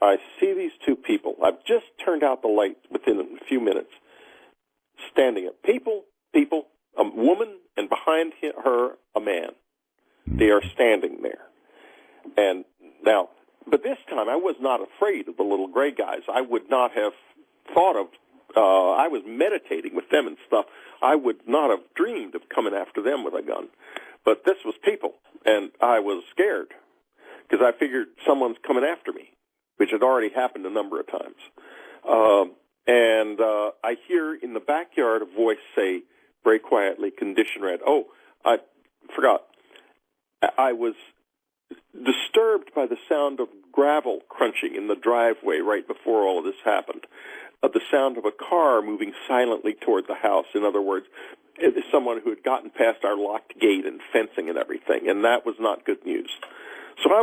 I see these two people. I've just turned out the light within a few minutes. Standing up. People, a woman, and behind her, a man. They are standing there. And now, but this time I was not afraid of the little gray guys. I would not have thought of, I was meditating with them and stuff. I would not have dreamed of coming after them with a gun. But this was people, and I was scared because I figured someone's coming after me, which had already happened a number of times. And I hear in the backyard a voice say, very quietly, condition red. Oh, I forgot. I was disturbed by the sound of gravel crunching in the driveway right before all of this happened, the sound of a car moving silently toward the house. In other words, it is someone who had gotten past our locked gate and fencing and everything, and that was not good news. So I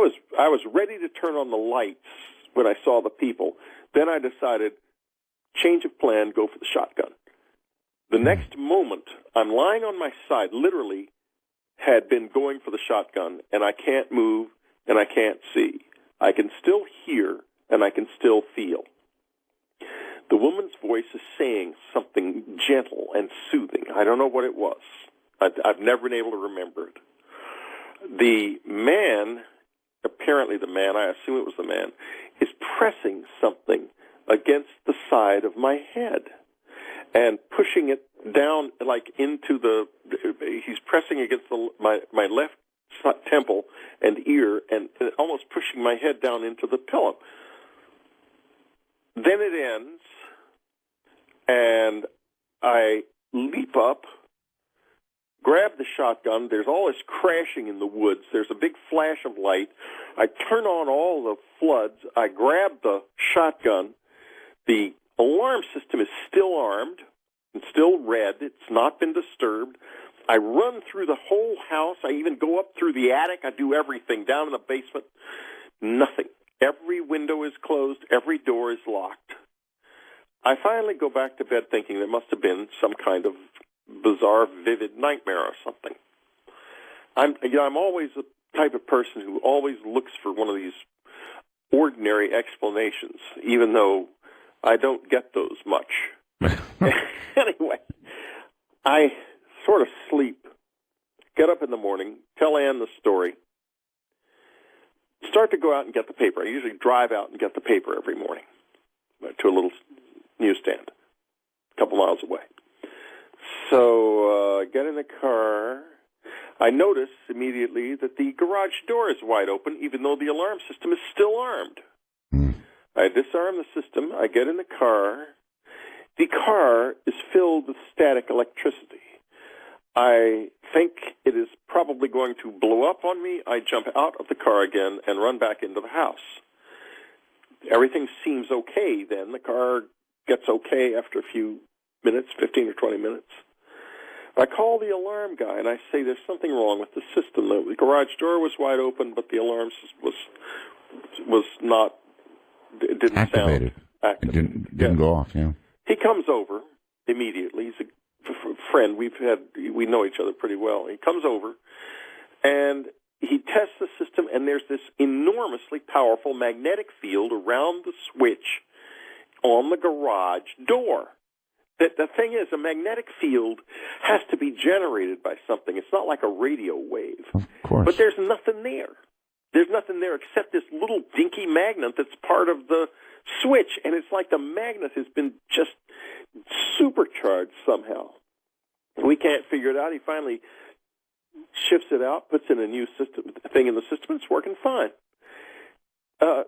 was ready to turn on the lights when I saw the people. Then I decided, change of plan, go for the shotgun. The next moment, I'm lying on my side, literally had been going for the shotgun, and I can't move, and I can't see. I can still hear, and I can still feel. The woman's voice is saying something gentle and soothing. I don't know what it was. I've never been able to remember it. The man, apparently the man, I assume it was the man, is pressing something against the side of my head and pushing it down like into he's pressing against my left temple and ear and almost pushing my head down into the pillow. Then it ends, and I leap up, grab the shotgun. There's all this crashing in the woods. There's a big flash of light. I turn on all the floods. I grab the shotgun. The alarm system is still armed and still red. It's not been disturbed. I run through the whole house. I even go up through the attic. I do everything down in the basement. Nothing. Every window is closed. Every door is locked. I finally go back to bed thinking there must have been some kind of bizarre, vivid nightmare or something. I'm always the type of person who always looks for one of these ordinary explanations, even though I don't get those much. Anyway, I sort of sleep, get up in the morning, tell Ann the story, start to go out and get the paper. I usually drive out and get the paper every morning to a little newsstand a couple miles away. So I get in the car. I notice immediately that the garage door is wide open, even though the alarm system is still armed. I disarm the system. I get in the car. The car is filled with static electricity. I think it is probably going to blow up on me. I jump out of the car again and run back into the house. Everything seems okay then. The car gets okay after a few minutes, 15 or 20 minutes. I call the alarm guy, and I say there's something wrong with the system. The garage door was wide open, but the alarm was not, it didn't activated. Sound active. It didn't go off, yeah. He comes over immediately. He's a friend. We know each other pretty well. He comes over, and he tests the system, and there's this enormously powerful magnetic field around the switch on the garage door. The thing is, a magnetic field has to be generated by something. It's not like a radio wave. Of course. But there's nothing there. There's nothing there except this little dinky magnet that's part of the switch, and it's like the magnet has been just supercharged somehow. We can't figure it out. He finally shifts it out, puts in a new thing in the system, and it's working fine.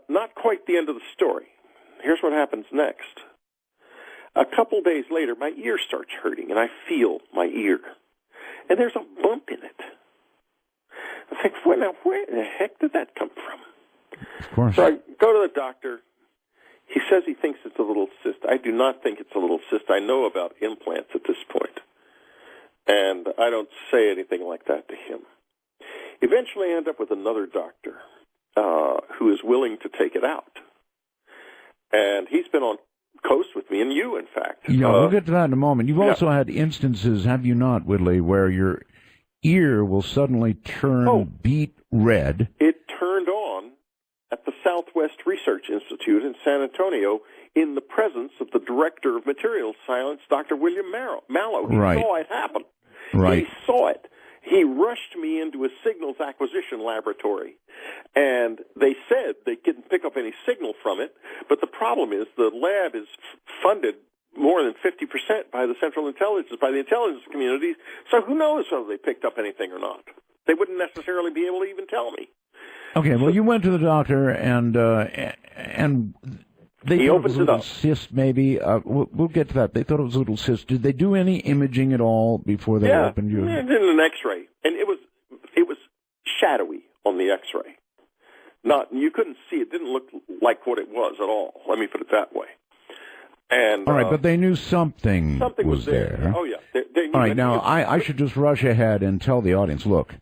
Not quite the end of the story. Here's what happens next. A couple days later, my ear starts hurting, and I feel my ear. And there's a bump in it. I think, where the heck did that come from? Of course. So I go to the doctor. He says he thinks it's a little cyst. I do not think it's a little cyst. I know about implants at this point. And I don't say anything like that to him. Eventually, I end up with another doctor who is willing to take it out. And he's been on coast with me, and you, in fact. Yeah, we'll get to that in a moment. You've also had instances, have you not, Whitley, where your ear will suddenly turn beet red? It turned on at the Southwest Research Institute in San Antonio in the presence of the Director of Materials Science, Dr. William Mallow. He saw it happen. Right. He saw it. He rushed me into a signals acquisition laboratory, and they said they didn't pick up any signal from it, but the problem is the lab is funded more than 50% by the Central Intelligence, by the intelligence community, so who knows whether they picked up anything or not. They wouldn't necessarily be able to even tell me. Okay, well, you went to the doctor, and they thought it was a little cyst, maybe. We'll get to that. They thought it was a little cyst. Did they do any imaging at all before they opened you? Yeah, they did an X-ray, and it was shadowy on the X-ray. You couldn't see it. Didn't look like what it was at all. Let me put it that way. And all right, but they knew something was there. Oh yeah. They knew. All right, now I should just rush ahead and tell the audience. Look,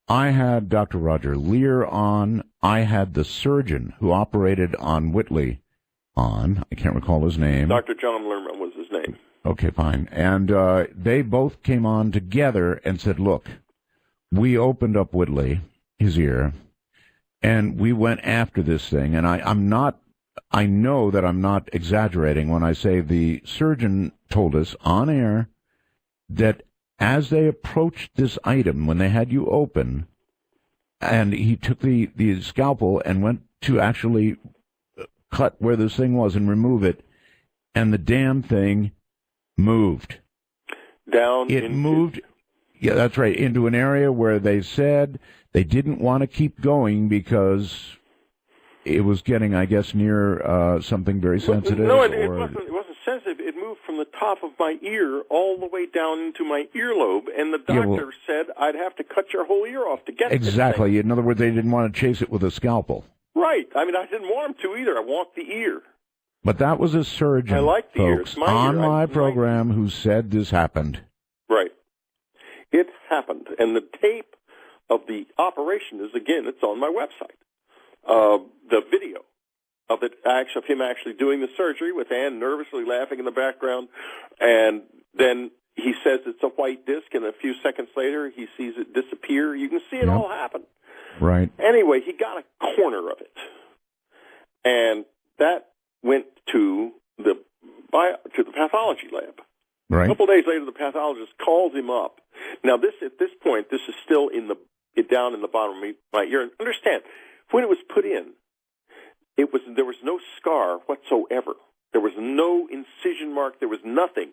I had Dr. Roger Lear on. I had the surgeon who operated on Whitley on. I can't recall his name. Dr. John Lerman was his name. Okay, fine. And they both came on together and said, look, we opened up Whitley, his ear, and we went after this thing. And I know that I'm not exaggerating when I say the surgeon told us on air that as they approached this item, when they had you open, and he took the scalpel and went to actually cut where this thing was and remove it, and the damn thing moved. It moved, yeah, that's right, into an area where they said they didn't want to keep going because it was getting, I guess, near something very sensitive. No, it wasn't sensitive. It moved from the top of my ear all the way down into my earlobe, and the doctor said I'd have to cut your whole ear off to get it. Exactly. In other words, they didn't want to chase it with a scalpel. Right. I mean, I didn't want him to either. I want the ear. But that was a surgeon, I like the ear. folks, It's my on ear. my program who said this happened. Right. It happened. And the tape of the operation is, again, it's on my website. The video of him actually doing the surgery with Ann nervously laughing in the background. And then he says it's a white disc, and a few seconds later he sees it disappear. You can see it all happen. Right. Anyway, he got a corner of it. And that went to the pathology lab. Right. A couple of days later, the pathologist calls him up. Now, at this point, this is still down in the bottom of my ear. And understand, when it was put in, there was no scar whatsoever. There was no incision mark. There was nothing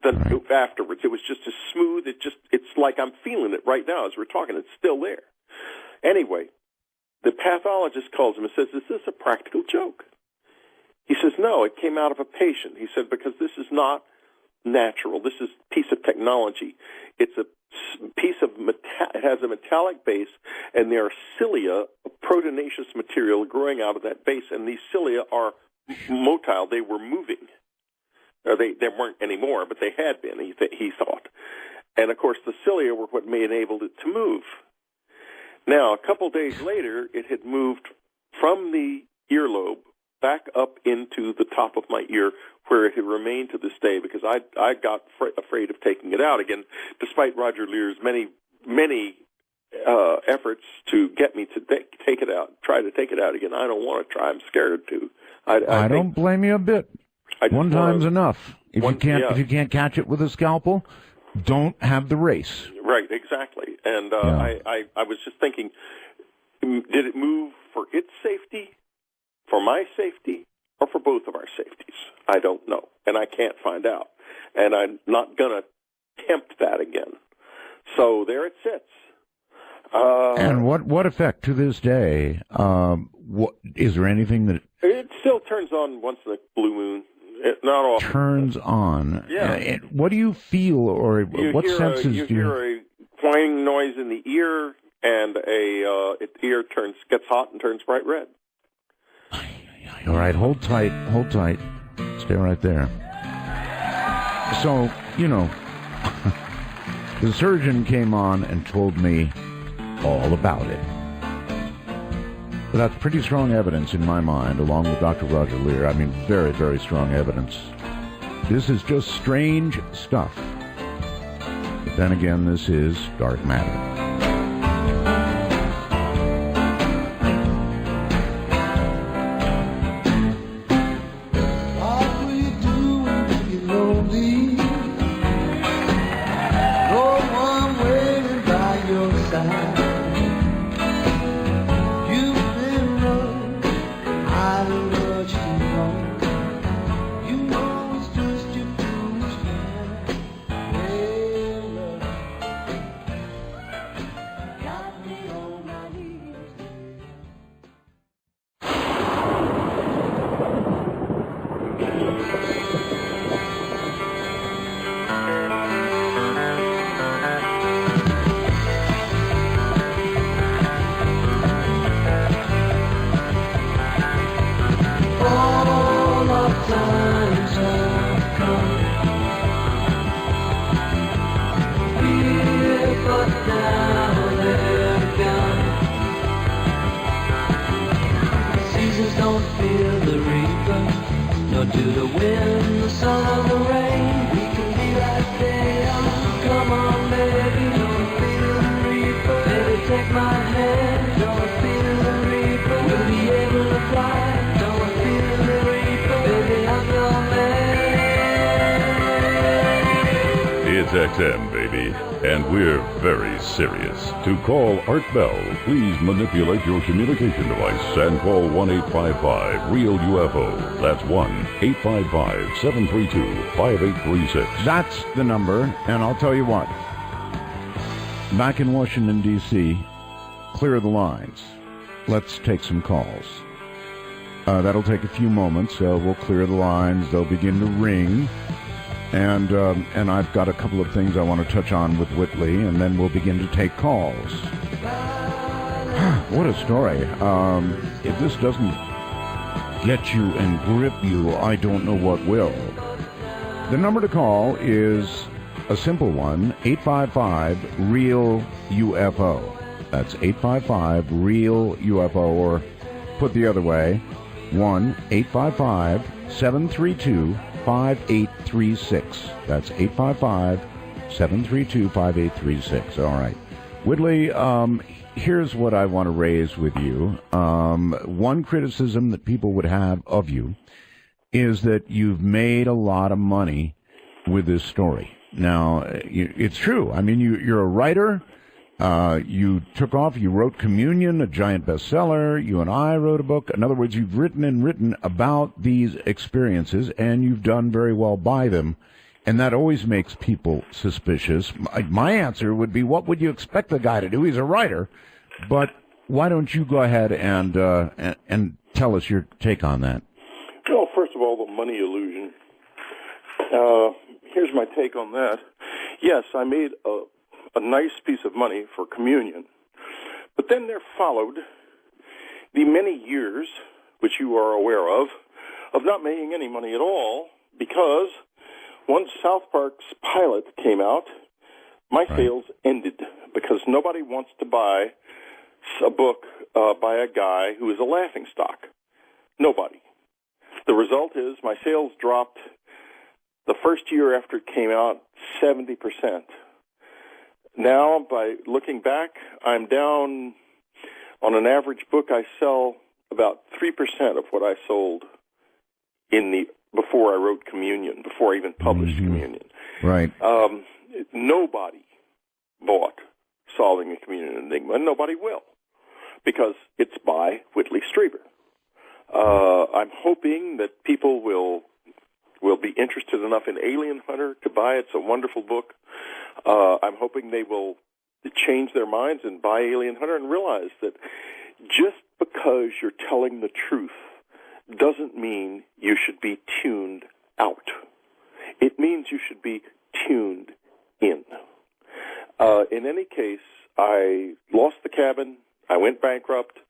afterwards. It was just as smooth. It's like I'm feeling it right now as we're talking. It's still there. Anyway, the pathologist calls him and says, "Is this a practical joke?" He says, "No, it came out of a patient." He said, "Because this is not natural. This is a piece of technology. It's a piece of it has a metallic base, and there are cilia, a proteinaceous material growing out of that base, and these cilia are motile. They were moving. Or they weren't anymore, but they had been, he thought. And, of course, the cilia were what enabled it to move. Now, a couple days later, it had moved from the earlobe back up into the top of my ear, where it had remained to this day, because I got afraid of taking it out again, despite Roger Lear's many efforts to get me to take it out, try to take it out again. I don't want to try. I'm scared to. I don't blame you a bit. One time's enough. If you can't catch it with a scalpel, don't have the race. Right, exactly. And I was just thinking, did it move for its safety, for my safety, or for both of our safeties? I don't know, and I can't find out. And I'm not going to tempt that again. So there it sits. And what effect to this day? Is there anything that it still turns on once in a blue moon? Not often. Turns on. Yeah. What do you feel, or what senses do you hear? A whining noise in the ear, and the ear gets hot and turns bright red. All right, hold tight. Stay right there. So, the surgeon came on and told me all about it. But that's pretty strong evidence in my mind, along with Dr. Roger Lear. I mean, very, very strong evidence. This is just strange stuff. But then again, this is dark matter. XM, baby, and we're very serious. To call Art Bell, please manipulate your communication device and call 1-855-REAL-UFO. That's 1-855-732-5836. That's the number, and I'll tell you what. Back in Washington, D.C., clear the lines. Let's take some calls. That'll take a few moments. We'll clear the lines. They'll begin to ring. And I've got a couple of things I want to touch on with Whitley, and then we'll begin to take calls. What a story. If this doesn't get you and grip you, I don't know what will. The number to call is a simple one, 855-REAL-UFO. That's 855-REAL-UFO, or put the other way, 1-855-732-5836. That's 855-732-5836. All right. Whitley, here's what I want to raise with you. One criticism that people would have of you is that you've made a lot of money with this story. Now, it's true. I mean, you're a writer. You took off. You wrote Communion, a giant bestseller. You and I wrote a book. In other words, you've written about these experiences, and you've done very well by them. And that always makes people suspicious. My answer would be, what would you expect the guy to do? He's a writer. But why don't you go ahead and tell us your take on that? Well, first of all, the money illusion. Here's my take on that. Yes, I made a nice piece of money for Communion. But then there followed the many years, which you are aware of not making any money at all, because once South Park's pilot came out, my sales ended, because nobody wants to buy a book by a guy who is a laughingstock. Nobody. The result is my sales dropped the first year after it came out 70%. Now, by looking back, I'm down on an average book. I sell about 3% of what I sold before I wrote Communion, before I even published Communion. Right. Nobody bought Solving a Communion Enigma, and nobody will, because it's by Whitley Strieber. I'm hoping that people will be interested enough in Alien Hunter to buy it. It's a wonderful book. I'm hoping they will change their minds and buy Alien Hunter and realize that just because you're telling the truth doesn't mean you should be tuned out. It means you should be tuned in. In any case, I lost the cabin. I went bankrupt.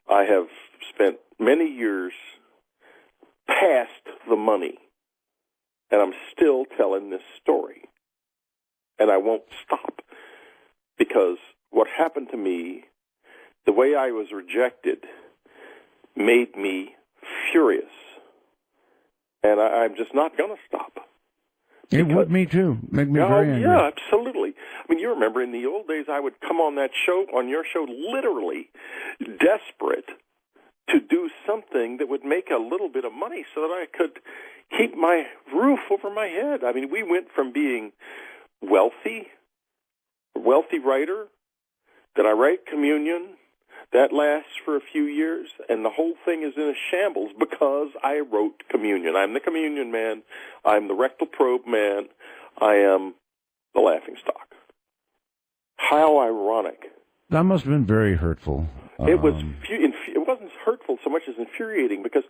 I have spent many years past the money, and I'm still telling this story. And I won't stop, because what happened to me, the way I was rejected, made me furious. And I'm just not going to stop. It would me too. Make me very angry. Yeah, absolutely. I mean, you remember in the old days, I would come on that show, on your show, literally desperate to do something that would make a little bit of money so that I could keep my roof over my head. I mean, we went from being a wealthy writer, that I write Communion, that lasts for a few years, and the whole thing is in a shambles because I wrote Communion. I'm the Communion man. I'm the rectal probe man. I am the laughingstock. How ironic. That must have been very hurtful. It wasn't hurtful so much as infuriating, because,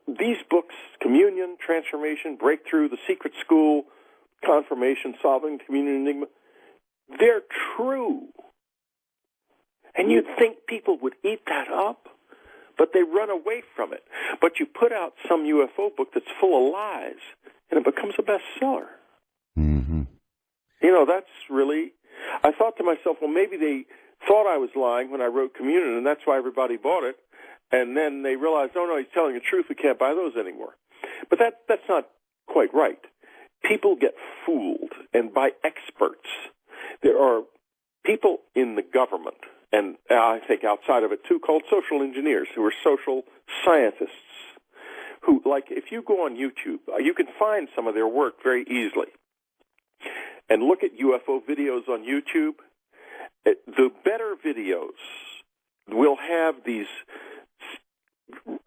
these books, Communion, Transformation, Breakthrough, The Secret School, Confirmation, Solving Communion Enigma, they're true. And you'd think people would eat that up, but they run away from it. But you put out some UFO book that's full of lies, and it becomes a bestseller. Mm-hmm. That's really... I thought to myself, well, maybe they thought I was lying when I wrote Communion, and that's why everybody bought it. And then they realized, oh, no, he's telling the truth. We can't buy those anymore. But that's not quite right. People get fooled, and by experts. There are people in the government, and I think outside of it too, called social engineers, who are social scientists, who, like, if you go on YouTube, you can find some of their work very easily. And look at UFO videos on YouTube. The better videos will have these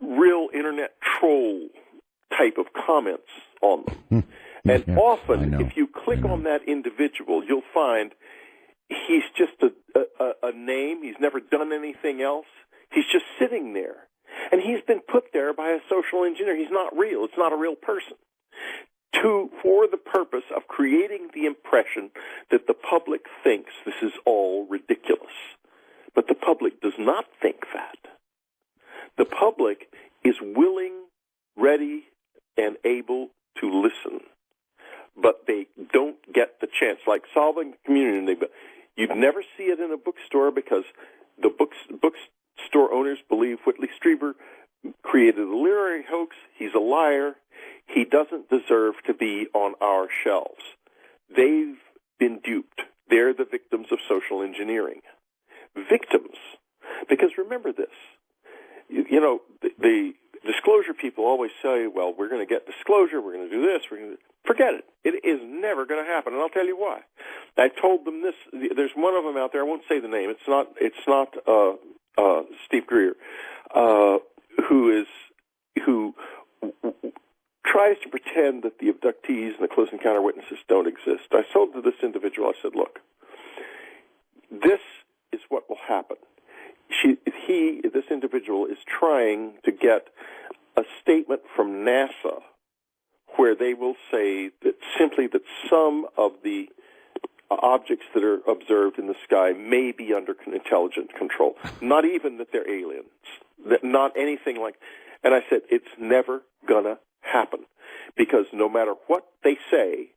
real internet troll type of comments on them. And often, if you click on that individual, you'll find he's just a name. He's never done anything else. He's just sitting there. And he's been put there by a social engineer. He's not real. It's not a real person. For the purpose of creating the impression that the public thinks this is all ridiculous. But the public does not think that. The public is willing, ready, and able to listen, but they don't get the chance. Like Solving the Community, you'd never see it in a bookstore because the bookstore owners believe Whitley Strieber created a literary hoax. He's a liar. He doesn't deserve to be on our shelves. They've been duped. They're the victims of social engineering. Victims. Because remember this. You know, the disclosure people always say, well, we're going to get disclosure, we're going to do this, forget it. It is never going to happen, and I'll tell you why. I told them this. There's one of them out there. I won't say the name. It's not Steve Greer, who tries to pretend that the abductees and the close encounter witnesses don't exist. I told to this individual, I said, look, this is what will happen. This individual is trying to get a statement from NASA where they will say that simply that some of the objects that are observed in the sky may be under intelligent control. Not even that they're aliens. Not anything like. And I said, it's never going to happen. Because no matter what they say,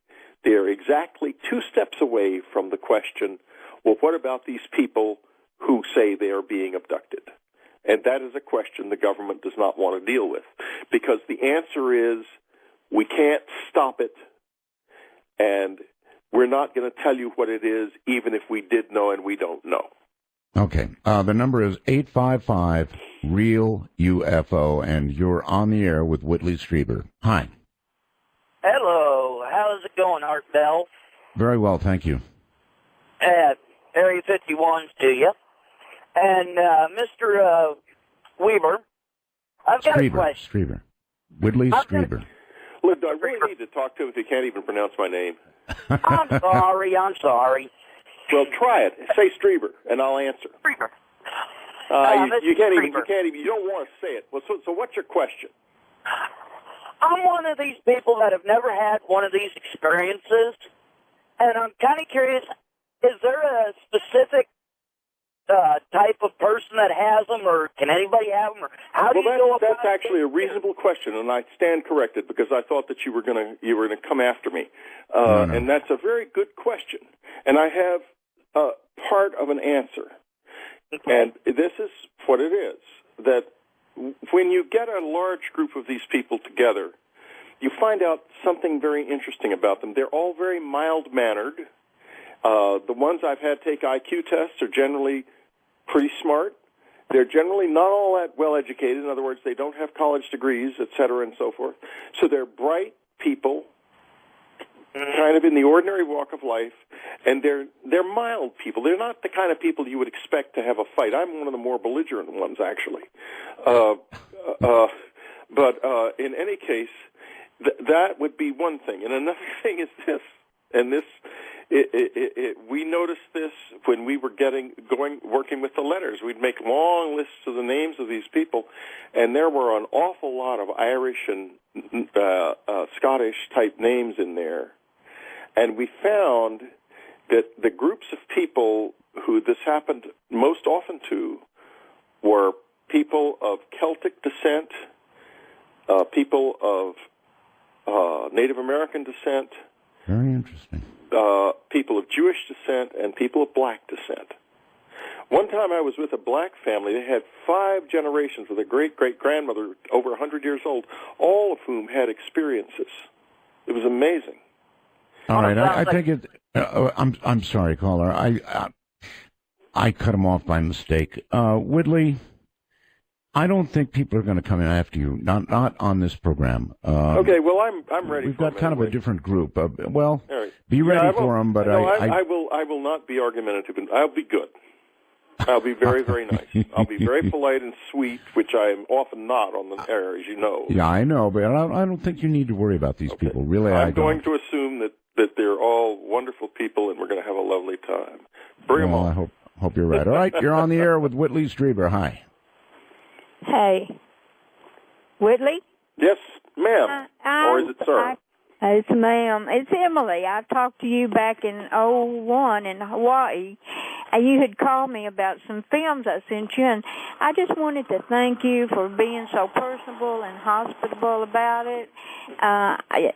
they're exactly 2 steps away from the question, well, what about these people who say they are being abducted? And that is a question the government does not want to deal with. Because the answer is, we can't stop it, and we're not going to tell you what it is, even if we did know and we don't know. Okay. The number is 855-REAL-UFO, and you're on the air with Whitley Strieber. Hi. Hello. How's it going, Art Bell? Very well, thank you. Area 51's to you. And Mr. Weaver, I've got a question. Strieber. Whitley Strieber. Look, I really need to talk to him if he can't even pronounce my name. I'm sorry. Well, try it. Say Strieber, and I'll answer. Strieber. You can't even. You don't want to say it. Well, so what's your question? I'm one of these people that have never had one of these experiences, and I'm kind of curious, is there a specific type of person that has them, or can anybody have them, or how do you go about that's actually a reasonable question, and I stand corrected because I thought that you were going to come after me, and that's a very good question, and I have part of an answer, and this is what it is, that when you get a large group of these people together, you find out something very interesting about them. They're all very mild-mannered. The ones I've had take IQ tests are generally pretty smart. They're generally not all that well-educated. In other words, they don't have college degrees, et cetera, and so forth. So they're bright people, kind of in the ordinary walk of life, and they're mild people. They're not the kind of people you would expect to have a fight. I'm one of the more belligerent ones, actually. But in any case, that would be one thing. And another thing is this, and this, we noticed this when we were working with the letters. We'd make long lists of the names of these people, and there were an awful lot of Irish and Scottish-type names in there. And we found that the groups of people who this happened most often to were people of Celtic descent, people of Native American descent. Very interesting. People of Jewish descent, and people of black descent. One time I was with a black family. They had 5 generations with a great-great-grandmother over 100 years old, all of whom had experiences. It was amazing. All right, I think it. I'm sorry, caller. I cut him off by mistake. Whitley, I don't think people are going to come in after you. Not on this program. Okay, well, I'm ready. We've got kind of a different group. All right. Be ready for them. But I will not be argumentative. I'll be good. I'll be very, very nice. I'll be very polite and sweet, which I am often not on the air, as you know. Yeah, I know, but I don't think you need to worry about these people. Really, I'm going to assume that they're all wonderful people, and we're going to have a lovely time. Bring them on. I hope you're right. All right, you're on the air with Whitley Strieber. Hi. Hey. Whitley? Yes, ma'am. Or is it sir? It's ma'am. It's Emily. I talked to you back in 2001 in Hawaii, you had called me about some films I sent you, and I just wanted to thank you for being so personable and hospitable about it.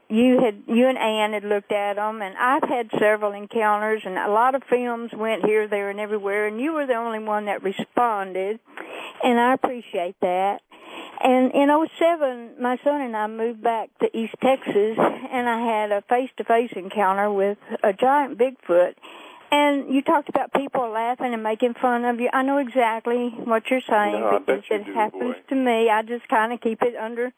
You and Ann had looked at them, and I've had several encounters, and a lot of films went here, there, and everywhere, and you were the only one that responded, and I appreciate that. And in 2007, my son and I moved back to East Texas, and I had a face-to-face encounter with a giant Bigfoot. And you talked about people laughing and making fun of you. I know exactly what you're saying because it happens to me. I just kind of keep it under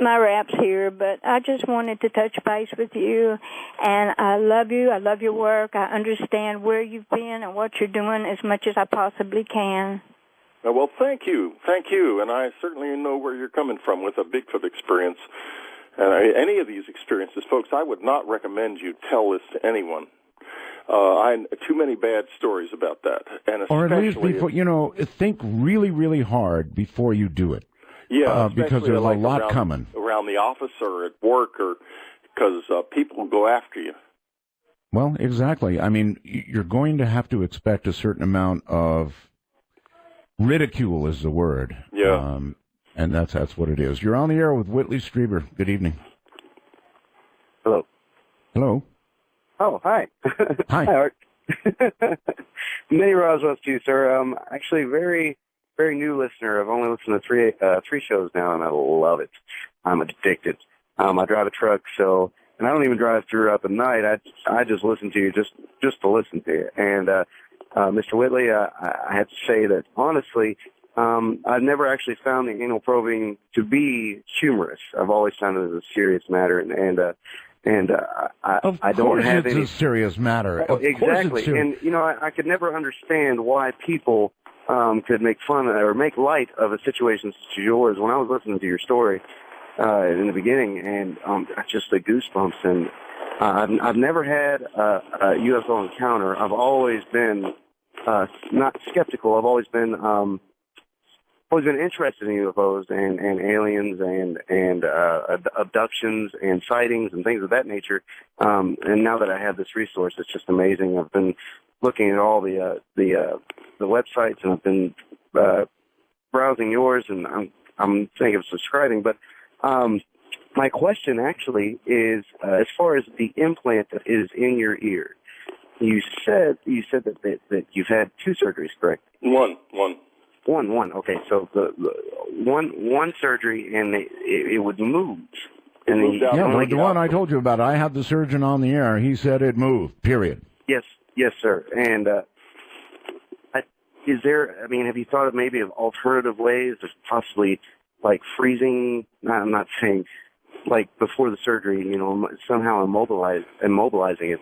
my wraps here. But I just wanted to touch base with you. And I love you. I love your work. I understand where you've been and what you're doing as much as I possibly can. Well, thank you. Thank you. And I certainly know where you're coming from with a Bigfoot experience. And any of these experiences, folks, I would not recommend you tell this to anyone. Too many bad stories about that, and or at least before think really, really hard before you do it. Yeah, because there's a lot coming around the office or at work, or because people will go after you. Well, exactly. I mean, you're going to have to expect a certain amount of ridicule, is the word. Yeah, and that's what it is. You're on the air with Whitley Strieber. Good evening. Hello. Hello. Oh, hi. Hi. Hi, Art. Many Roswells to you, sir. Actually, very, very new listener. I've only listened to three shows now, and I love it. I'm addicted. I drive a truck, and I don't even drive throughout the night. I just listen to you just to listen to you. And Mr. Whitley, I have to say that honestly, I've never actually found the anal probing to be humorous. I've always found it as a serious matter, I don't have any. It's a serious matter. Oh, exactly. And, I could never understand why people could make fun or make light of a situation such as yours. When I was listening to your story in the beginning, and just the goosebumps, and I've never had a UFO encounter. I've always been not skeptical. I've always been interested in UFOs and aliens and abductions and sightings and things of that nature. And now that I have this resource, it's just amazing. I've been looking at all the websites, and I've been browsing yours, and I'm thinking of subscribing. But my question actually is, as far as the implant that is in your ear, you said that you've had 2 surgeries, correct? One. Okay, so the one surgery, and it would move. And the one I told you about, I had the surgeon on the air. He said it moved, period. Yes, sir. And is there, have you thought of maybe of alternative ways of possibly, like freezing, I'm not saying, like before the surgery, somehow immobilizing it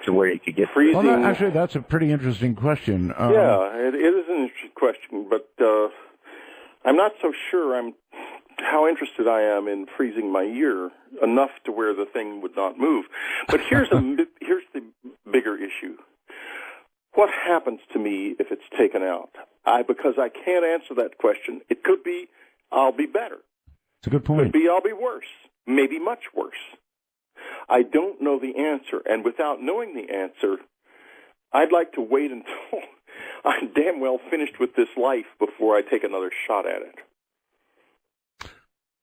to where you could get freezing? Well, actually, that's a pretty interesting question. It is an interesting question, but I'm not so sure how interested I am in freezing my ear enough to where the thing would not move. But here's the bigger issue. What happens to me if it's taken out? Because I can't answer that question. It could be I'll be better. It's a good point. Could be I'll be worse, maybe much worse. I don't know the answer, and without knowing the answer, I'd like to wait until I'm damn well finished with this life before I take another shot at it.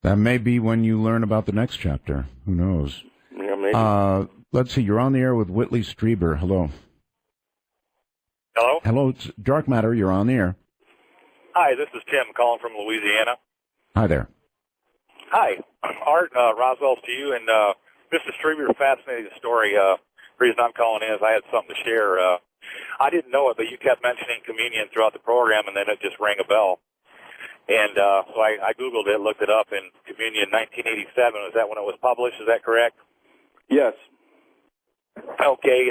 That may be when you learn about the next chapter. Who knows? Yeah, maybe. Let's see. You're on the air with Whitley Strieber. Hello. Hello? Hello. It's Dark Matter. You're on the air. Hi, this is Tim calling from Louisiana. Hi there. Hi. Art, Roswell's to you, and Mr. Strieber, fascinating story. The reason I'm calling in is I had something to share. I didn't know it, but you kept mentioning communion throughout the program, and then it just rang a bell. And so I Googled it, looked it up, and communion 1987, is that when it was published? Is that correct? Yes. Okay.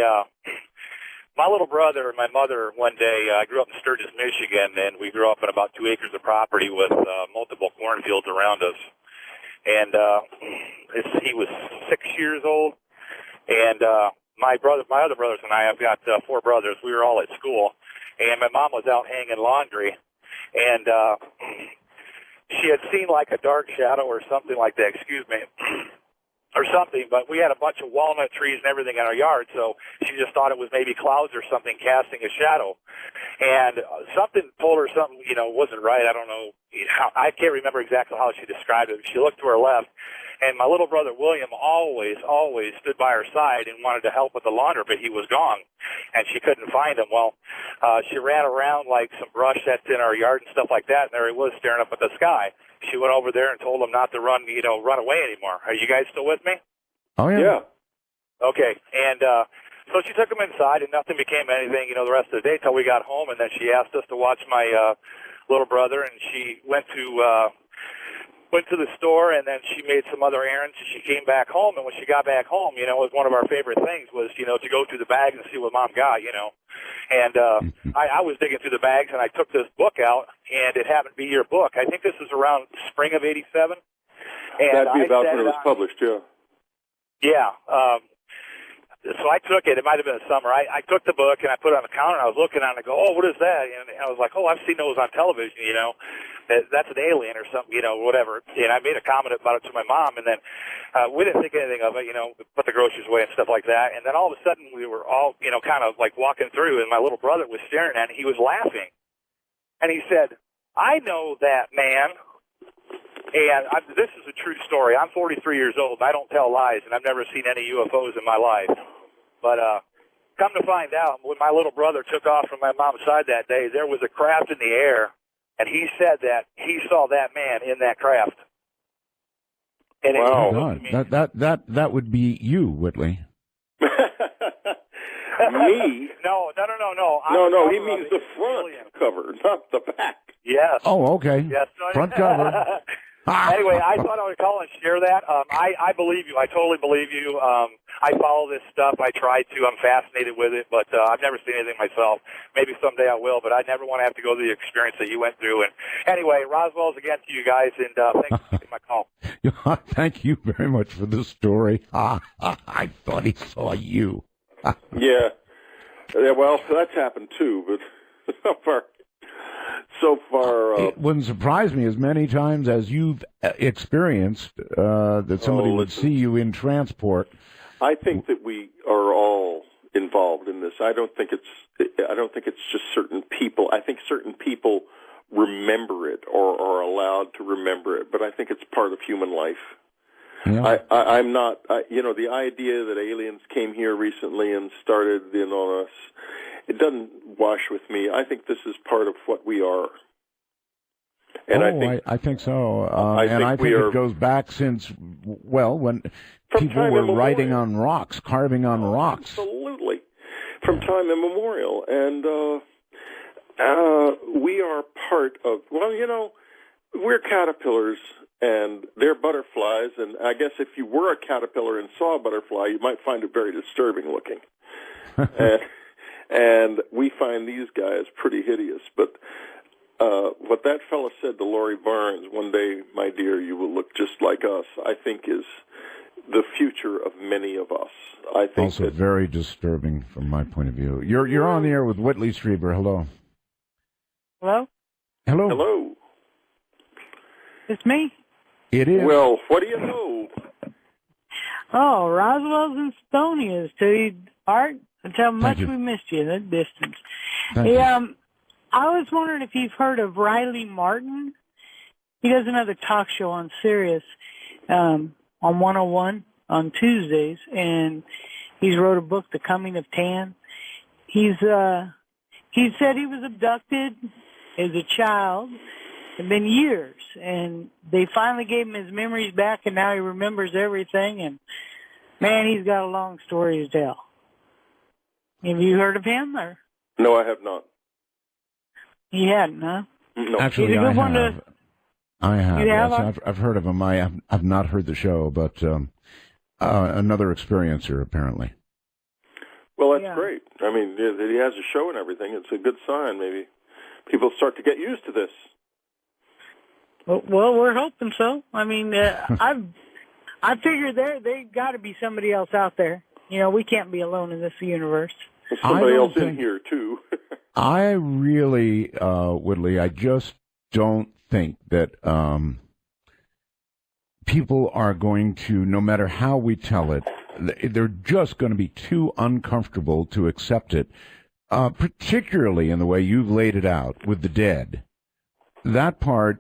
My little brother and my mother, one day, I grew up in Sturgis, Michigan, and we grew up in about 2 acres of property with multiple cornfields around us. And he was 6 years old, and my other brothers and I, I've got 4 brothers, we were all at school, and my mom was out hanging laundry, and she had seen like a dark shadow or something like that, excuse me. or something, but we had a bunch of walnut trees and everything in our yard, so she just thought it was maybe clouds or something casting a shadow. And something told her something, wasn't right. I don't know. I can't remember exactly how she described it. She looked to her left, and my little brother William always stood by her side and wanted to help with the laundry, but he was gone, and she couldn't find him. Well, she ran around like some brush that's in our yard and stuff like that, and there he was staring up at the sky. She went over there and told him not to run away anymore. Are you guys still with me? Oh, yeah. Yeah. Okay, and so she took him inside, and nothing became anything, the rest of the day till we got home, and then she asked us to watch my little brother, and she went to the store, and then she made some other errands. She came back home, and when she got back home, it was one of our favorite things was, to go through the bags and see what Mom got, And I was digging through the bags, and I took this book out, and it happened to be your book. I think this is around spring of '87. That'd be about when it was published, yeah. Yeah. So I took it. It might have been the summer. I took the book, and I put it on the counter, and I was looking at it, and I go, oh, what is that? And I was like, oh, I've seen those on television, That's an alien or something, whatever. And I made a comment about it to my mom, and then we didn't think anything of it, put the groceries away and stuff like that. And then all of a sudden we were all, kind of like walking through, and my little brother was staring at it, and he was laughing. And he said, I know that man. And this is a true story. I'm 43 years old. I don't tell lies, and I've never seen any UFOs in my life. But come to find out, when my little brother took off from my mom's side that day, there was a craft in the air, and he said that he saw that man in that craft. And wow. That would be you, Whitley. Me? No. No, he means the front cover, not the back. Yes. Oh, okay. Yes. Front cover. Anyway, I thought I would call and share that. I believe you. I totally believe you. I follow this stuff. I try to. I'm fascinated with it, but I've never seen anything myself. Maybe someday I will, but I never want to have to go through the experience that you went through. And anyway, Roswell's again to you guys, and thanks for taking my call. Thank you very much for the story. I thought he saw you. Yeah, well, that's happened too, but so far, it wouldn't surprise me as many times as you've experienced that somebody would see you in transport. I think that we are all involved in this. I don't think it's just certain people. I think certain people remember it or are allowed to remember it, but I think it's part of human life. Yeah. I'm not, the idea that aliens came here recently and started in on us, it doesn't wash with me. I think this is part of what we are. And I think so. I think it goes back since, when people were writing on rocks, carving on rocks. Absolutely. From time immemorial. And we are part of, we're caterpillars and they're butterflies. And I guess if you were a caterpillar and saw a butterfly, you might find it very disturbing looking. And we find these guys pretty hideous. But what that fellow said to Laurie Barnes, one day, my dear, you will look just like us, I think is the future of many of us. I think also very disturbing from my point of view. You're on the air with Whitley Strieber. Hello. Hello? Hello. Hello. It's me. It is. Well, what do you know? Oh, Roswell's and Stonia's to you, Art. That's how much we missed you in that distance. I was wondering if you've heard of Riley Martin. He does another talk show on Sirius on 101 on Tuesdays, and he's wrote a book, The Coming of Tan. He said he was abducted as a child. It's been years, and they finally gave him his memories back, and now he remembers everything, and man, he's got a long story to tell. Have you heard of him? Or? No, I have not. You hadn't, huh? No. Actually, I have. I have. You have? Yes, I've heard of him. I've not heard the show, but another experiencer, apparently. Well, that's great. I mean, he has a show and everything. It's a good sign. Maybe people start to get used to this. Well, we're hoping so. I mean, I figure they got to be somebody else out there. We can't be alone in this universe. There's somebody else in here, too. I really, Whitley, I just don't think that people are going to, no matter how we tell it, they're just going to be too uncomfortable to accept it, particularly in the way you've laid it out with the dead. That part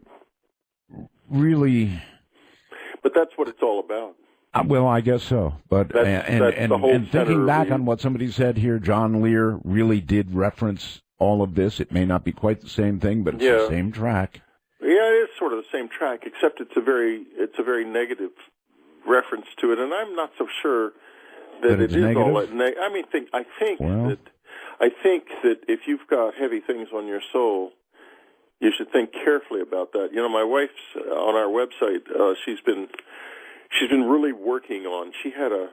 really... But that's what it's all about. Well, I guess so. But that's and thinking back on what somebody said here, John Lear really did reference all of this. It may not be quite the same thing, but it's the same track. Yeah, it is sort of the same track, except it's a very negative reference to it, and I'm not so sure that it is negative? all that. I think that if you've got heavy things on your soul, you should think carefully about that. You know, my wife's on our website. She's been really working on. She had a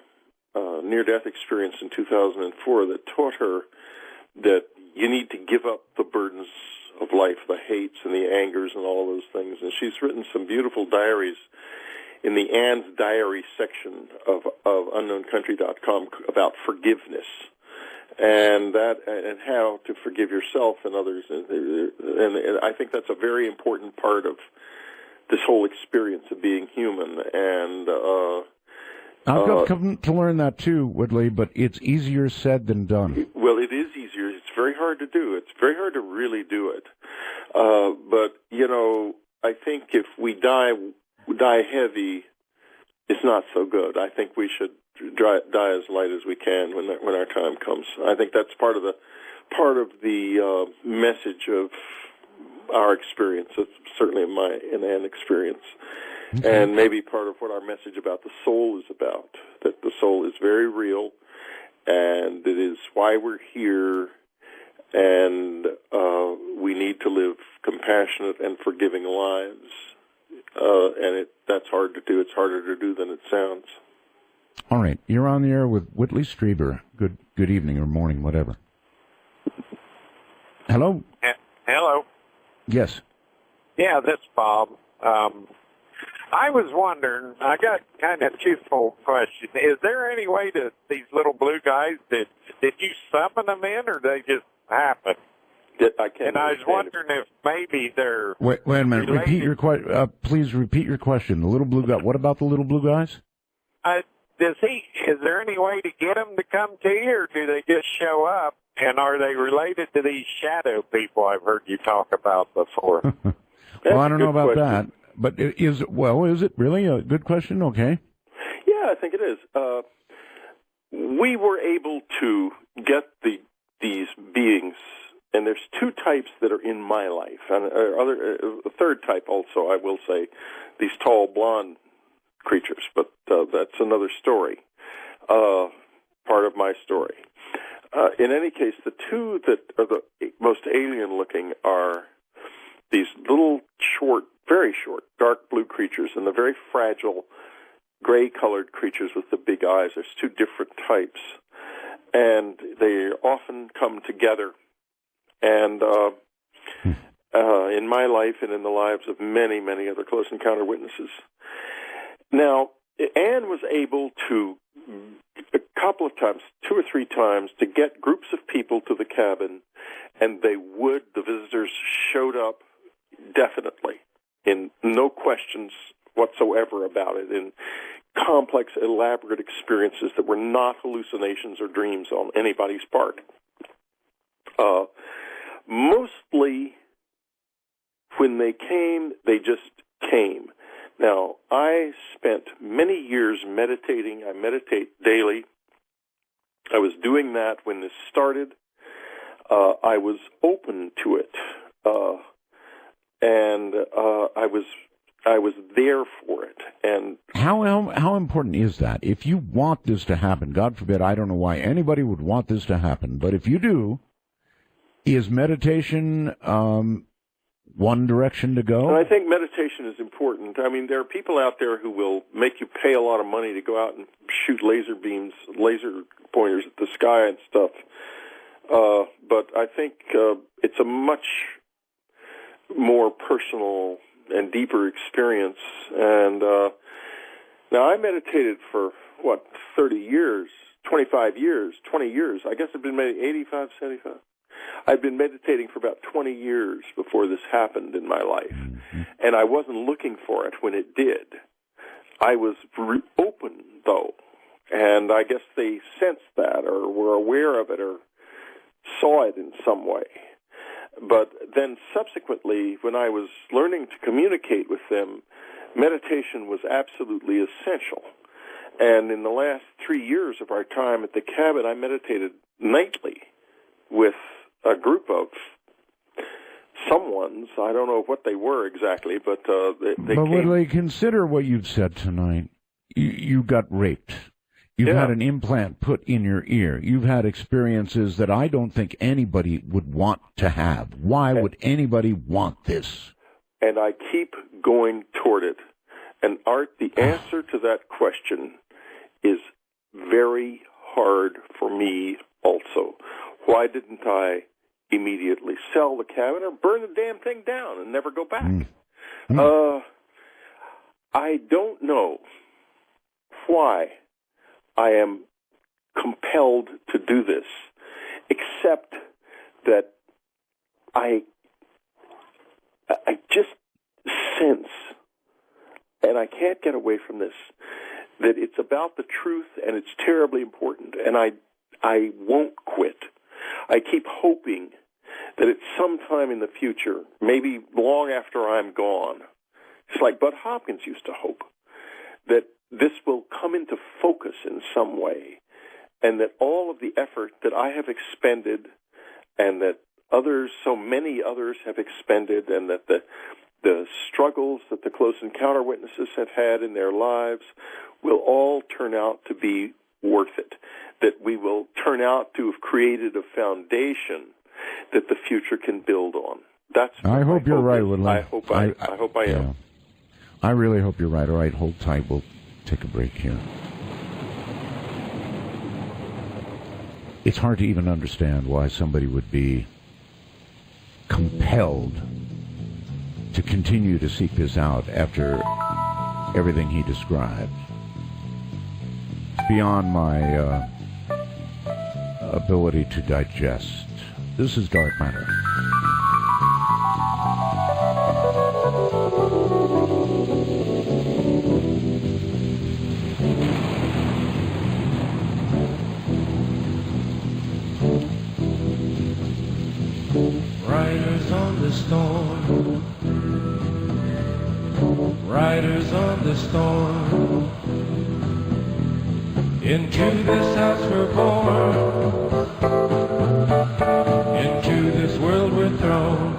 near-death experience in 2004 that taught her that you need to give up the burdens of life, the hates and the angers and all those things. And she's written some beautiful diaries in the Anne's Diary section of unknowncountry.com about forgiveness and how to forgive yourself and others. And I think that's a very important part of this whole experience of being human. And I've come to learn that too, Whitley, but it's easier said than done. Well, it is easier. It's very hard to do. It's very hard to really do it. But, you know, I think if we die heavy, it's not so good. I think we should die as light as we can when our time comes. I think that's part of the message of our experience. It's certainly an experience. Okay. And maybe part of what our message about the soul is about, that the soul is very real, and it is why we're here, and we need to live compassionate and forgiving lives. And that's hard to do. It's harder to do than it sounds. All right. You're on the air with Whitley Strieber. Good evening or morning, whatever. Hello? Hello. Yes. Yeah, that's Bob. I was wondering, I got kind of a twofold question. Is there any way that these little blue guys, did you summon them in, or they just happen? I can't. And I was wondering if maybe they're... Wait a minute. Please repeat your question. The little blue guy. What about the little blue guys? Is there any way to get them to come to you, or do they just show up? And are they related to these shadow people I've heard you talk about before? Well, I don't know about that. But is it really a good question? Okay. Yeah, I think it is. We were able to get these beings, and there's two types that are in my life, and a third type also, I will say, these tall blonde creatures, but that's another story, part of my story. In any case, the two that are the most alien-looking are these little very short, dark blue creatures, and the very fragile, gray-colored creatures with the big eyes. There's two different types, and they often come together. And in my life and in the lives of many, many other close encounter witnesses. Now, Anne was able to, a couple of times, 2 or 3 times, to get groups of people to the cabin, and the visitors showed up definitely, in no questions whatsoever about it, in complex, elaborate experiences that were not hallucinations or dreams on anybody's part. Mostly, when they came, they just came. Now, I spent many years meditating. I meditate daily. I was doing that when this started. I was open to it, and I was there for it. And how important is that? If you want this to happen, God forbid, I don't know why anybody would want this to happen, but if you do, is meditation one direction to go? And I think meditation is important. I mean, there are people out there who will make you pay a lot of money to go out and shoot laser pointers at the sky and stuff. But I think it's a much more personal and deeper experience. And now I meditated for, 30 years, 25 years, 20 years. I guess I've been meditating 85, 75. I'd been meditating for about 20 years before this happened in my life, and I wasn't looking for it when it did. I was open, though, and I guess they sensed that or were aware of it or saw it in some way. But then subsequently, when I was learning to communicate with them, meditation was absolutely essential. And in the last 3 years of our time at the cabin, I meditated nightly with a group of someones. I don't know what they were exactly, but they came. But Whitley, consider what you've said tonight. You got raped. You've had an implant put in your ear. You've had experiences that I don't think anybody would want to have. Why would anybody want this? And I keep going toward it. And Art, the answer to that question is very hard for me also. Why didn't I immediately sell the cabin or burn the damn thing down and never go back? I don't know why I am compelled to do this, except that I just sense, and I can't get away from this, that it's about the truth and it's terribly important, and I won't quit. I keep hoping that at some time in the future, maybe long after I'm gone, it's like Bud Hopkins used to hope, that this will come into focus in some way, and that all of the effort that I have expended and that others, so many others have expended, and that the struggles that the close encounter witnesses have had in their lives will all turn out to be worth it, that we will turn out to have created a foundation that the future can build on. That's I hope you're right, Whitley. I hope I am. I really hope you're right. All right, hold tight. We'll take a break here. It's hard to even understand why somebody would be compelled to continue to seek this out after everything he described. Beyond my ability to digest. This is Dark Matter. Riders on the storm, riders on the storm. Into this house we're born, into this world we're thrown.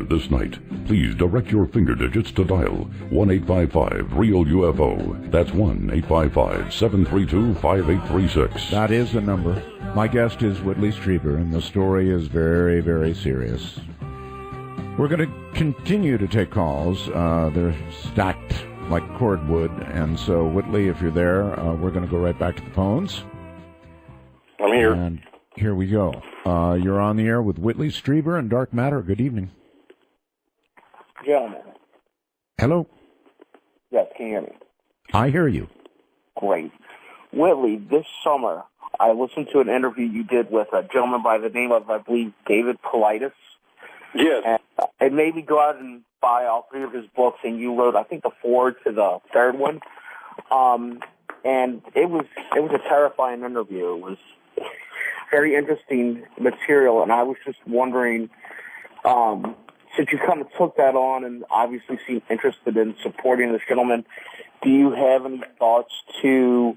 This night, please direct your finger digits to dial 1-855-REAL-UFO. That's 1-855-732-5836. That is the number. My guest is Whitley Strieber, and the story is very, very serious. We're going to continue to take calls. They're stacked like cordwood, and so, Whitley, if you're there, we're going to go right back to the phones. I'm here. And here we go. You're on the air with Whitley Strieber and Dark Matter. Good evening. Gentlemen. Hello? Yes, can you hear me? I hear you. Great. Whitley, this summer, I listened to an interview you did with a gentleman by the name of, I believe, David Paulides. Yes. And it made me go out and buy all 3 of his books, and you wrote, I think, the foreword to the 3rd one. And it was a terrifying interview. It was very interesting material, and I was just wondering, since you kind of took that on and obviously seem interested in supporting this gentleman, do you have any thoughts to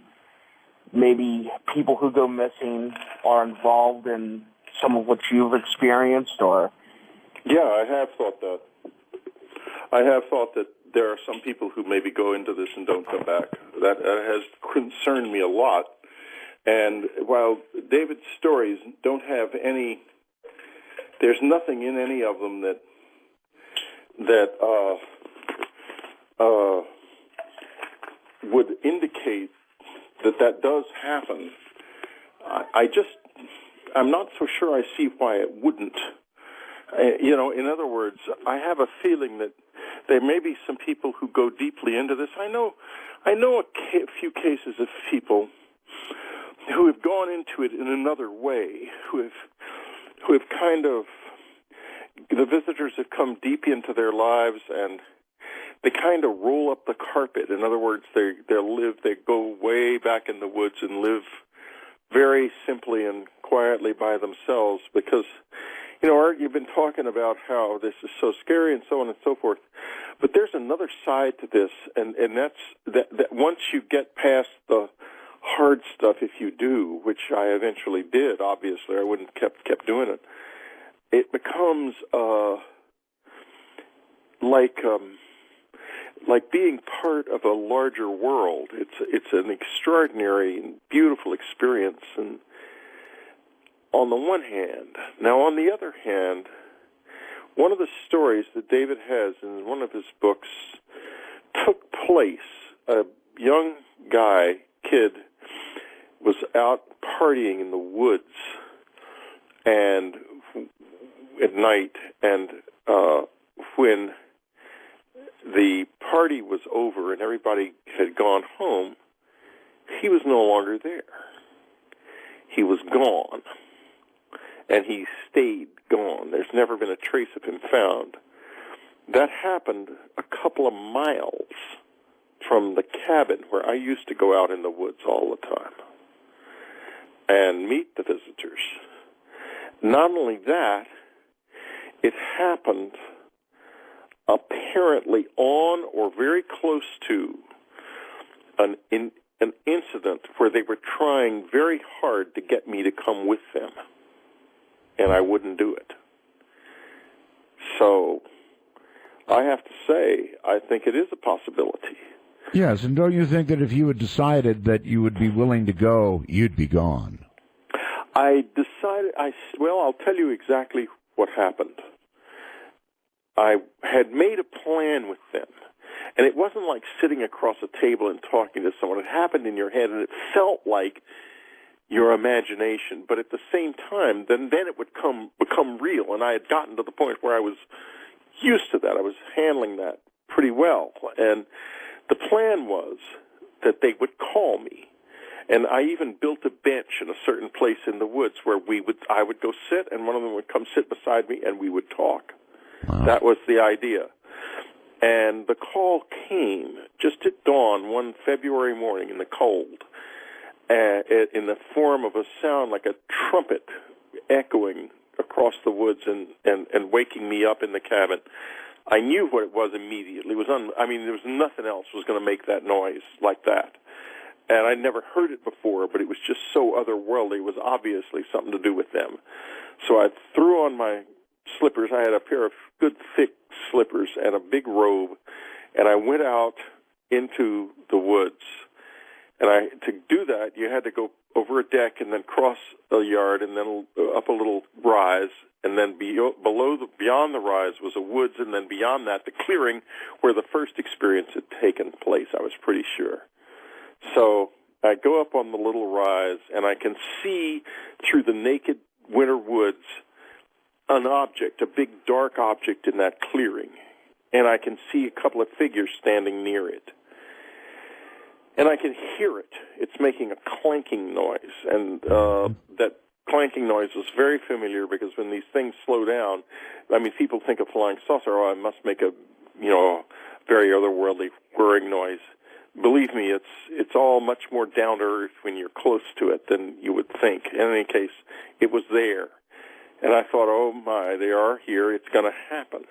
maybe people who go missing are involved in some of what you've experienced, or? Yeah, I have thought that. I have thought that there are some people who maybe go into this and don't come back. That has concerned me a lot. And while David's stories don't have any, there's nothing in any of them that would indicate that does happen. I'm not so sure I see why it wouldn't. In other words, I have a feeling that there may be some people who go deeply into this. I know a few cases of people who have gone into it in another way, who have kind of, the visitors have come deep into their lives and they kind of roll up the carpet. In other words, they go way back in the woods and live very simply and quietly by themselves because, Art, you've been talking about how this is so scary and so on and so forth, but there's another side to this, and that's that once you get past the hard stuff, if you do, which I eventually did, obviously, I wouldn't kept doing it, it becomes like being part of a larger world. It's an extraordinary and beautiful experience, and on the one hand. Now, on the other hand, one of the stories that David has in one of his books took place. A young kid, was out partying in the woods and at night, and when the party was over and everybody had gone home, he was no longer there. He was gone. And he stayed gone. There's never been a trace of him found. That happened a couple of miles from the cabin where I used to go out in the woods all the time and meet the visitors. Not only that, it happened apparently on or very close to an incident where they were trying very hard to get me to come with them. And I wouldn't do it. So I have to say, I think it is a possibility. Yes, and don't you think that if you had decided that you would be willing to go, you'd be gone? I decided, I'll tell you exactly what happened. I had made a plan with them. And it wasn't like sitting across a table and talking to someone. It happened in your head, and it felt like your imagination, but at the same time, then it would become real, and I had gotten to the point where I was used to that. I was handling that pretty well, and the plan was that they would call me, and I even built a bench in a certain place in the woods where I would go sit, and one of them would come sit beside me, and we would talk. Wow. That was the idea. And the call came just at dawn one February morning in the cold, in the form of a sound like a trumpet echoing across the woods and waking me up in the cabin. I knew what it was immediately. There was nothing else was going to make that noise like that. And I'd never heard it before, but it was just so otherworldly. It was obviously something to do with them. So I threw on my slippers. I had a pair of good thick slippers and a big robe, and I went out into the woods. And to do that, you had to go over a deck and then cross a yard and then up a little rise, and then beyond the rise was a woods, and then beyond that, the clearing where the first experience had taken place, I was pretty sure. So I go up on the little rise, and I can see through the naked winter woods an object, a big dark object in that clearing, and I can see a couple of figures standing near it. and I can hear it. It's making a clanking noise, and that clanking noise was very familiar because when these things slow down, I mean, people think of flying saucer, oh, I must make a, very otherworldly whirring noise. Believe me, it's all much more down to earth when you're close to it than you would think. In any case, it was there. And I thought, oh my, they are here, it's going to happen.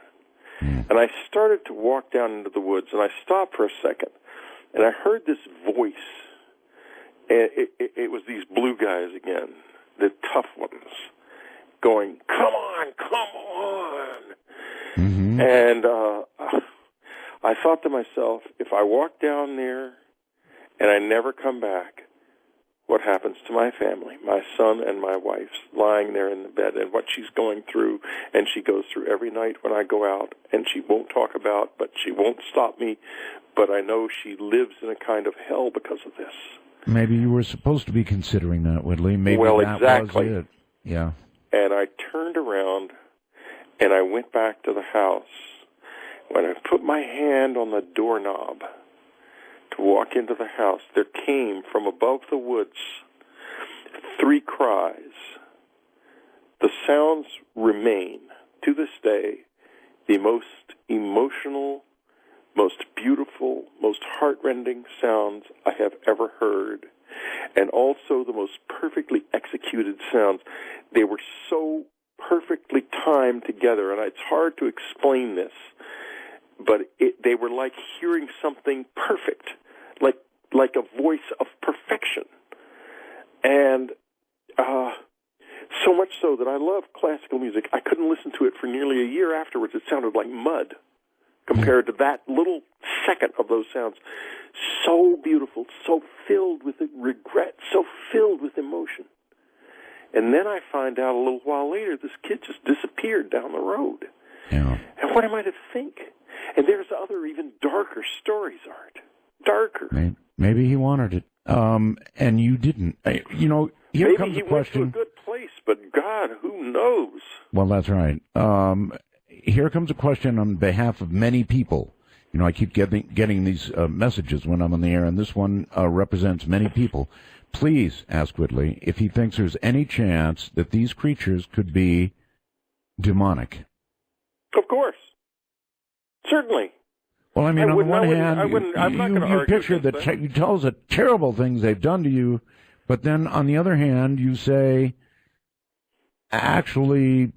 And I started to walk down into the woods, and I stopped for a second, and I heard this voice. It was these blue guys again, the tough ones, going, come on, come on. Mm-hmm. And I thought to myself, if I walk down there and I never come back, what happens to my family, my son and my wife, lying there in the bed, and what she's going through, and she goes through every night when I go out, and she won't talk about, but she won't stop me, but I know she lives in a kind of hell because of this. Maybe you were supposed to be considering that, Whitley. Maybe that exactly. was it. Yeah. And I turned around, and I went back to the house. When I put my hand on the doorknob to walk into the house, there came from above the woods 3 cries. The sounds remain, to this day, the most emotional, most beautiful, most heartrending sounds I have ever heard, and also the most perfectly executed sounds. They were so perfectly timed together, and it's hard to explain this, but they were like hearing something perfect, like a voice of perfection. And so much so that I love classical music. I couldn't listen to it for nearly a year afterwards. It sounded like mud compared to that little second of those sounds. So beautiful, so filled with regret, so filled with emotion. And then I find out a little while later this kid just disappeared down the road. Yeah. And what am I to think? And there's other even darker stories, Art. Darker. Maybe he wanted it. And you didn't. Here maybe comes he a question. Went to a good place, but God, who knows? Well, that's right. Here comes a question on behalf of many people. I keep getting these messages when I'm on the air, and this one represents many people. Please ask Whitley if he thinks there's any chance that these creatures could be demonic. Of course. Certainly. Well, I mean, on the one hand, you picture you tell us the terrible things they've done to you, but then on the other hand, you say actually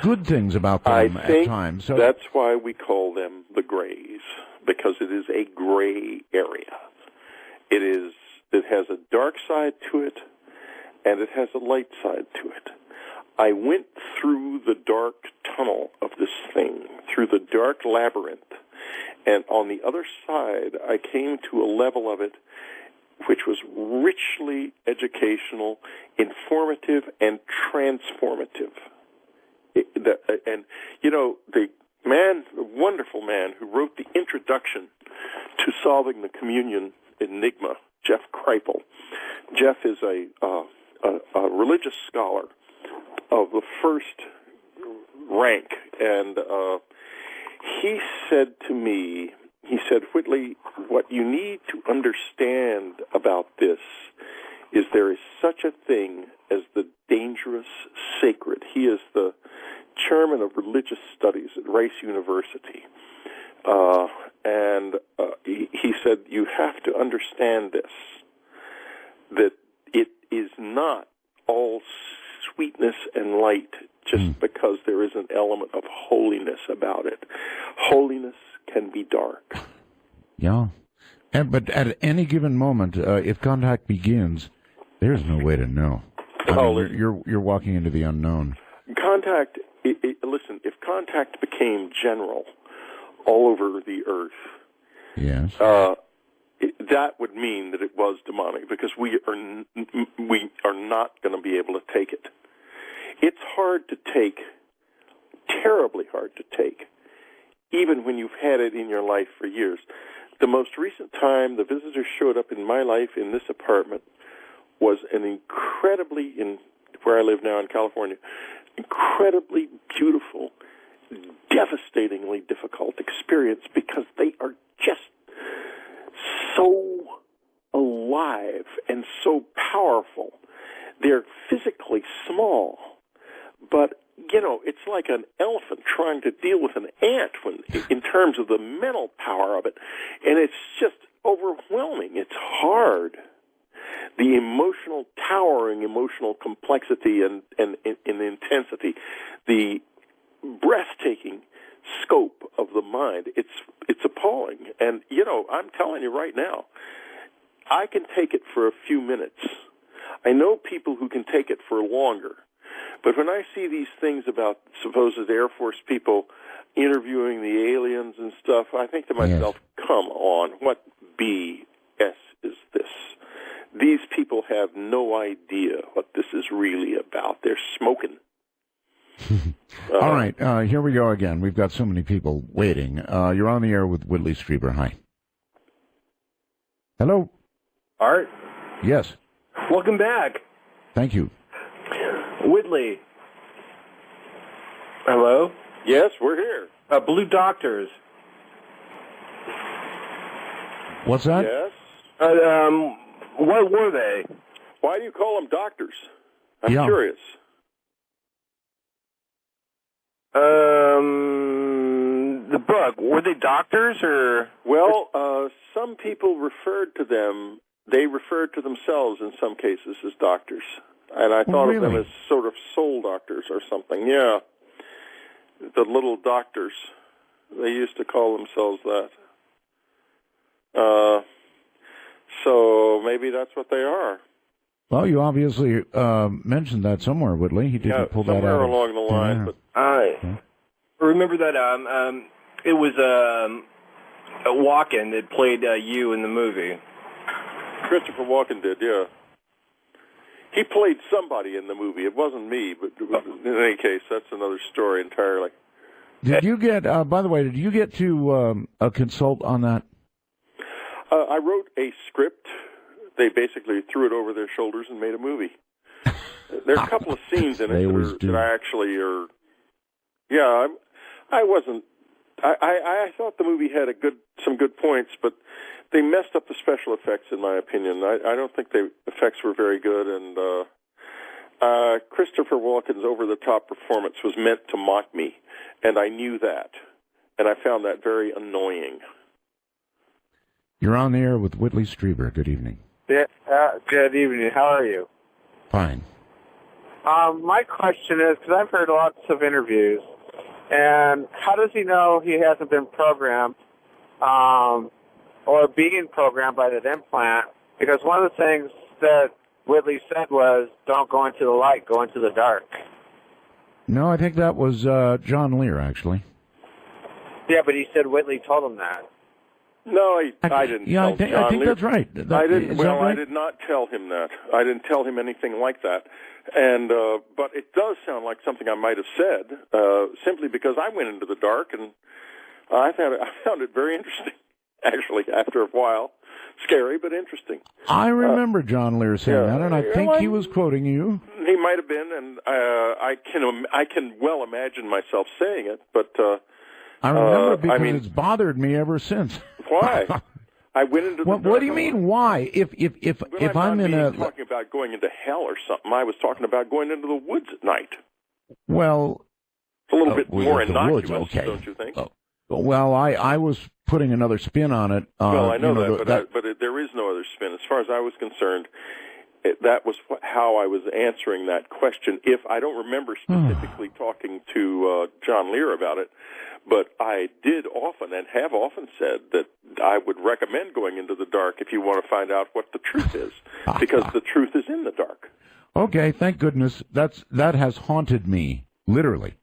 good things about them at times. So that's why we call them the grays, because it is a gray area. It has a dark side to it, and it has a light side to it. I went through the dark tunnel of this thing, through the dark labyrinth, and on the other side, I came to a level of it which was richly educational, informative, and transformative. The wonderful man who wrote the introduction to solving the communion enigma, Jeff Kripal. Jeff is a religious scholar of the first rank, and he said to me, Whitley, what you need to understand about this is there is such a thing as the dangerous sacred. He is the chairman of religious studies at Rice University. He said, you have to understand this, that it is not all sweetness and light just because there is an element of holiness about it. Holiness can be dark. Yeah. But at any given moment, if contact begins, there's no way to know. You're walking into the unknown. Contact, listen, if contact became general all over the earth, yes, that would mean that it was demonic, because we are not going to be able to take it. It's hard to take, terribly hard to take, even when you've had it in your life for years. The most recent time the visitor showed up in my life in this apartment was an incredibly, where I live now in California, incredibly beautiful, devastatingly difficult experience, because they are just so but it's like an elephant trying to deal with an ant in terms of the mental power of it, and it's just overwhelming. It's hard. The emotional towering, emotional complexity and intensity, the breathtaking scope of the mind, it's appalling. And, I'm telling you right now, I can take it for a few minutes. I know people who can take it for longer. But when I see these things about supposed Air Force people interviewing the aliens and stuff, I think to myself, come on, what BS is this? These people have no idea what this is really about. They're smoking. All right, here we go again. We've got so many people waiting. You're on the air with Whitley Strieber. Hi. Hello. Art? Yes. Welcome back. Thank you. Whitley. Hello? Yes, we're here. Blue Doctors. What's that? Yes. What were they? Why do you call them doctors? I'm curious. The book, were they doctors or? Well, some people referred to them, they referred to themselves in some cases as doctors. And I thought of them as sort of soul doctors or something. Yeah. The little doctors. They used to call themselves that. So maybe that's what they are. Well, you obviously mentioned that somewhere, Whitley. He didn't pull that out. Somewhere along the line. But I remember that it was Walken that played you in the movie. Christopher Walken did, yeah. He played somebody in the movie. It wasn't me, but in any case, that's another story entirely. Did you get, by the way, did you get to consult on that? I wrote a script. They basically threw it over their shoulders and made a movie. There are a couple of scenes in it that I actually are... Yeah, I wasn't... I thought the movie had some good points, but they messed up the special effects, in my opinion. I don't think the effects were very good, and Christopher Walken's over-the-top performance was meant to mock me, and I knew that, and I found that very annoying. You're on the air with Whitley Strieber. Good evening. Yeah, good evening. How are you? Fine. My question is, because I've heard lots of interviews, and how does he know he hasn't been programmed or being programmed by that implant? Because one of the things that Whitley said was, don't go into the light, go into the dark. No, I think that was John Lear, actually. Yeah, but he said Whitley told him that. No, I didn't tell John I think Lear. that's right. I did not tell him that. I didn't tell him anything like that. And but it does sound like something I might have said, simply because I went into the dark, and I found it very interesting, actually, after a while. Scary, but interesting. I remember John Lear saying that, and I think he was quoting you. He might have been, and I can well imagine myself saying it, but... I remember because it's bothered me ever since. Why? I went into the dark. What do you mean, why? If I'm in a... talking about going into hell or something. I was talking about going into the woods at night. Well... It's a little bit more innocuous, woods, okay. don't you think? Well, I was putting another spin on it. Well, I know that, but there is no other spin. As far as I was concerned, that was how I was answering that question. If I don't remember specifically talking to John Lear about it, but I did often and have often said that I would recommend going into the dark if you want to find out what the truth is, because the truth is in the dark. Okay, thank goodness. That has haunted me, literally,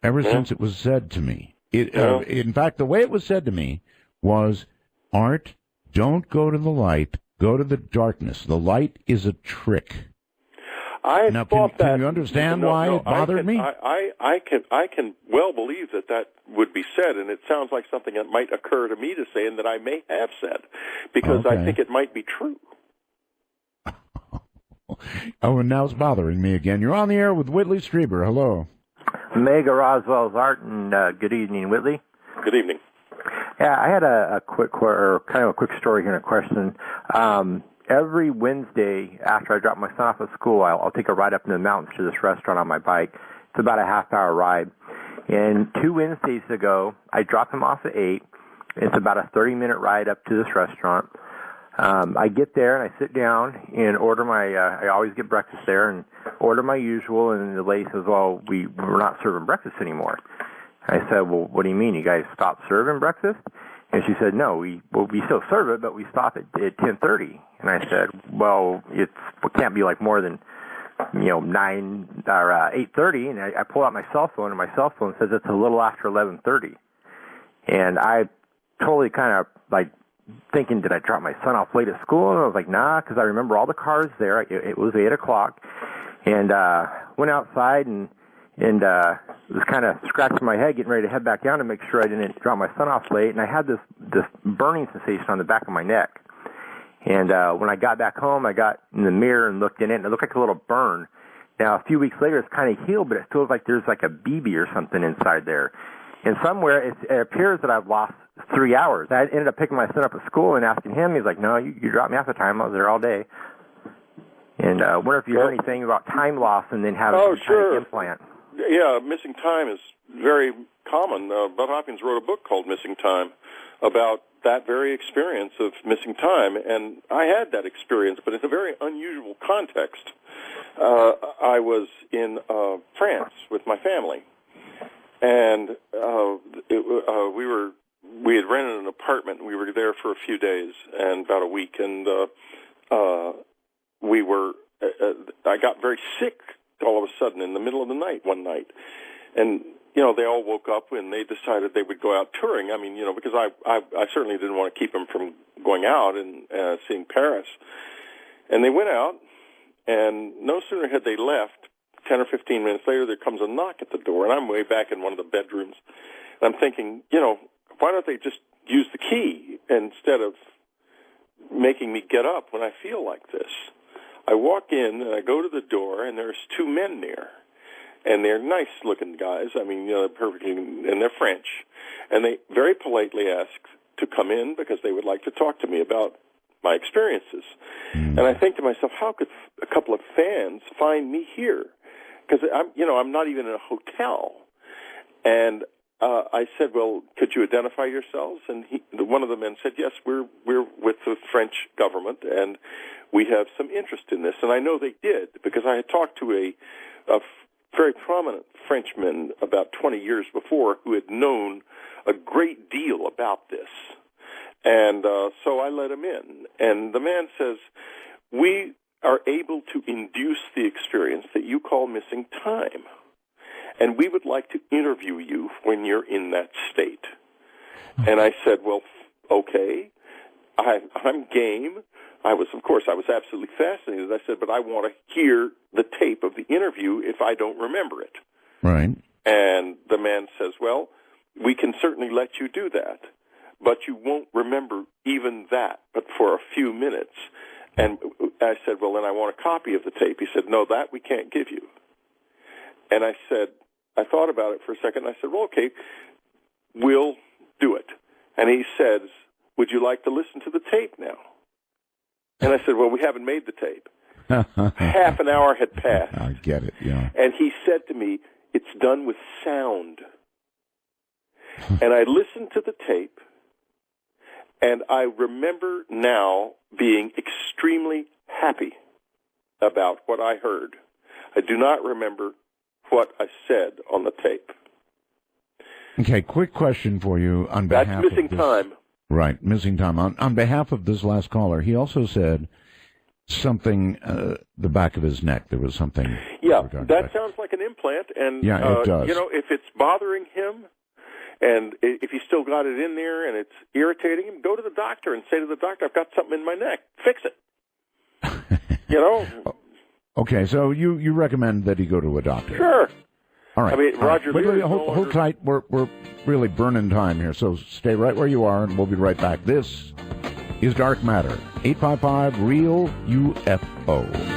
ever since it was said to me. In fact, the way it was said to me was, Art, don't go to the light, go to the darkness. The light is a trick. Now, can you understand why it bothered me? I can well believe that would be said, and it sounds like something that might occur to me to say and that I may have said, because I think it might be true. And now it's bothering me again. You're on the air with Whitley Strieber. Hello. Mega Roswell's Art, and good evening, Whitley. Good evening. Yeah, I had a quick story here and a question. Every Wednesday after I drop my son off at school, I'll take a ride up in the mountains to this restaurant on my bike, It's about a half-hour ride. And 2 Wednesdays ago, I dropped him off at 8. It's about a 30-minute ride up to this restaurant. I get there and I sit down and order my, I always get breakfast there and order my usual, and the lady says, well, we're not serving breakfast anymore. I said, well, what do you mean? You guys stopped serving breakfast? And she said, no, we still serve it, but we stop at 10:30. And I said, well, it can't be like more than, 9 or 8:30. And I pull out my cell phone, and my cell phone says it's a little after 11:30. And I totally kind of like thinking, did I drop my son off late at school? And I was like, nah, because I remember all the cars there. It was 8 o'clock, and went outside and was kind of scratching my head, getting ready to head back down to make sure I didn't drop my son off late. And I had this burning sensation on the back of my neck. And when I got back home, I got in the mirror and looked in it, and it looked like a little burn. Now, a few weeks later, it's kind of healed, but it feels like there's like a BB or something inside there. And somewhere, it appears that I've lost 3 hours. I ended up picking my son up at school and asking him. He's like, no, you dropped me half the time. I was there all day. And I wonder if you heard anything about time loss and then having some kind of implant. Yeah, missing time is very common. Bud Hopkins wrote a book called Missing Time about that very experience of missing time. And I had that experience, but in a very unusual context. I was in France with my family. And we had rented an apartment, and we were there for a few days and about a week, and I got very sick all of a sudden in the middle of the night one night, and they all woke up and they decided they would go out touring. I mean, because I certainly didn't want to keep them from going out and seeing Paris, and they went out, and no sooner had they left, 10 or 15 minutes later, there comes a knock at the door, and I'm way back in one of the bedrooms. And I'm thinking, why don't they just use the key instead of making me get up when I feel like this? I walk in, and I go to the door, and there's 2 men there. And they're nice-looking guys. I mean, they're perfectly, and they're French. And they very politely ask to come in because they would like to talk to me about my experiences. And I think to myself, how could a couple of fans find me here? Because I'm not even in a hotel. And I said, well, could you identify yourselves? And one of the men said, yes, we're with the French government, and we have some interest in this. And I know they did, because I had talked to a very prominent Frenchman about 20 years before who had known a great deal about this. And so I let him in. And the man says, we are able to induce the experience that you call missing time. And we would like to interview you when you're in that state. And I said, well, okay, I'm game. I was absolutely fascinated. I said, but I want to hear the tape of the interview if I don't remember it. Right. And the man says, well, we can certainly let you do that, but you won't remember even that, but for a few minutes. And I said, well, then I want a copy of the tape. He said, no, that we can't give you. And I said, I thought about it for a second. And I said, well, okay, we'll do it. And he says, would you like to listen to the tape now? And I said, well, we haven't made the tape. Half an hour had passed. I get it, yeah. And he said to me, it's done with sound. And I listened to the tape, and I remember now being extremely happy about what I heard. I do not remember what I said on the tape. Okay, quick question for you on behalf That's missing time. Right, missing time. On behalf of this last caller, he also said something, the back of his neck. There was something. Yeah, that sounds like an implant. And, yeah, it does. If it's bothering him, and if he's still got it in there and it's irritating him, go to the doctor and say to the doctor, I've got something in my neck. Fix it. Okay, so you recommend that he go to a doctor? Sure. All right. I mean, Roger, hold tight. We're really burning time here, so stay right where you are, and we'll be right back. This is Dark Matter. 855-REAL-UFO.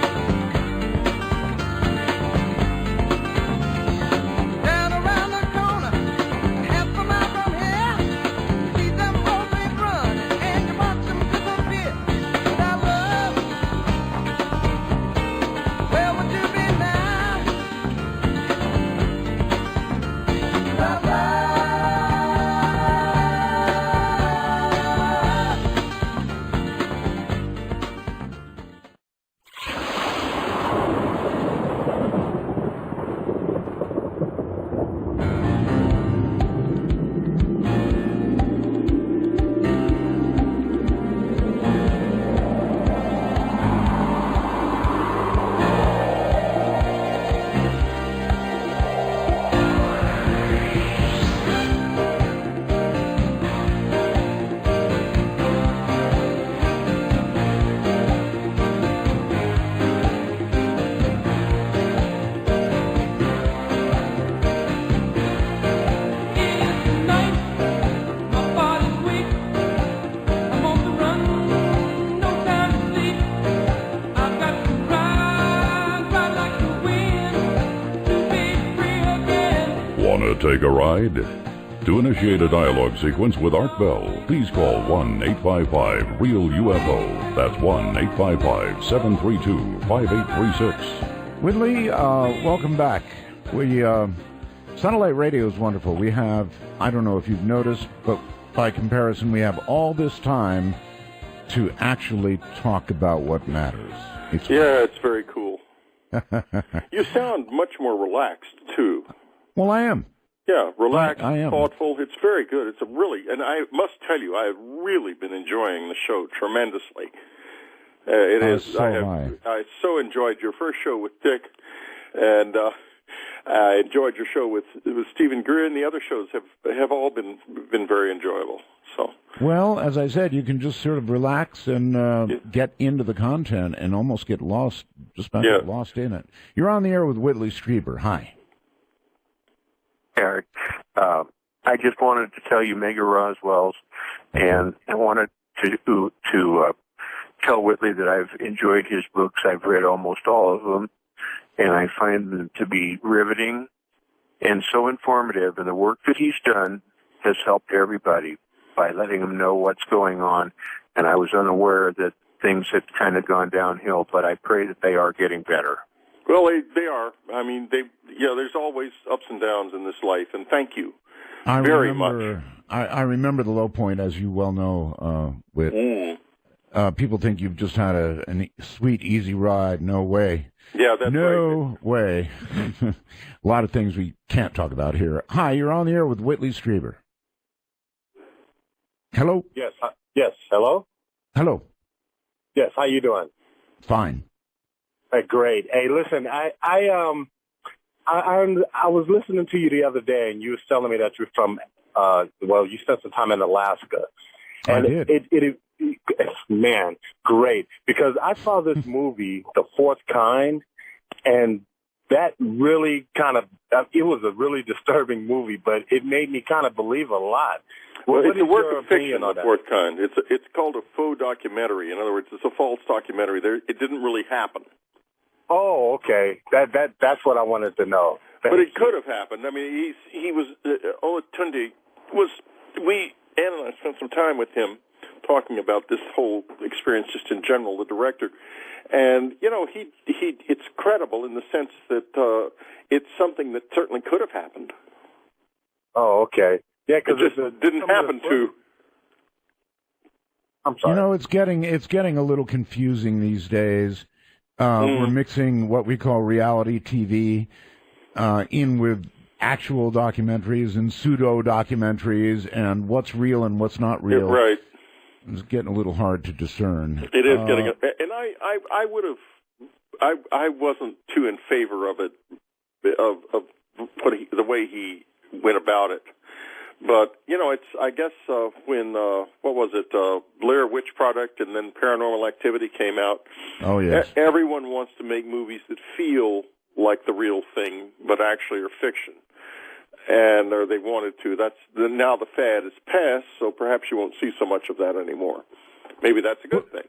Wanna take a ride? To initiate a dialogue sequence with Art Bell, please call 1-855-REAL-UFO. That's 1-855-732-5836. Whitley, welcome back. Satellite radio is wonderful. We have, I don't know if you've noticed, but by comparison, we have all this time to actually talk about what matters. It's very cool. You sound much more relaxed, too. Well, I am. Yeah, relaxed, I am. Thoughtful. It's very good. It's and I must tell you, I have really been enjoying the show tremendously. I so enjoyed your first show with Dick, and I enjoyed your show with Stephen Greer, and the other shows have all been very enjoyable. So. Well, as I said, you can just sort of relax and get into the content and almost get lost, get lost in it. You're on the air with Whitley Strieber. Hi. Eric, I just wanted to tell you Mega Roswell's, and I wanted to tell Whitley that I've enjoyed his books. I've read almost all of them, and I find them to be riveting and so informative, and the work that he's done has helped everybody by letting them know what's going on, and I was unaware that things had kind of gone downhill, but I pray that they are getting better. Well, they are. I mean, there's always ups and downs in this life, and thank you very much. I remember the low point, as you well know, with people think you've just had a sweet, easy ride. No way. Yeah, that's right. No way. A lot of things we can't talk about here. Hi, you're on the air with Whitley Strieber. Hello? Yes. Yes. Hello? Hello. Yes. How you doing? Fine. Great. Hey, listen, I was listening to you the other day, and you was telling me that you're from, you spent some time in Alaska. And I did. It man, great. Because I saw this movie, The Fourth Kind, and that really it was a really disturbing movie, but it made me kind of believe a lot. Well, it's a work of fiction, The Fourth Kind. It's called a faux documentary. In other words, it's a false documentary. It didn't really happen. Oh, okay. That's what I wanted to know. But it could have happened. I mean, he was Olatunde was. Ann and I spent some time with him talking about this whole experience, just in general, the director, and it's credible in the sense that it's something that certainly could have happened. Oh, okay. Yeah, because it just didn't happen to. I'm sorry. It's getting a little confusing these days. We're mixing what we call reality TV in with actual documentaries and pseudo-documentaries and what's real and what's not real. Right. It's getting a little hard to discern. It is getting, and I would have, I wasn't too in favor of it, of the way he went about it. But, it's, I guess, when, what was it, Blair Witch Project and then Paranormal Activity came out. Oh, yes. Everyone wants to make movies that feel like the real thing, but actually are fiction. And they wanted to. Now the fad is past, so perhaps you won't see so much of that anymore. Maybe that's a good thing.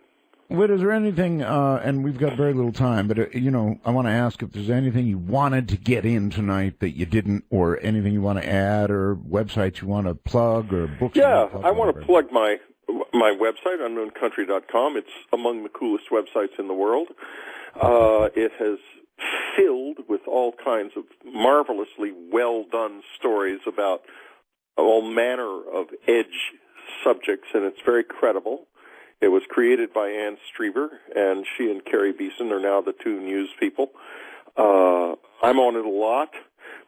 Whit, is there anything, and we've got very little time, but, I want to ask if there's anything you wanted to get in tonight that you didn't, or anything you want to add, or websites you want to plug, or books Yeah, plug, I want to plug my website, unknowncountry.com. It's among the coolest websites in the world. It has filled with all kinds of marvelously well-done stories about all manner of edge subjects, and it's very credible. It was created by Ann Strieber, and she and Carrie Beeson are now the two news people. I'm on it a lot.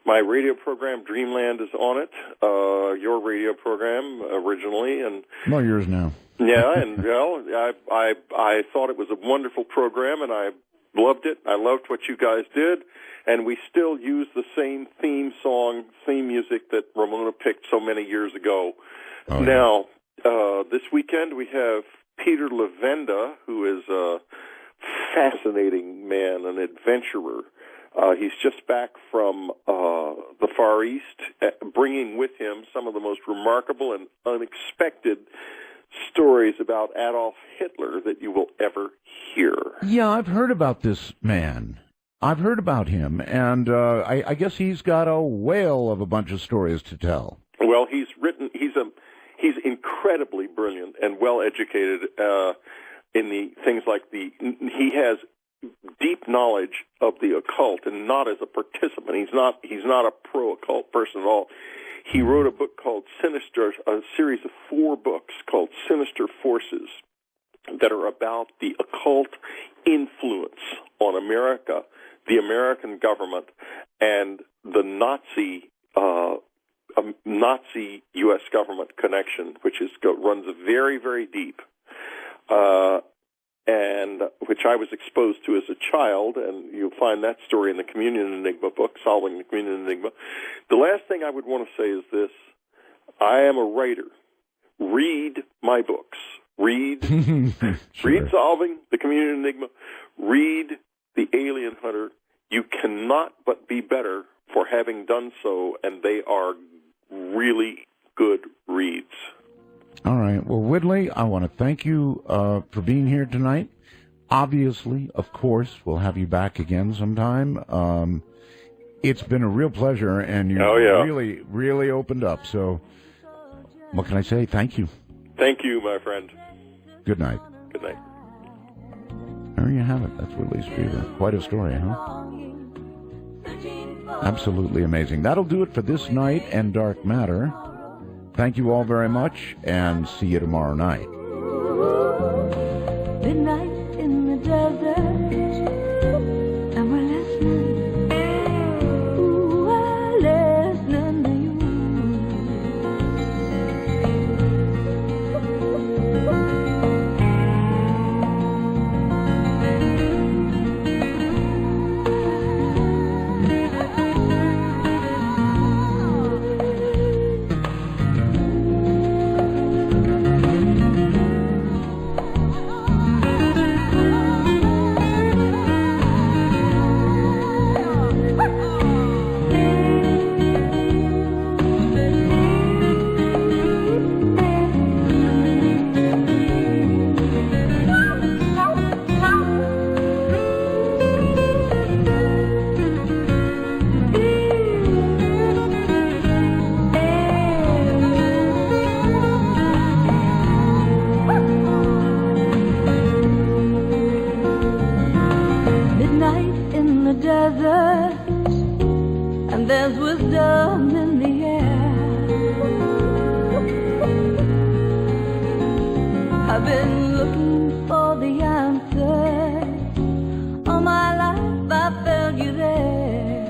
My radio program, Dreamland, is on it. Your radio program, originally, and yours now. Yeah, and I thought it was a wonderful program, and I loved it. I loved what you guys did, and we still use the same theme music that Ramona picked so many years ago. Oh, now, this weekend we have Peter Lavenda, who is a fascinating man, an adventurer. He's just back from the Far East, bringing with him some of the most remarkable and unexpected stories about Adolf Hitler that you will ever hear. Yeah, I've heard about this man. I've heard about him, and I guess he's got a whale of a bunch of stories to tell. Well, he's incredibly brilliant and well educated in the things like he has deep knowledge of the occult, and not as a participant. He's not a pro occult person at all. He wrote a book called Sinister, a series of 4 books called Sinister Forces, that are about the occult influence on America, the American government, and the Nazi U.S. government connection, which runs very, very deep, and which I was exposed to as a child, and you'll find that story in the Communion Enigma book, Solving the Communion Enigma. The last thing I would want to say is this: I am a writer. Read my books. Read Solving the Communion Enigma. Read The Alien Hunter. You cannot but be better for having done so, and they are really good reads. All right. Well, Whitley, I want to thank you for being here tonight. Obviously, of course, we'll have you back again sometime. It's been a real pleasure, and you really, really opened up. So what can I say? Thank you. Thank you, my friend. Good night. Good night. There you have it. That's Whitley Strieber. Quite a story, huh? Absolutely amazing. That'll do it for this night and Dark Matter. Thank you all very much, and see you tomorrow night. Midnight in the desert, and we're listening. Ooh, we're listening to you. There's wisdom in the air. I've been looking for the answers. All my life I felt you there.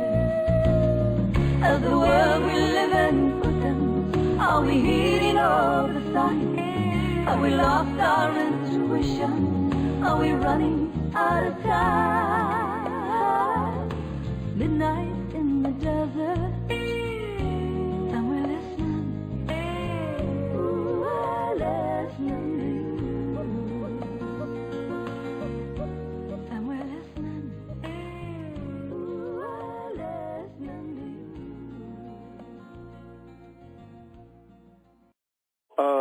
As the world we live in pushing, are we heeding all the signs? Have we lost our intuition? Are we running out of time? Midnight in the desert.